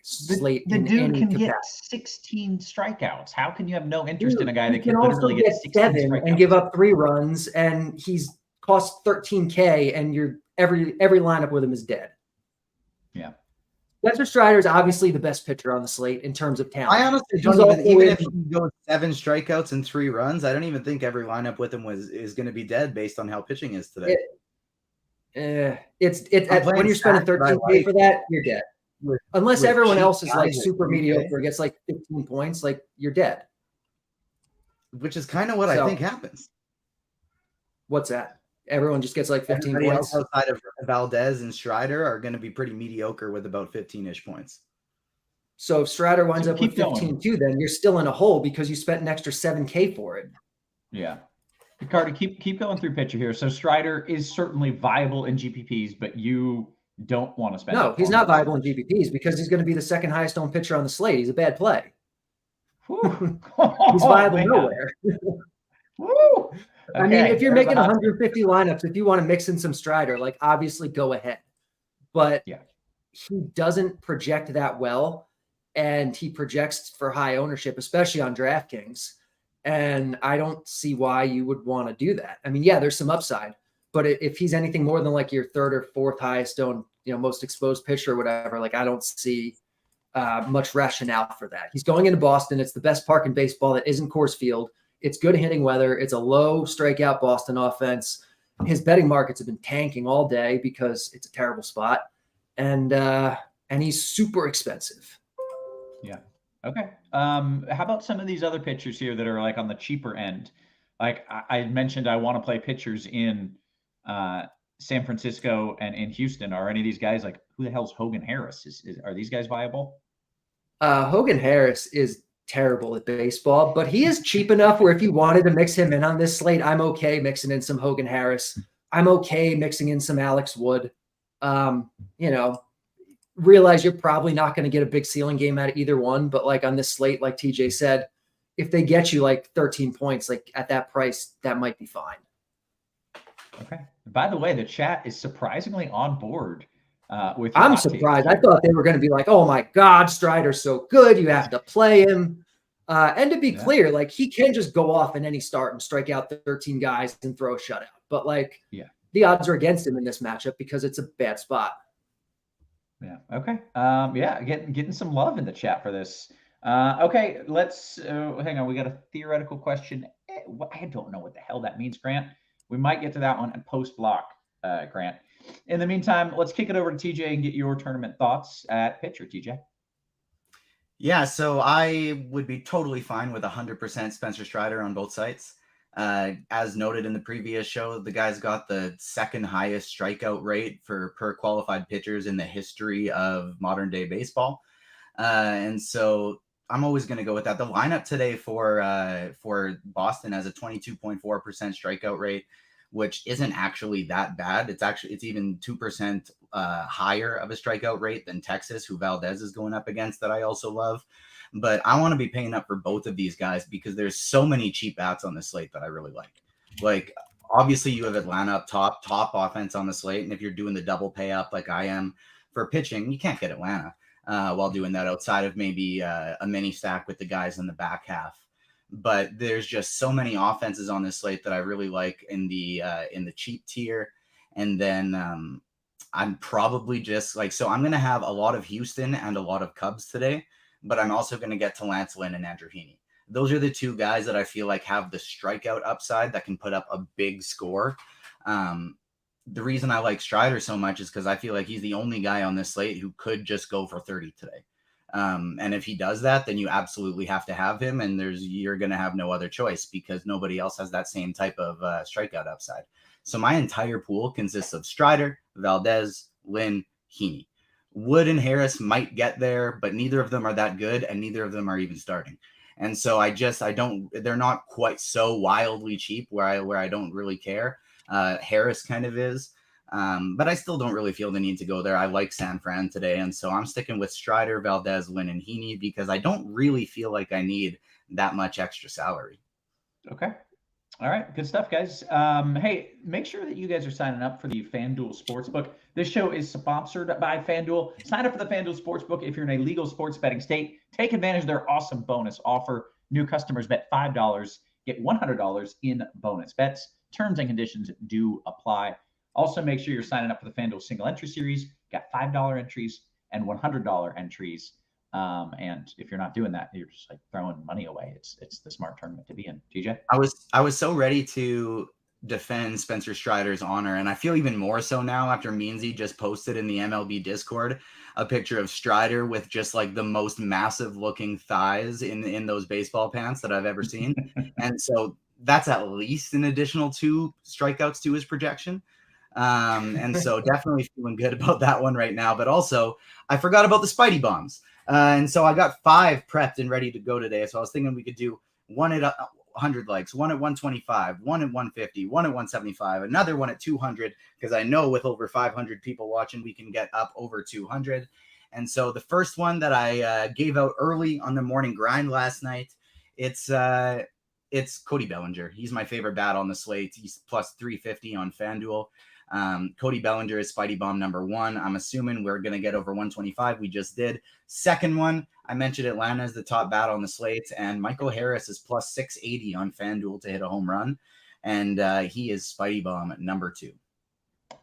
The dude can get 16 strikeouts. How can you have no interest in a guy that can literally get 16 strikeouts? And give up 3 runs, and he's cost 13K, and every lineup with him is dead. Yeah. Spencer Strider is obviously the best pitcher on the slate in terms of talent. I honestly don't even if he goes 7 strikeouts and 3 runs, I don't even think every lineup with him is going to be dead based on how pitching is today. When you're spending 13K for that, you're dead. Unless everyone else is like super mediocre, gets like 15 points, like you're dead. Which is kind of what I think happens. What's that? Everyone just gets like 15 Everybody points. else outside of Valdez and Strider are going to be pretty mediocre with about 15-ish points. So if Strider winds up with 15 too, then you're still in a hole because you spent an extra 7K for it. Yeah. Carty, keep going through pitcher here. So Strider is certainly viable in GPPs, but you don't want to spend. No, he's not viable in GPPs because he's going to be the second highest owned pitcher on the slate. He's a bad play. He's viable nowhere. Woo! I mean, if you're making 150 lineups, if you want to mix in some Strider, like obviously go ahead. But he doesn't project that well, and he projects for high ownership, especially on DraftKings. And I don't see why you would want to do that. I mean, yeah, there's some upside, but if he's anything more than like your 3rd or 4th highest owned, most exposed pitcher or whatever, like I don't see much rationale for that. He's going into Boston. It's the best park in baseball that isn't Coors Field. It's good hitting weather. It's a low strikeout Boston offense. His betting markets have been tanking all day because it's a terrible spot. And he's super expensive. Yeah. Okay. How about some of these other pitchers here that are like on the cheaper end? Like I mentioned, I want to play pitchers in San Francisco and in Houston. Are any of these guys like, who the hell's Hogan Harris? Are these guys viable? Hogan Harris is terrible at baseball, but he is cheap enough where if you wanted to mix him in on this slate, I'm okay mixing in some Hogan Harris. I'm okay mixing in some Alex Wood. Realize you're probably not going to get a big ceiling game out of either one, but like on this slate, like TJ said, if they get you like 13 points, like at that price, that might be fine. Okay. By the way, the chat is surprisingly on board with. I'm surprised. I thought they were going to be like, "Oh my God, Strider's so good, you have to play him." And to be clear, like he can just go off in any start and strike out 13 guys and throw a shutout. But like, the odds are against him in this matchup because it's a bad spot. Yeah. Okay. Getting some love in the chat for this. Okay. Let's hang on. We got a theoretical question. I don't know what the hell that means, Grant. We might get to that one post block, Grant. In the meantime, let's kick it over to TJ and get your tournament thoughts at pitcher, TJ. Yeah, so I would be totally fine with 100% Spencer Strider on both sites. As noted in the previous show, the guy's got the second highest strikeout rate per qualified pitchers in the history of modern day baseball. And so I'm always going to go with that. The lineup today for Boston has a 22.4% strikeout rate, which isn't actually that bad. It's even 2% higher of a strikeout rate than Texas, who Valdez is going up against, that I also love. But I want to be paying up for both of these guys because there's so many cheap bats on the slate that I really like. Like, obviously you have Atlanta up top offense on the slate. And if you're doing the double pay up like I am for pitching, you can't get Atlanta while doing that outside of maybe a mini stack with the guys in the back half. But there's just so many offenses on this slate that I really like in the cheap tier. And then I'm probably just like, so I'm going to have a lot of Houston and a lot of Cubs today, but I'm also going to get to Lance Lynn and Andrew Heaney. Those are the two guys that I feel like have the strikeout upside that can put up a big score. The reason I like Strider so much is because I feel like he's the only guy on this slate who could just go for 30 today. And if he does that, then you absolutely have to have him. And you're going to have no other choice because nobody else has that same type of strikeout upside. So my entire pool consists of Strider, Valdez, Lynn, Heaney. Wood and Harris might get there, but neither of them are that good, and neither of them are even starting. And so they're not quite so wildly cheap where I don't really care. Harris kind of is, but I still don't really feel the need to go there. I like San Fran today, and so I'm sticking with Strider, Valdez, Lynn, and Heaney because I don't really feel like I need that much extra salary. Okay. All right, good stuff, guys. Hey, make sure that you guys are signing up for the FanDuel Sportsbook. This show is sponsored by FanDuel. Sign up for the FanDuel Sportsbook if you're in a legal sports betting state. Take advantage of their awesome bonus offer. New customers bet $5, get $100 in bonus bets. Terms and conditions do apply. Also, make sure you're signing up for the FanDuel Single Entry Series. Got $5 entries and $100 entries. And if you're not doing that, you're just like throwing money away. It's the smart tournament to be in. TJ? I was so ready to defend Spencer Strider's honor, and I feel even more so now after Meansy just posted in the MLB Discord a picture of Strider with just like the most massive looking thighs in those baseball pants that I've ever seen. And so that's at least an additional 2 strikeouts to his projection. And so definitely feeling good about that one right now. But also, I forgot about the Spidey bombs. And so I got 5 prepped and ready to go today. So I was thinking we could do one at 100 likes, one at 125, one at 150, one at 175, another one at 200, because I know with over 500 people watching, we can get up over 200. And so the first one that I gave out early on the morning grind last night, it's Cody Bellinger. He's my favorite bat on the slate. He's plus 350 on FanDuel. Cody Bellinger is Spidey Bomb number 1. I'm assuming we're going to get over 125. We just did. Second one, I mentioned Atlanta is the top bat on the slate, and Michael Harris is plus 680 on FanDuel to hit a home run. And he is Spidey Bomb number 2.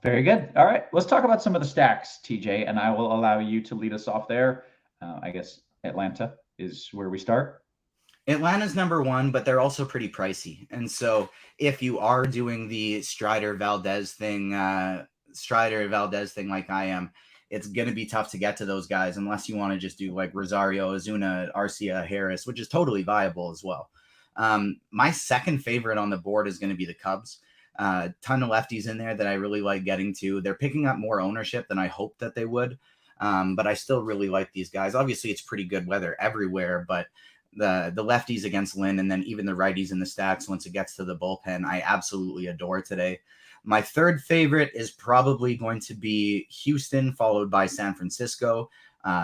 Very good. All right. Let's talk about some of the stacks, TJ, and I will allow you to lead us off there. I guess Atlanta is where we start. Atlanta's number 1, but they're also pretty pricey. And so if you are doing the Strider Valdez thing like I am, it's going to be tough to get to those guys unless you want to just do like Rosario, Ozuna, Arcia, Harris, which is totally viable as well. My second favorite on the board is going to be the Cubs. Ton of lefties in there that I really like getting to. They're picking up more ownership than I hoped that they would. But I still really like these guys. Obviously, it's pretty good weather everywhere, but the lefties against Lynn and then even the righties in the stacks once it gets to the bullpen, I absolutely adore today. My third favorite is probably going to be Houston, followed by San Francisco.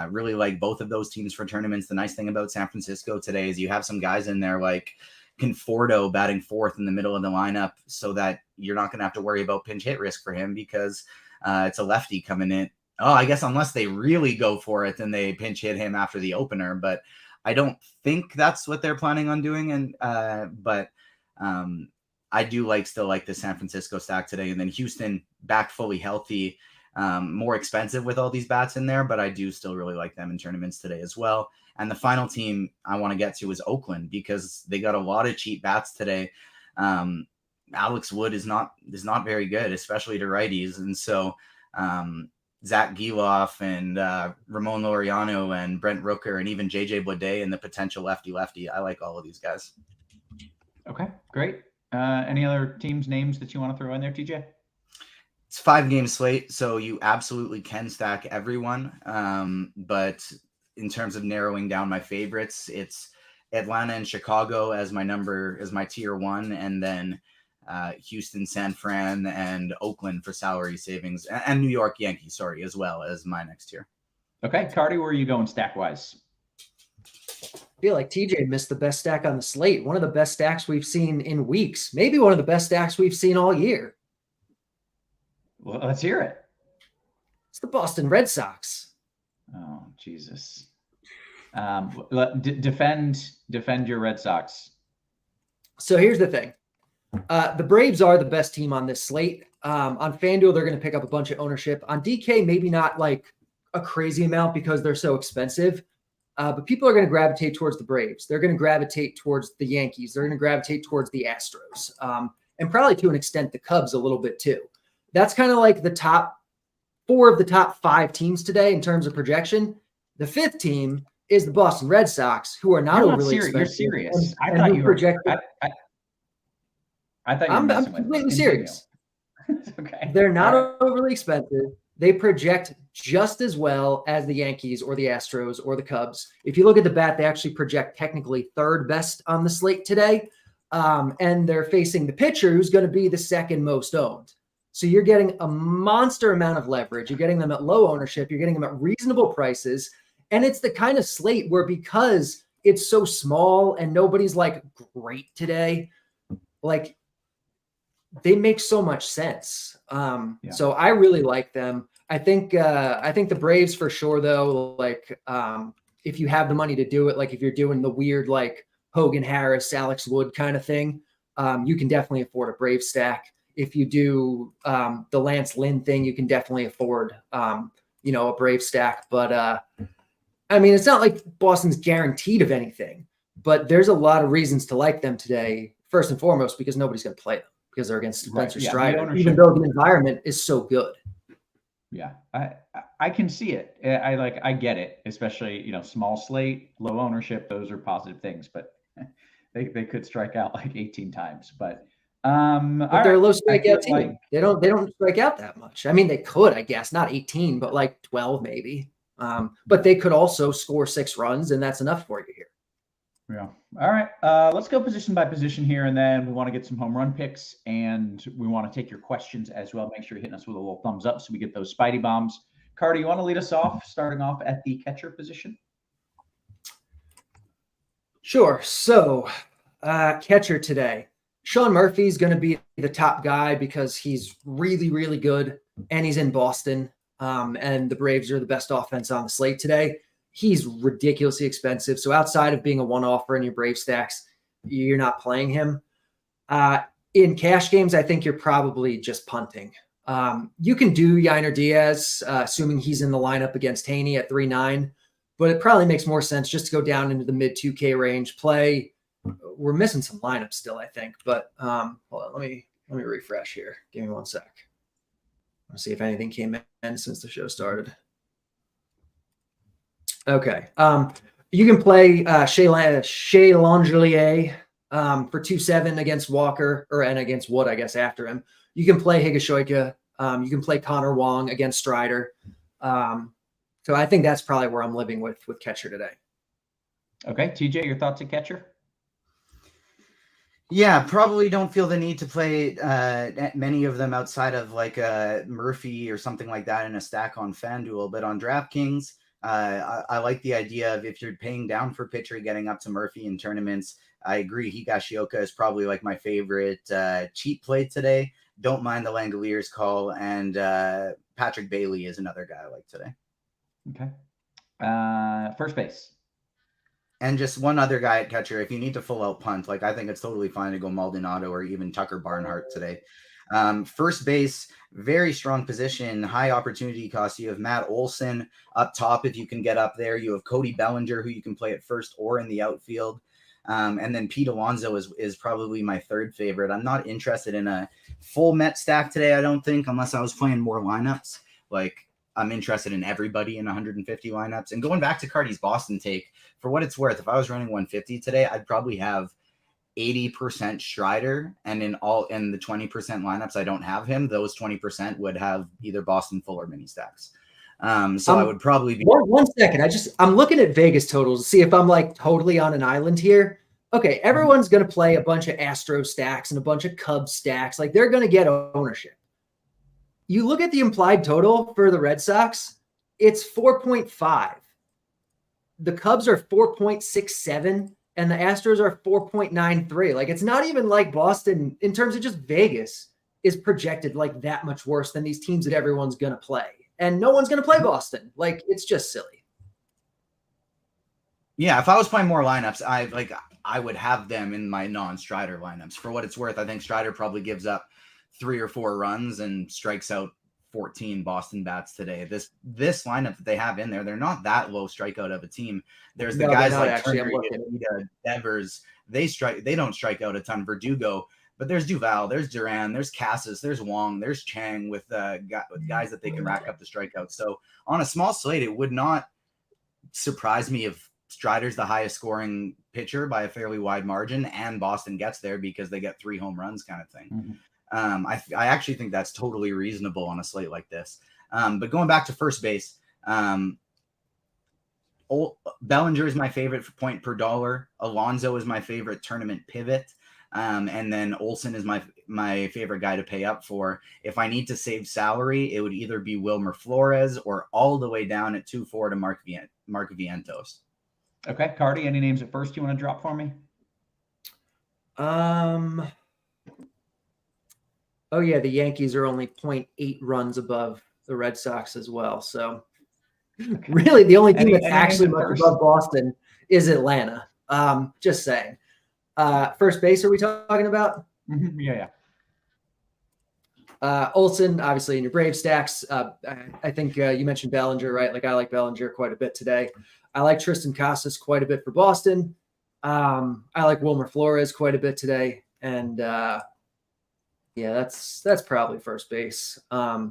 Really like both of those teams for tournaments. The nice thing about San Francisco today is you have some guys in there like Conforto batting 4th in the middle of the lineup so that you're not going to have to worry about pinch hit risk for him because it's a lefty coming in. Oh, I guess unless they really go for it, then they pinch hit him after the opener. But I don't think that's what they're planning on doing. But I do still like the San Francisco stack today. And then Houston back fully healthy, more expensive with all these bats in there, but I do still really like them in tournaments today as well. And the final team I want to get to is Oakland because they got a lot of cheap bats today. Alex Wood is not very good, especially to righties. And so Zach Geloff and Ramon Laureano and Brent Rooker and even JJ Bleday and the potential lefty. I like all of these guys. Okay, great. Any other teams' names that you want to throw in there, TJ? It's 5-game slate, so you absolutely can stack everyone. But in terms of narrowing down my favorites, it's Atlanta and Chicago as my tier 1, and then Houston, San Fran, and Oakland for salary savings, and New York Yankees, as well as my next tier. Okay, Carty, where are you going stack wise? I feel like TJ missed the best stack on the slate. One of the best stacks we've seen in weeks. Maybe one of the best stacks we've seen all year. Well, let's hear it. It's the Boston Red Sox. Oh, Jesus. Defend your Red Sox. So here's the thing. The Braves are the best team on this slate. On FanDuel, they're going to pick up a bunch of ownership. On DK, maybe not like a crazy amount because they're so expensive. But people are going to gravitate towards the Braves. They're going to gravitate towards the Yankees. They're going to gravitate towards the Astros. And probably to an extent, the Cubs a little bit too. That's kind of like the top 4 of the top 5 teams today in terms of projection. The 5th team is the Boston Red Sox, who are not overly expensive. You're serious. I thought you projected. I thought you were I'm completely serious. Okay. They're not overly expensive. They project just as well as the Yankees or the Astros or the Cubs. If you look at the bat, they actually project technically 3rd best on the slate today. And they're facing the pitcher who's going to be the 2nd most owned. So you're getting a monster amount of leverage. You're getting them at low ownership. You're getting them at reasonable prices. And it's the kind of slate where, because it's so small and nobody's like great today, like they make so much sense. So I really like them. I think the Braves for sure, though, like if you have the money to do it, like if you're doing the weird, like Hogan Harris, Alex Wood kind of thing, you can definitely afford a Brave stack. If you do the Lance Lynn thing, you can definitely afford, a Brave stack. But I mean, it's not like Boston's guaranteed of anything, but there's a lot of reasons to like them today. First and foremost, because nobody's going to play them because they're against Spencer Strider, even though the environment is so good. Yeah, I can see it. I get it, especially, small slate, low ownership. Those are positive things, but they could strike out like 18 times. But they're a low strikeout team. Like, they don't strike out that much. I mean, they could, I guess, not 18, but like 12 maybe. But they could also score 6 runs, and that's enough for you here. Yeah. All right. Let's go position by position here, and then we want to get some home run picks, and we want to take your questions as well. Make sure you're hitting us with a little thumbs up so we get those Spidey bombs. Carty, you want to lead us off, starting off at the catcher position? Sure. So, catcher today. Sean Murphy's going to be the top guy because he's really, really good, and he's in Boston, and the Braves are the best offense on the slate today. He's ridiculously expensive. So outside of being a one-offer in your Brave stacks, you're not playing him. In cash games, I think you're probably just punting. You can do Yainer Diaz, assuming he's in the lineup against Haney at 3.9, but it probably makes more sense just to go down into the mid 2K range. We're missing some lineups still, I think, but hold on, let me refresh here. Give me 1 sec. Let's see if anything came in since the show started. Okay. You can play Shea Langelier for 2.7 against Walker and against Wood, I guess, after him. You can play Higashioka. You can play Connor Wong against Strider. So I think that's probably where I'm living with catcher today. Okay. TJ, your thoughts on catcher? Yeah, probably don't feel the need to play many of them outside of like Murphy or something like that in a stack on FanDuel. But on DraftKings, I like the idea of if you're paying down for pitcher, getting up to Murphy in tournaments. I agree. Higashioka is probably like my favorite cheap play today. Don't mind the Langoliers call. And Patrick Bailey is another guy I like today. Okay. First base. And just one other guy at catcher. If you need to full out punt, like I think it's totally fine to go Maldonado or even Tucker Barnhart today. First base, very strong position, high opportunity cost. You have Matt Olson up top if you can get up there. You have Cody Bellinger, who you can play at first or in the outfield. And then Pete Alonso is probably my third favorite. I'm not interested in a full Met stack today, I don't think, unless I was playing more lineups. Like I'm interested in everybody in 150 lineups. And going back to Carty's Boston take, for what it's worth, if I was running 150 today, I'd probably have 80% Strider, and in the 20% lineups I don't have him, those 20% would have either Boston full or mini stacks. So I would probably be 1 second. I'm looking at Vegas totals to see if I'm like totally on an island here. Okay, everyone's going to play a bunch of Astro stacks and a bunch of Cubs stacks. Like they're going to get ownership. You look at the implied total for the Red Sox, it's 4.5. The Cubs are 4.67 and the Astros are 4.93. Like it's not even like Boston in terms of just Vegas is projected like that much worse than these teams that everyone's going to play. And no one's going to play Boston. Like it's just silly. Yeah, if I was playing more lineups, I would have them in my non-Strider lineups. For what it's worth, I think Strider probably gives up 3 or 4 runs and strikes out 14 Boston bats today. This lineup that they have in there, they're not that low strikeout of a team. There's the guys like Turner, Devers. They don't strike out a ton. Verdugo, but there's Duval, there's Duran, there's Cassis, there's Wong, there's Chang with guys that they can rack up the strikeouts. So on a small slate, it would not surprise me if Strider's the highest scoring pitcher by a fairly wide margin, and Boston gets there because they get 3 home runs kind of thing. Mm-hmm. I actually think that's totally reasonable on a slate like this. But going back to first base, Bellinger is my favorite for point per dollar. Alonso is my favorite tournament pivot. And then Olsen is my favorite guy to pay up for. If I need to save salary, it would either be Wilmer Flores or all the way down at 2.4 to Mark Vientos. Okay, Carty, any names at first you want to drop for me? Oh, yeah, the Yankees are only 0.8 runs above the Red Sox as well. So really the only team that's actually much above Boston is Atlanta. Just saying. First base, are we talking about? Mm-hmm. Yeah. Olsen, obviously, in your Brave stacks. I think you mentioned Bellinger, right? Like I like Bellinger quite a bit today. I like Tristan Casas quite a bit for Boston. I like Wilmer Flores quite a bit today. And yeah, that's probably first base. I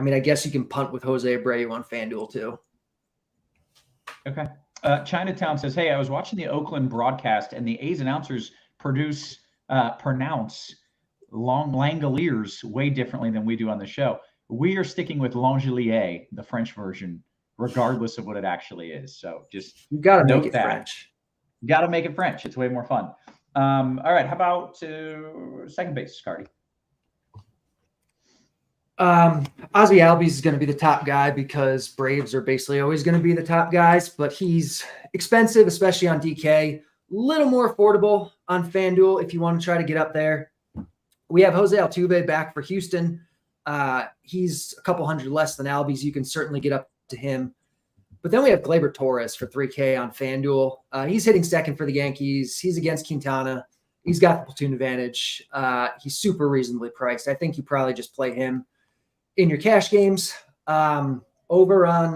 mean, I guess you can punt with Jose Abreu on Fanduel too. Okay. Chinatown says, hey, I was watching the Oakland broadcast and the A's announcers pronounce Langoliers way differently than we do on the show. We are sticking with Langelier, the French version, regardless of what it actually is. So just you got to make it French. You got to make it French. It's way more fun. All right. How about second base, Carty? Ozzy Albies is going to be the top guy because Braves are basically always going to be the top guys, but he's expensive, especially on DK. A little more affordable on FanDuel if you want to try to get up there. We have Jose Altuve back for Houston. He's a couple hundred less than Albies. You can certainly get up to him. But then we have Gleyber Torres for $3K on FanDuel. He's hitting second for the Yankees. He's against Quintana. He's got the platoon advantage. He's super reasonably priced. I think you probably just play him in your cash games. Over on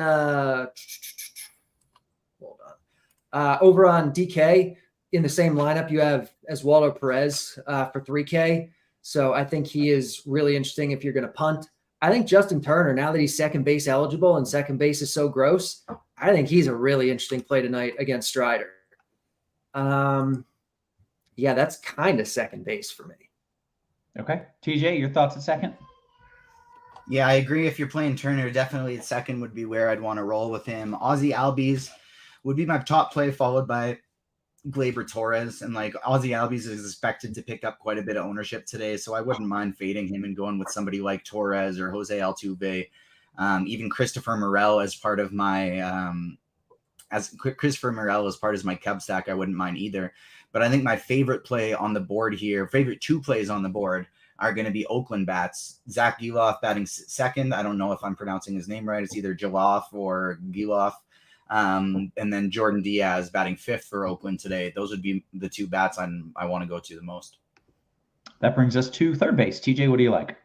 DK in the same lineup, you have Oswaldo Perez for $3K. So I think he is really interesting if you're going to punt. I think Justin Turner, now that he's second base eligible and second base is so gross, I think he's a really interesting play tonight against Strider. Yeah, that's kind of second base for me. Okay. TJ, your thoughts at second? Yeah, I agree. If you're playing Turner, definitely at second would be where I'd want to roll with him. Ozzy Albies would be my top play, followed by Gleyber Torres. And like Ozzy Albies is expected to pick up quite a bit of ownership today, so I wouldn't mind fading him and going with somebody like Torres or Jose Altuve. Even Christopher Morel as part of my my Cub stack, I wouldn't mind either. But I think my favorite play on the board here, favorite 2 plays on the board, are going to be Oakland bats. Zach Gelof batting second. I don't know if I'm pronouncing his name right. It's either Gelof or Gelof. And then Jordan Diaz batting 5th for Oakland today. Those would be the 2 bats I want to go to the most. That brings us to third base. TJ, what do you like?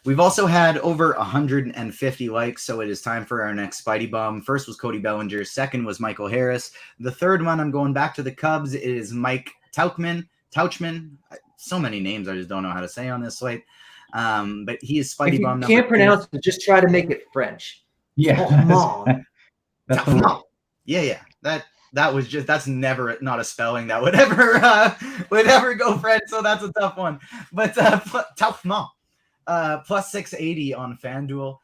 We've also had over 150 likes, so it is time for our next Spidey Bum. First was Cody Bellinger. Second was Michael Harris. The third one, I'm going back to the Cubs, is Mike Tauchman. So many names I just don't know how to say on this slate. But he is Spidey Bum. If you can't pronounce it, just try to make it French. Yeah. Come on. That's yeah. that's never not a spelling that would ever go Fred. So that's a tough one. But tough mom. Plus 680 on FanDuel.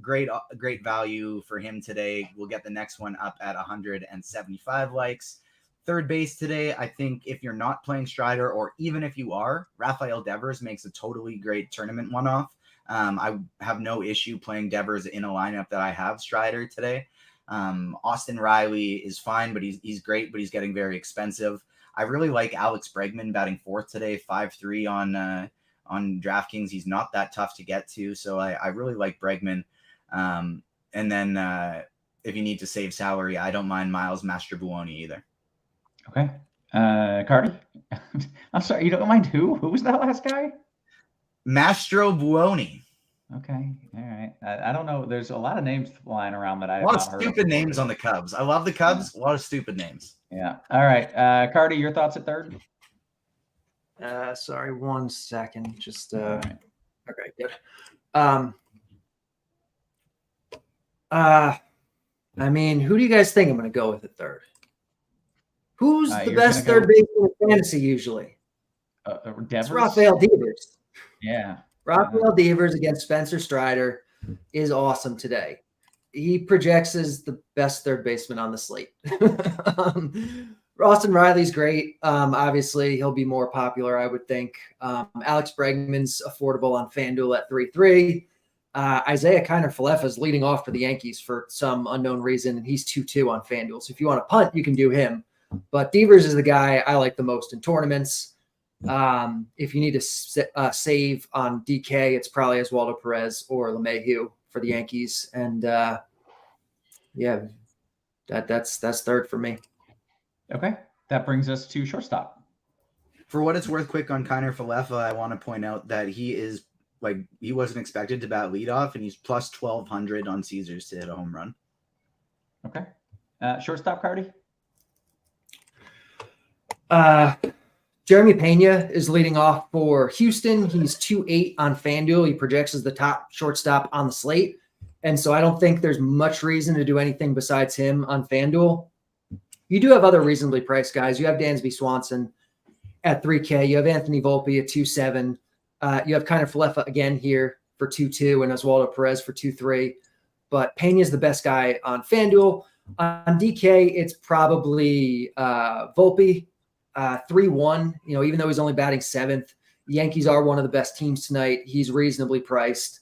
Great value for him today. We'll get the next one up at 175 likes. Third base today, I think if you're not playing Strider, or even if you are, Rafael Devers makes a totally great tournament one-off. I have no issue playing Devers in a lineup that I have Strider today. Austin Riley is fine, but he's great, but he's getting very expensive. I really like Alex Bregman batting fourth today, 5.3 on DraftKings. He's not that tough to get to, so I really like Bregman. And then if you need to save salary, I don't mind Miles Mastrobuoni either. Okay. Carty? I'm sorry, you don't mind who? Who was that last guy? Mastrobuoni. Okay. All right. I don't know. There's a lot of names flying around that I have not not heard. A lot of stupid names on the Cubs. I love the Cubs. A lot of stupid names. Yeah. All right. Carty, your thoughts at third? Sorry, 1 second. Just right. Okay, good. I mean, who do you guys think I'm going to go with at third? Who's the best third baseman in fantasy usually? Devers? It's Rafael Devers. Yeah. Rafael Devers against Spencer Strider is awesome today. He projects as the best third baseman on the slate. Austin Riley's great. Obviously, he'll be more popular, I would think. Alex Bregman's affordable on FanDuel at 3.3. Isaiah Kiner-Falefa is leading off for the Yankees for some unknown reason, and he's 2.2 on FanDuel. So if you want to punt, you can do him. But Devers is the guy I like the most in tournaments. If you need to save on DK, it's probably Oswaldo Perez or LeMahieu for the Yankees. And that's third for me. Okay. That brings us to shortstop. For what it's worth, quick on Kiner-Falefa, I want to point out that he wasn't expected to bat leadoff, and he's plus 1,200 on Caesars to hit a home run. Okay. Shortstop, Carty? Jeremy Pena is leading off for Houston. He's 2.8 on FanDuel. He projects as the top shortstop on the slate. And so I don't think there's much reason to do anything besides him on FanDuel. You do have other reasonably priced guys. You have Dansby Swanson at 3K. You have Anthony Volpe at 2.7. You have Kiner-Falefa again here for 2.2 and Oswaldo Perez for 2.3. But Pena is the best guy on FanDuel. On DK, it's probably Volpe. 3-1, even though he's only batting seventh, the Yankees are one of the best teams tonight. He's reasonably priced.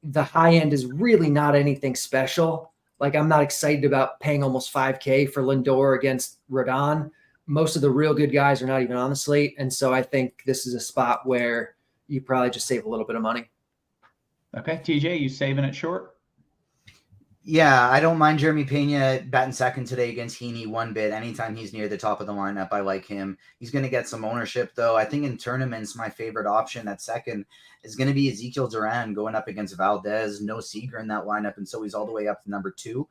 The high end is really not anything special. Like, I'm not excited about paying almost 5K for Lindor against Rodon. Most of the real good guys are not even on the slate. And so I think this is a spot where you probably just save a little bit of money. Okay. TJ, you saving it short? Yeah, I don't mind Jeremy Pena batting second today against Heaney one bit. Anytime he's near the top of the lineup, I like him. He's going to get some ownership, though. I think in tournaments, my favorite option at second is going to be Ezekiel Duran going up against Valdez. No Seager in that lineup, and so he's all the way up to number 2.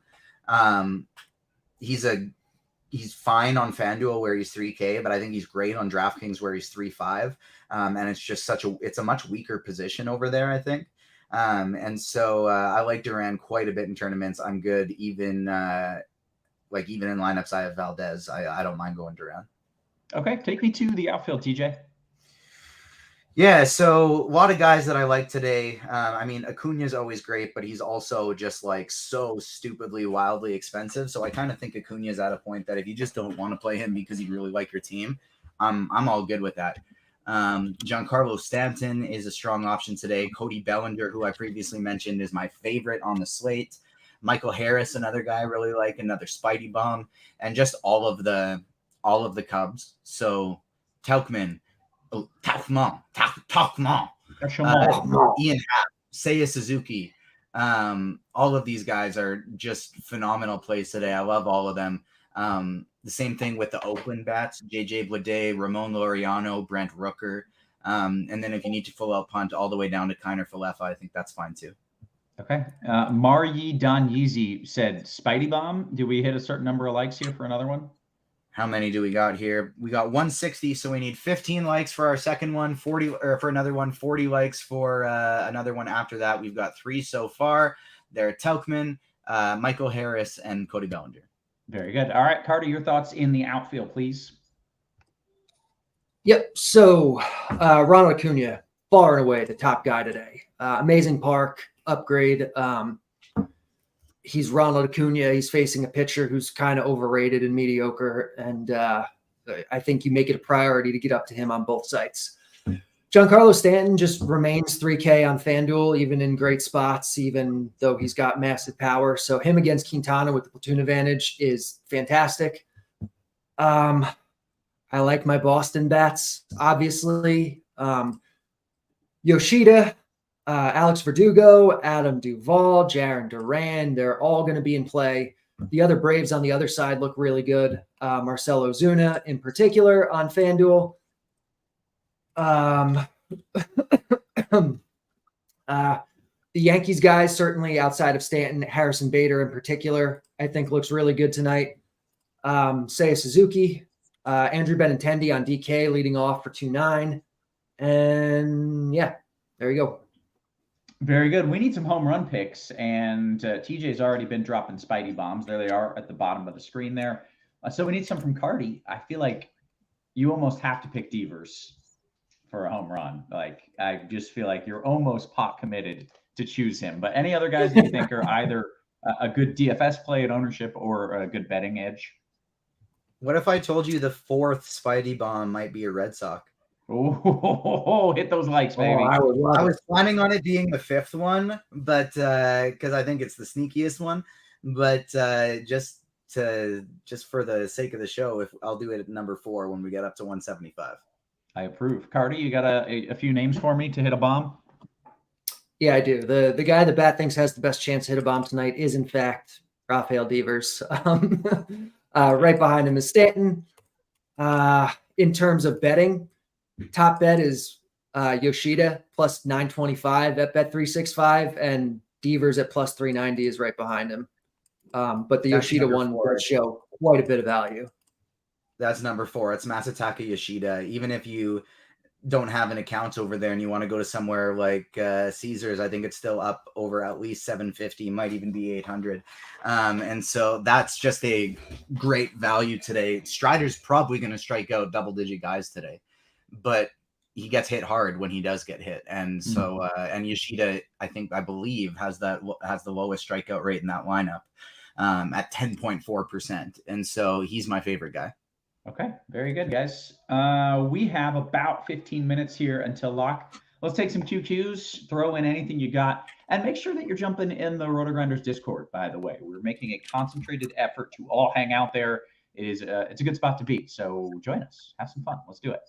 He's fine on FanDuel where he's 3K, but I think he's great on DraftKings where he's 3.5. And it's just it's a much weaker position over there, I think. And so I like Duran quite a bit in tournaments. I'm good even in lineups. I have Valdez. I don't mind going Duran. Okay, take me to the outfield, TJ. Yeah, so a lot of guys that I like today. Acuna is always great, but he's also just so stupidly, wildly expensive. So I kind of think Acuna is at a point that if you just don't want to play him because you really like your team, I'm all good with that. Giancarlo Stanton is a strong option today. Cody Bellinger, who I previously mentioned, is my favorite on the slate. Michael Harris, another guy I really like, another Spidey bomb, and just all of the Cubs. So Ian Happ, Seiya Suzuki. All of these guys are just phenomenal plays today. I love all of them. The same thing with the Oakland bats, JJ Bleday, Ramon Laureano, Brent Rooker. And then if you need to full out punt all the way down to Kiner-Falefa, I think that's fine too. Okay. Maryi Don Yeezy said Spidey Bomb. Do we hit a certain number of likes here for another one? How many do we got here? We got 160, so we need 15 likes for our second one, 40 or for another one, 40 likes for another one after that. We've got 3 so far. They're Tauchman, Michael Harris, and Cody Bellinger. Very good. All right, Carty, your thoughts in the outfield, please. Yep. So Ronald Acuna, far and away the top guy today. Amazing park upgrade. He's Ronald Acuna. He's facing a pitcher who's kind of overrated and mediocre. And I think you make it a priority to get up to him on both sites. Giancarlo Stanton just remains 3K on FanDuel, even in great spots, even though he's got massive power. So him against Quintana with the platoon advantage is fantastic. I like my Boston bats, obviously. Yoshida, Alex Verdugo, Adam Duvall, Jarren Duran, they're all going to be in play. The other Braves on the other side look really good. Marcell Ozuna in particular on FanDuel. The Yankees guys, certainly outside of Stanton, Harrison Bader in particular, I think looks really good tonight. Seiya Suzuki, Andrew Benintendi on DK leading off for 2-9. And yeah, there you go. Very good. We need some home run picks, and TJ's already been dropping Spidey bombs. There they are at the bottom of the screen there. So we need some from Carty. I feel like you almost have to pick Devers for a home run. Like, I just feel like you're almost pot committed to choose him. But any other guys that you think are either a good DFS play at ownership or a good betting edge? What if I told you the fourth Spidey bomb might be a Red Sox? Oh, hit those likes, baby. I was planning on it being the fifth one, but because I think it's the sneakiest one. But just for the sake of the show, if I'll do it at number 4 when we get up to 175. I approve. Carty, you got a few names for me to hit a bomb? Yeah, I do. The guy the bat thinks has the best chance to hit a bomb tonight is, in fact, Rafael Devers. Right behind him is Stanton. In terms of betting, top bet is Yoshida plus 925 at Bet365, and Devers at plus 390 is right behind him. But the Yoshida one would show quite a bit of value. That's number 4. It's Masataka Yoshida. Even if you don't have an account over there and you want to go to somewhere like Caesars, I think it's still up over at least 750, might even be 800. And so that's just a great value today. Strider's probably going to strike out double-digit guys today, but he gets hit hard when he does get hit. And so, and Yoshida, I believe has the lowest strikeout rate in that lineup at 10.4%. And so he's my favorite guy. Okay, very good, guys. We have about 15 minutes here until lock. Let's take some QQs, throw in anything you got, and make sure that you're jumping in the RotoGrinders Discord, by the way. We're making a concentrated effort to all hang out there. It's a good spot to be, so join us. Have some fun. Let's do it.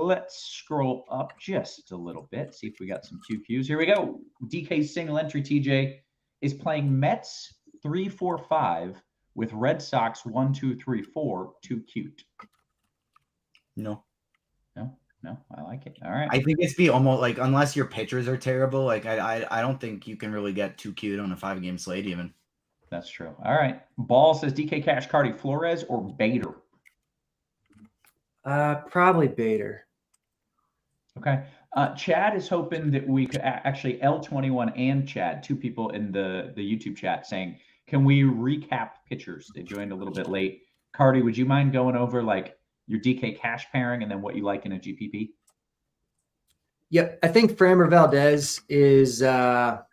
Let's scroll up just a little bit, see if we got some QQs. Here we go. DK's single entry TJ is playing Mets 3-4-5 with Red Sox 1-2-3-4. Too cute. No, I like it. All right. I think it's almost like, unless your pitchers are terrible, like I don't think you can really get too cute on a 5-game slate even. That's true. All right. Ball says DK Cash, Carty, Flores, or Bader? Probably Bader. Okay. Chad is hoping that we could actually L21 and Chad, 2 people in the YouTube chat, saying, can we recap pitchers? They joined a little bit late. Carty, would you mind going over like your DK Cash pairing and then what you like in a GPP? Yep. I think Framber Valdez is Framber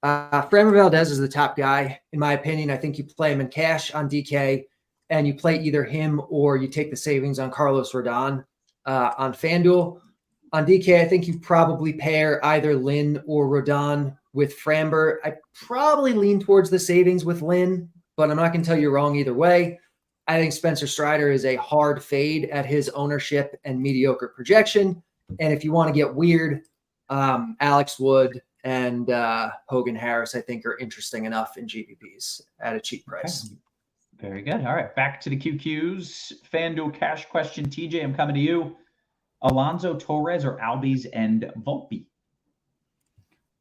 Valdez is the top guy, in my opinion. I think you play him in cash on DK, and you play either him or you take the savings on Carlos Rodon on FanDuel. On DK, I think you probably pair either Lynn or Rodon with Framber. I probably lean towards the savings with Lynn, but I'm not going to tell you wrong either way. I think Spencer Strider is a hard fade at his ownership and mediocre projection. And if you want to get weird, Alex Wood and Hogan Harris, I think, are interesting enough in GPPs at a cheap price. Okay. Very good. All right. Back to the QQs. FanDuel cash question. TJ, I'm coming to you. Alonso Torres or Albies and Volpe?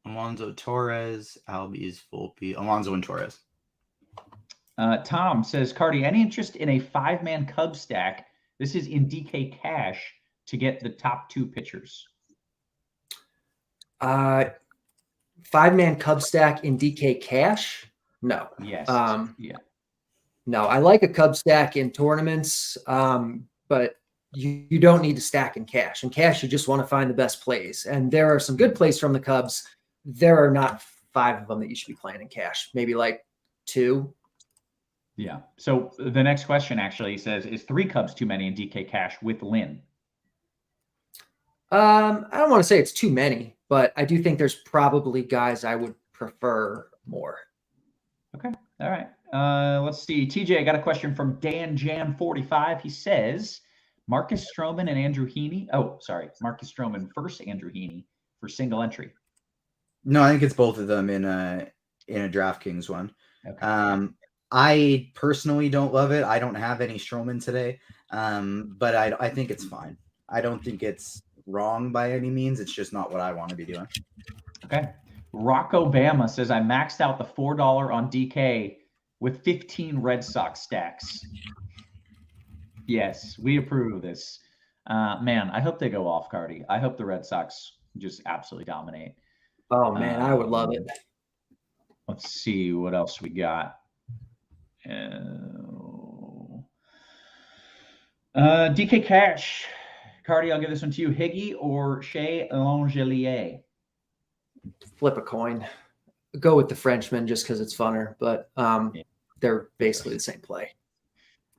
Alonso Torres, Albies, Volpe, Alonso and Torres. Tom says, Carty, any interest in a 5-man Cub stack? This is in DK Cash to get the top 2 pitchers. 5-man Cub stack in DK cash? No. Yes. Yeah. No, I like a Cub stack in tournaments, but you don't need to stack in cash. In cash, you just want to find the best plays. And there are some good plays from the Cubs. There are not 5 of them that you should be playing in cash. Maybe like 2. Yeah. So the next question actually says, is 3 Cubs too many in DK cash with Lynn? I don't want to say it's too many, but I do think there's probably guys I would prefer more. Okay. All right. Let's see. TJ, I got a question from Dan Jam 45. He says, Marcus Stroman and Andrew Heaney. Oh, sorry. Marcus Stroman versus Andrew Heaney for single entry. No, I think it's both of them in a DraftKings one. Okay. I personally don't love it. I don't have any Strowman today, but I think it's fine. I don't think it's wrong by any means. It's just not what I want to be doing. Okay. Rock Obama says, I maxed out the $4 on DK with 15 Red Sox stacks. Yes, we approve of this. Man, I hope they go off, Carty. I hope the Red Sox just absolutely dominate. Oh, man, I would love it. Let's see what else we got. DK Cash. Carty, I'll give this one to you. Higgy or Shea Langelier? Flip a coin. Go with the Frenchman just because it's funner, but they're basically the same play.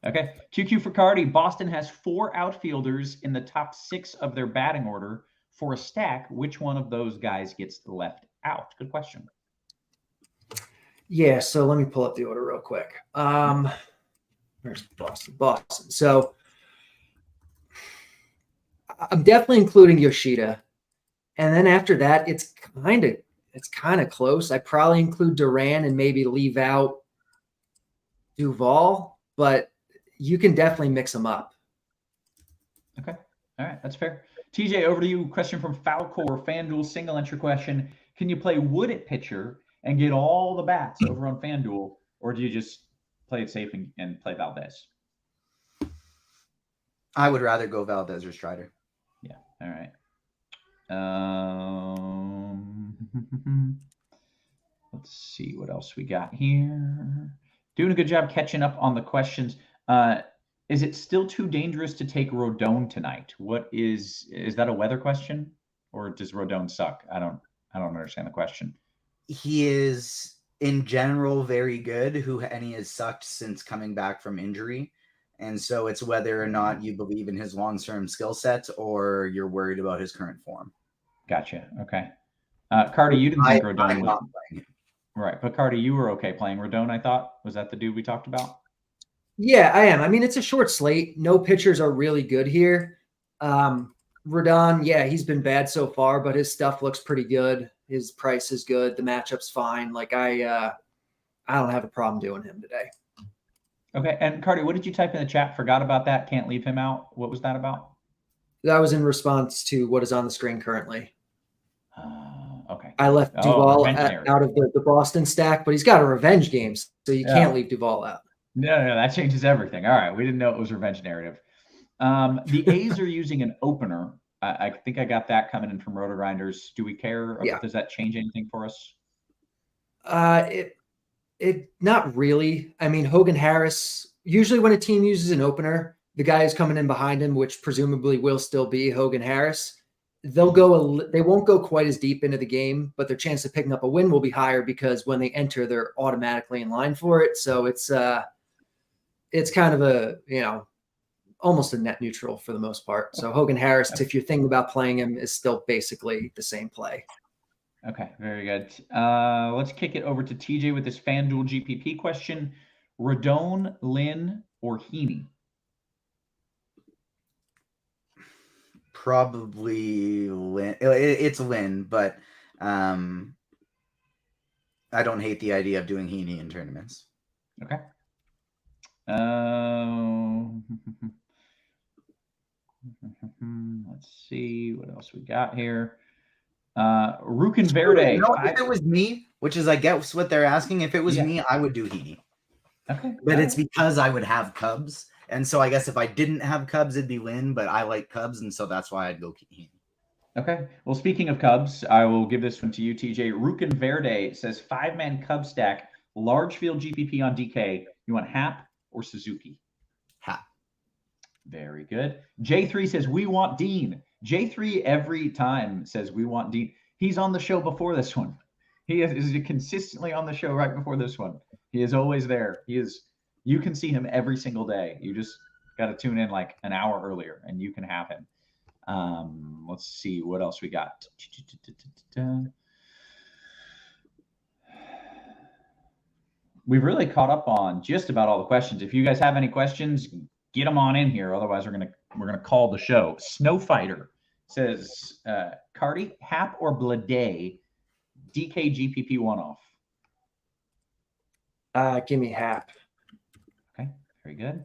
Okay. QQ for Carty. Boston has 4 outfielders in the top 6 of their batting order. For a stack, which one of those guys gets left out? Good question. Yeah, so let me pull up the order real quick. Where's Boston. So I'm definitely including Yoshida. And then after that, it's kind of close. I probably include Duran and maybe leave out Duvall, but you can definitely mix them up. Okay. All right. That's fair. TJ, over to you. Question from Falcor, FanDuel single entry question. Can you play Wood at pitcher and get all the bats over on FanDuel, or do you just play it safe and play Valdez? I would rather go Valdez or Strider. Yeah. All right. Let's see what else we got here. Doing a good job catching up on the questions. Is it still too dangerous to take Rodon tonight? What is that a weather question, or does Rodon suck? I don't understand the question. He is in general very good, and he has sucked since coming back from injury. And so it's whether or not you believe in his long-term skill set or you're worried about his current form. Gotcha. Okay. Carty, you didn't think Rodon I'm was not playing him. Right. But Carty, you were okay playing Rodon, I thought. Was that the dude we talked about? Yeah, I am. I mean, it's a short slate. No pitchers are really good here. Rodon, yeah, he's been bad so far, but his stuff looks pretty good. His price is good. The matchup's fine. Like I don't have a problem doing him today. Okay. And Carty, what did you type in the chat? Forgot about that. Can't leave him out. What was that about? That was in response to what is on the screen currently. Okay. I left Duvall out of the Boston stack, but he's got a revenge game, so you can't leave Duvall out. No, that changes everything. All right. We didn't know it was revenge narrative. The A's are using an opener. I think I got that coming in from RotoGrinders. Do we care? Yeah. Does that change anything for us? It not really. I mean, Hogan Harris, usually when a team uses an opener, the guy who's coming in behind him, which presumably will still be Hogan Harris, they won't go quite as deep into the game, but their chance of picking up a win will be higher because when they enter, they're automatically in line for it. So it's kind of almost a net neutral for the most part. So Hogan Harris, if you're thinking about playing him, is still basically the same play. Okay, very good. Let's kick it over to TJ with this FanDuel GPP question. Rodon, Lynn, or Heaney? Probably Lynn. It's Lynn, but I don't hate the idea of doing Heaney in tournaments. Okay. Let's see what else we got here. Rukin Verde. If it was me, which is I guess what they're asking, if it was me, I would do Heaney. Okay. But it's because I would have Cubs. And so I guess if I didn't have Cubs, it'd be Lynn, but I like Cubs, and so that's why I'd go Heaney. Okay. Well, speaking of Cubs, I will give this one to you, TJ. Rukin Verde says 5-man Cub stack, large field GPP on DK. You want Hap or Suzuki? Hap. Very good. J3 says we want Dean. J3 every time says we want Dean. He's on the show before this one. He is consistently on the show right before this one. He is always there. You can see him every single day. You just got to tune in like an hour earlier and you can have him. Let's see what else we got. We've really caught up on just about all the questions. If you guys have any questions, get them on in here. Otherwise, we're gonna call the show. Snowfighter says, Carty, Hap or Blade, DK GPP one-off? Give me Hap. Okay, very good.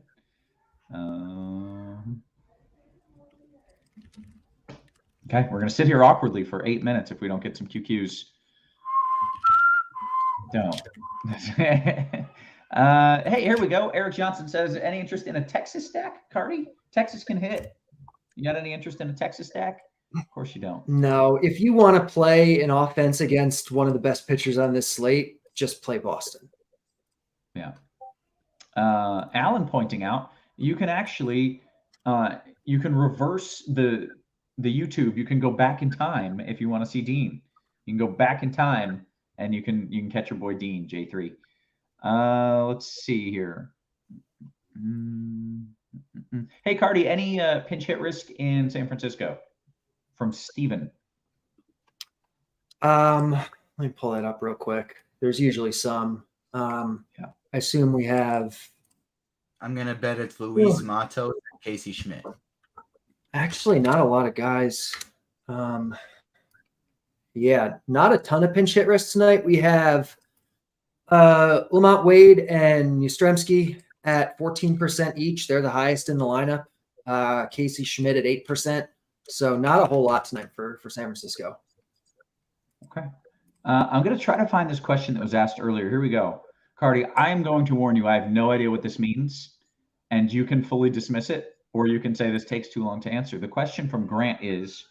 Okay, we're going to sit here awkwardly for 8 minutes if we don't get some QQs. Don't. Hey, here we go. Eric Johnson says, any interest in a Texas stack, Carty? Texas can hit. You got any interest in a Texas stack? Of course you don't. No. If you want to play an offense against one of the best pitchers on this slate, just play Boston. Yeah. Alan pointing out, you can actually you can reverse the YouTube. You can go back in time if you want to see Dean. You can go back in time and you can catch your boy Dean, J3. Let's see here. Hey, Carty, any pinch hit risk in San Francisco? From Steven. Let me pull that up real quick. There's usually some. I assume we have. I'm gonna bet it's Luis Matos and Casey Schmidt. Actually, not a lot of guys. Yeah, not a ton of pinch hit risks tonight. We have Lamont Wade and Yastrzemski at 14% each. They're the highest in the lineup. Casey Schmidt at 8%. So not a whole lot tonight for San Francisco. Okay. I'm going to try to find this question that was asked earlier. Here we go. Carty, I am going to warn you. I have no idea what this means, and you can fully dismiss it, or you can say this takes too long to answer. The question from Grant is,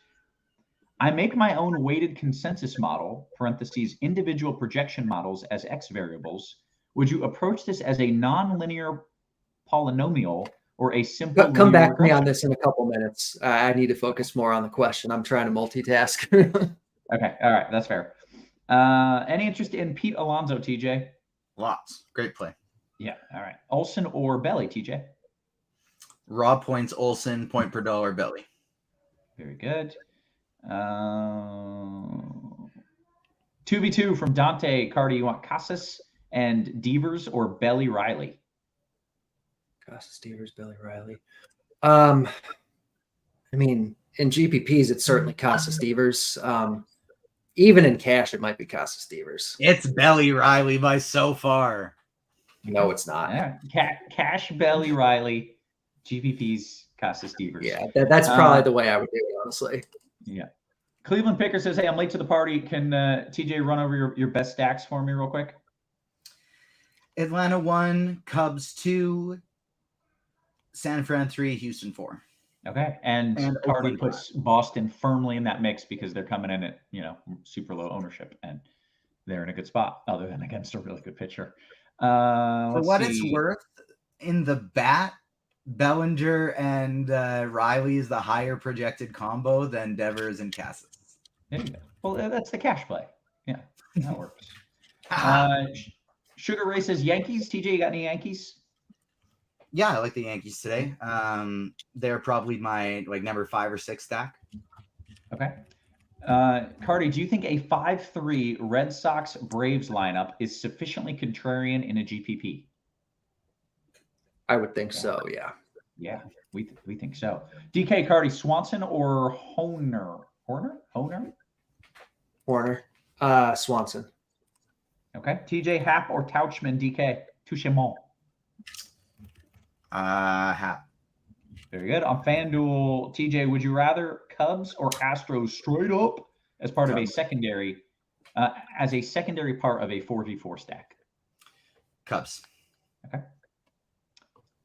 I make my own weighted consensus model, parentheses, individual projection models as X variables. Would you approach this as a nonlinear polynomial or a simple Come back to me on this in a couple minutes. I need to focus more on the question. I'm trying to multitask. Okay. All right. That's fair. Any interest in Pete Alonso, TJ? Lots. Great play. Yeah. All right. Olsen or Belly, TJ? Raw points Olsen, point per dollar Belly. Very good. 2v2 from Dante. Carty, you want Casas and Devers or Belly Riley? Casas, Devers, Belly Riley. I mean, in GPPs, it's certainly Casas, Devers. Even in cash, it might be Casas, Devers. It's Belly Riley by so far. No, it's not. Yeah. Cash, Belly Riley, GPPs, Casas, Devers. Yeah, that's probably the way I would do it, honestly. Yeah. Cleveland Picker says, hey, I'm late to the party. Can TJ run over your best stacks for me real quick? Atlanta 1, Cubs 2, San Fran 3, Houston 4. Okay. And Carty puts Boston firmly in that mix because they're coming in at, super low ownership and they're in a good spot other than against a really good pitcher. For what it's worth, in the bat, Bellinger and Riley is the higher projected combo than Devers and Casas. There you go. Well, that's the cash play. Yeah, that works. Sugar Ray says Yankees. TJ, you got any Yankees? Yeah, I like the Yankees today. They're probably my number 5 or 6 stack. Okay. Carty, do you think a 5-3 Red Sox Braves lineup is sufficiently contrarian in a GPP? I would think so, yeah. Yeah, we think so. DK, Carty, Swanson or Hoerner? Hoerner? Swanson. Okay. TJ, Hap or Tauchman, DK? Touchemont. Hap. Very good. On FanDuel, TJ, would you rather Cubs or Astros straight up as part of a secondary, as a secondary part of a 4v4 stack? Cubs. Okay.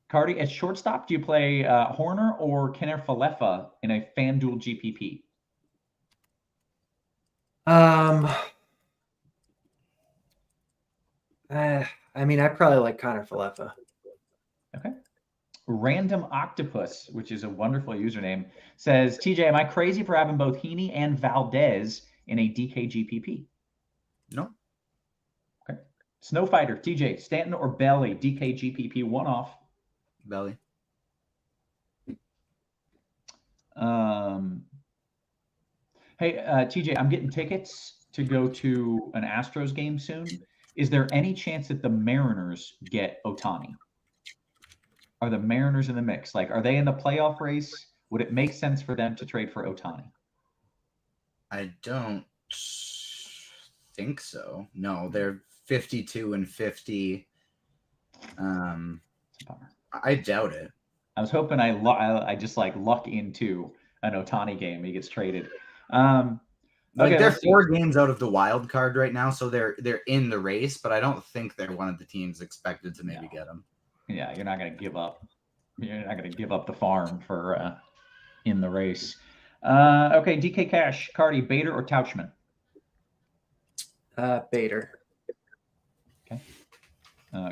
Carty, at shortstop, do you play Hoerner or Kenner Falefa in a FanDuel GPP? I mean, I probably like Connor Falefa. Okay. Random Octopus, which is a wonderful username, says, TJ, am I crazy for having both Heaney and Valdez in a DKGPP? No. Okay. Snowfighter, TJ, Stanton or Belly, DKGPP one-off? Belly. Hey, TJ, I'm getting tickets to go to an Astros game soon. Is there any chance that the Mariners get Ohtani? Are the Mariners in the mix? Like, are they in the playoff race? Would it make sense for them to trade for Ohtani? I don't think so. No, they're 52 and 50. I doubt it. I was hoping I just like luck into an Ohtani game. He gets traded. Okay, they're 4 games out of the wild card right now, so they're in the race, but I don't think they're one of the teams expected to maybe get them. Yeah, you're not going to give up. You're not going to give up the farm for in the race. Okay, DK Cash, Carty, Bader or Tauchman? Bader. Okay.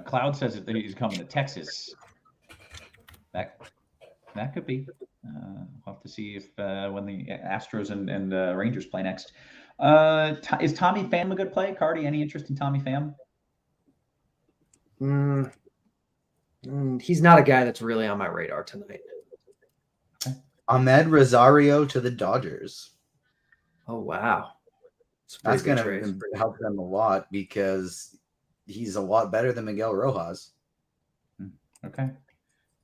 Cloud says that he's coming to Texas. That could be. We'll have to see if when the Astros and Rangers play next. Is Tommy Pham a good play? Carty, any interest in Tommy Pham? He's not a guy that's really on my radar tonight. Okay. Ahmed Rosario to the Dodgers. Oh, wow. That's going to help them a lot because he's a lot better than Miguel Rojas. Okay.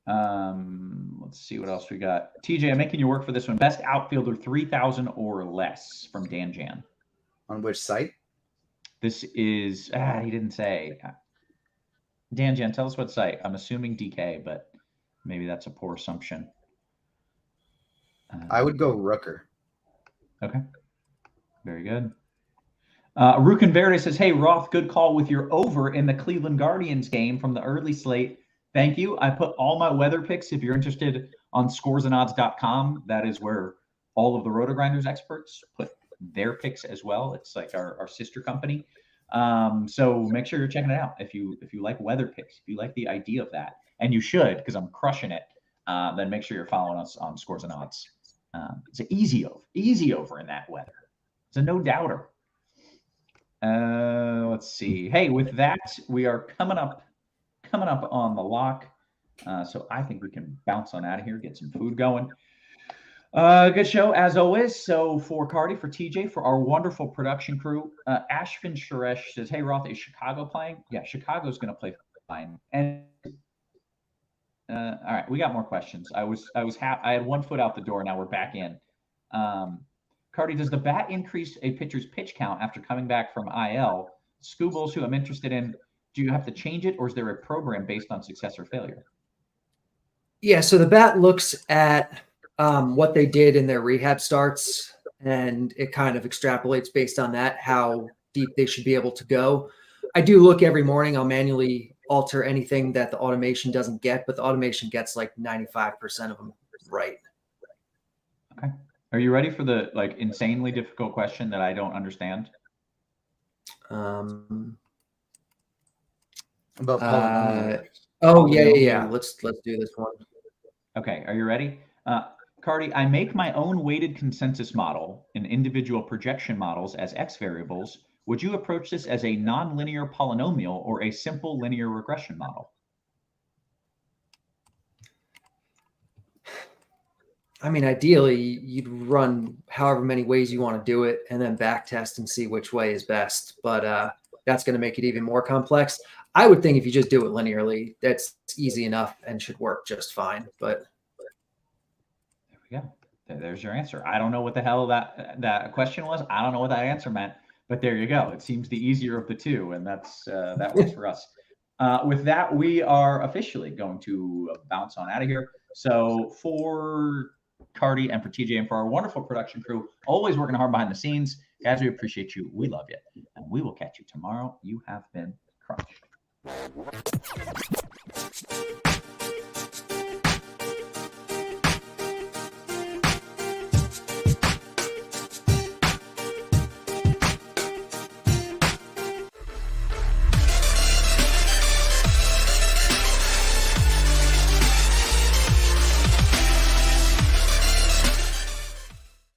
Let's see what else we got. TJ, I'm making you work for this one. Best outfielder 3,000 or less from Dan Jan. On which site? This is, he didn't say. Dan Jan, tell us what site. I'm assuming DK, but maybe that's a poor assumption. I would go Rooker. Okay. Very good. Rukin Verde says, hey, Roth, good call with your over in the Cleveland Guardians game from the early slate. Thank you. I put all my weather picks, if you're interested, on scoresandodds.com. That is where all of the RotoGrinders experts put their picks as well. It's like our sister company. So make sure you're checking it out. If you like weather picks, if you like the idea of that, and you should, because I'm crushing it, then make sure you're following us on Scores and Odds. It's an easy over in that weather. It's a no doubter. Let's see. Hey, with that, we are coming up on the lock. So I think we can bounce on out of here, get some food going. Good show as always. So for Carty, for TJ, for our wonderful production crew, Ashvin Suresh says, hey, Roth, is Chicago playing? Yeah, Chicago's going to play fine. And all right, we got more questions. I had one foot out the door. Now we're back in. Carty, does the bat increase a pitcher's pitch count after coming back from IL? Scoobles, who I'm interested in, do you have to change it, or is there a program based on success or failure? Yeah, so the bat looks at what they did in their rehab starts, and it kind of extrapolates based on that how deep they should be able to go. I do look every morning. I'll manually alter anything that the automation doesn't get, but the automation gets like 95% of them right. Okay. Are you ready for the insanely difficult question that I don't understand? About yeah. Let's do this one. Okay, are you ready? Carty, I make my own weighted consensus model and individual projection models as X variables. Would you approach this as a nonlinear polynomial or a simple linear regression model? I mean, ideally, you'd run however many ways you want to do it and then back test and see which way is best. But that's going to make it even more complex. I would think if you just do it linearly, that's easy enough and should work just fine. But there we go. There's your answer. I don't know what the hell that question was. I don't know what that answer meant, but there you go. It seems the easier of the two, and that works for us. With that, we are officially going to bounce on out of here. So for Carty and for TJ and for our wonderful production crew, always working hard behind the scenes, guys, we appreciate you. We love you, and we will catch you tomorrow. You have been crushed.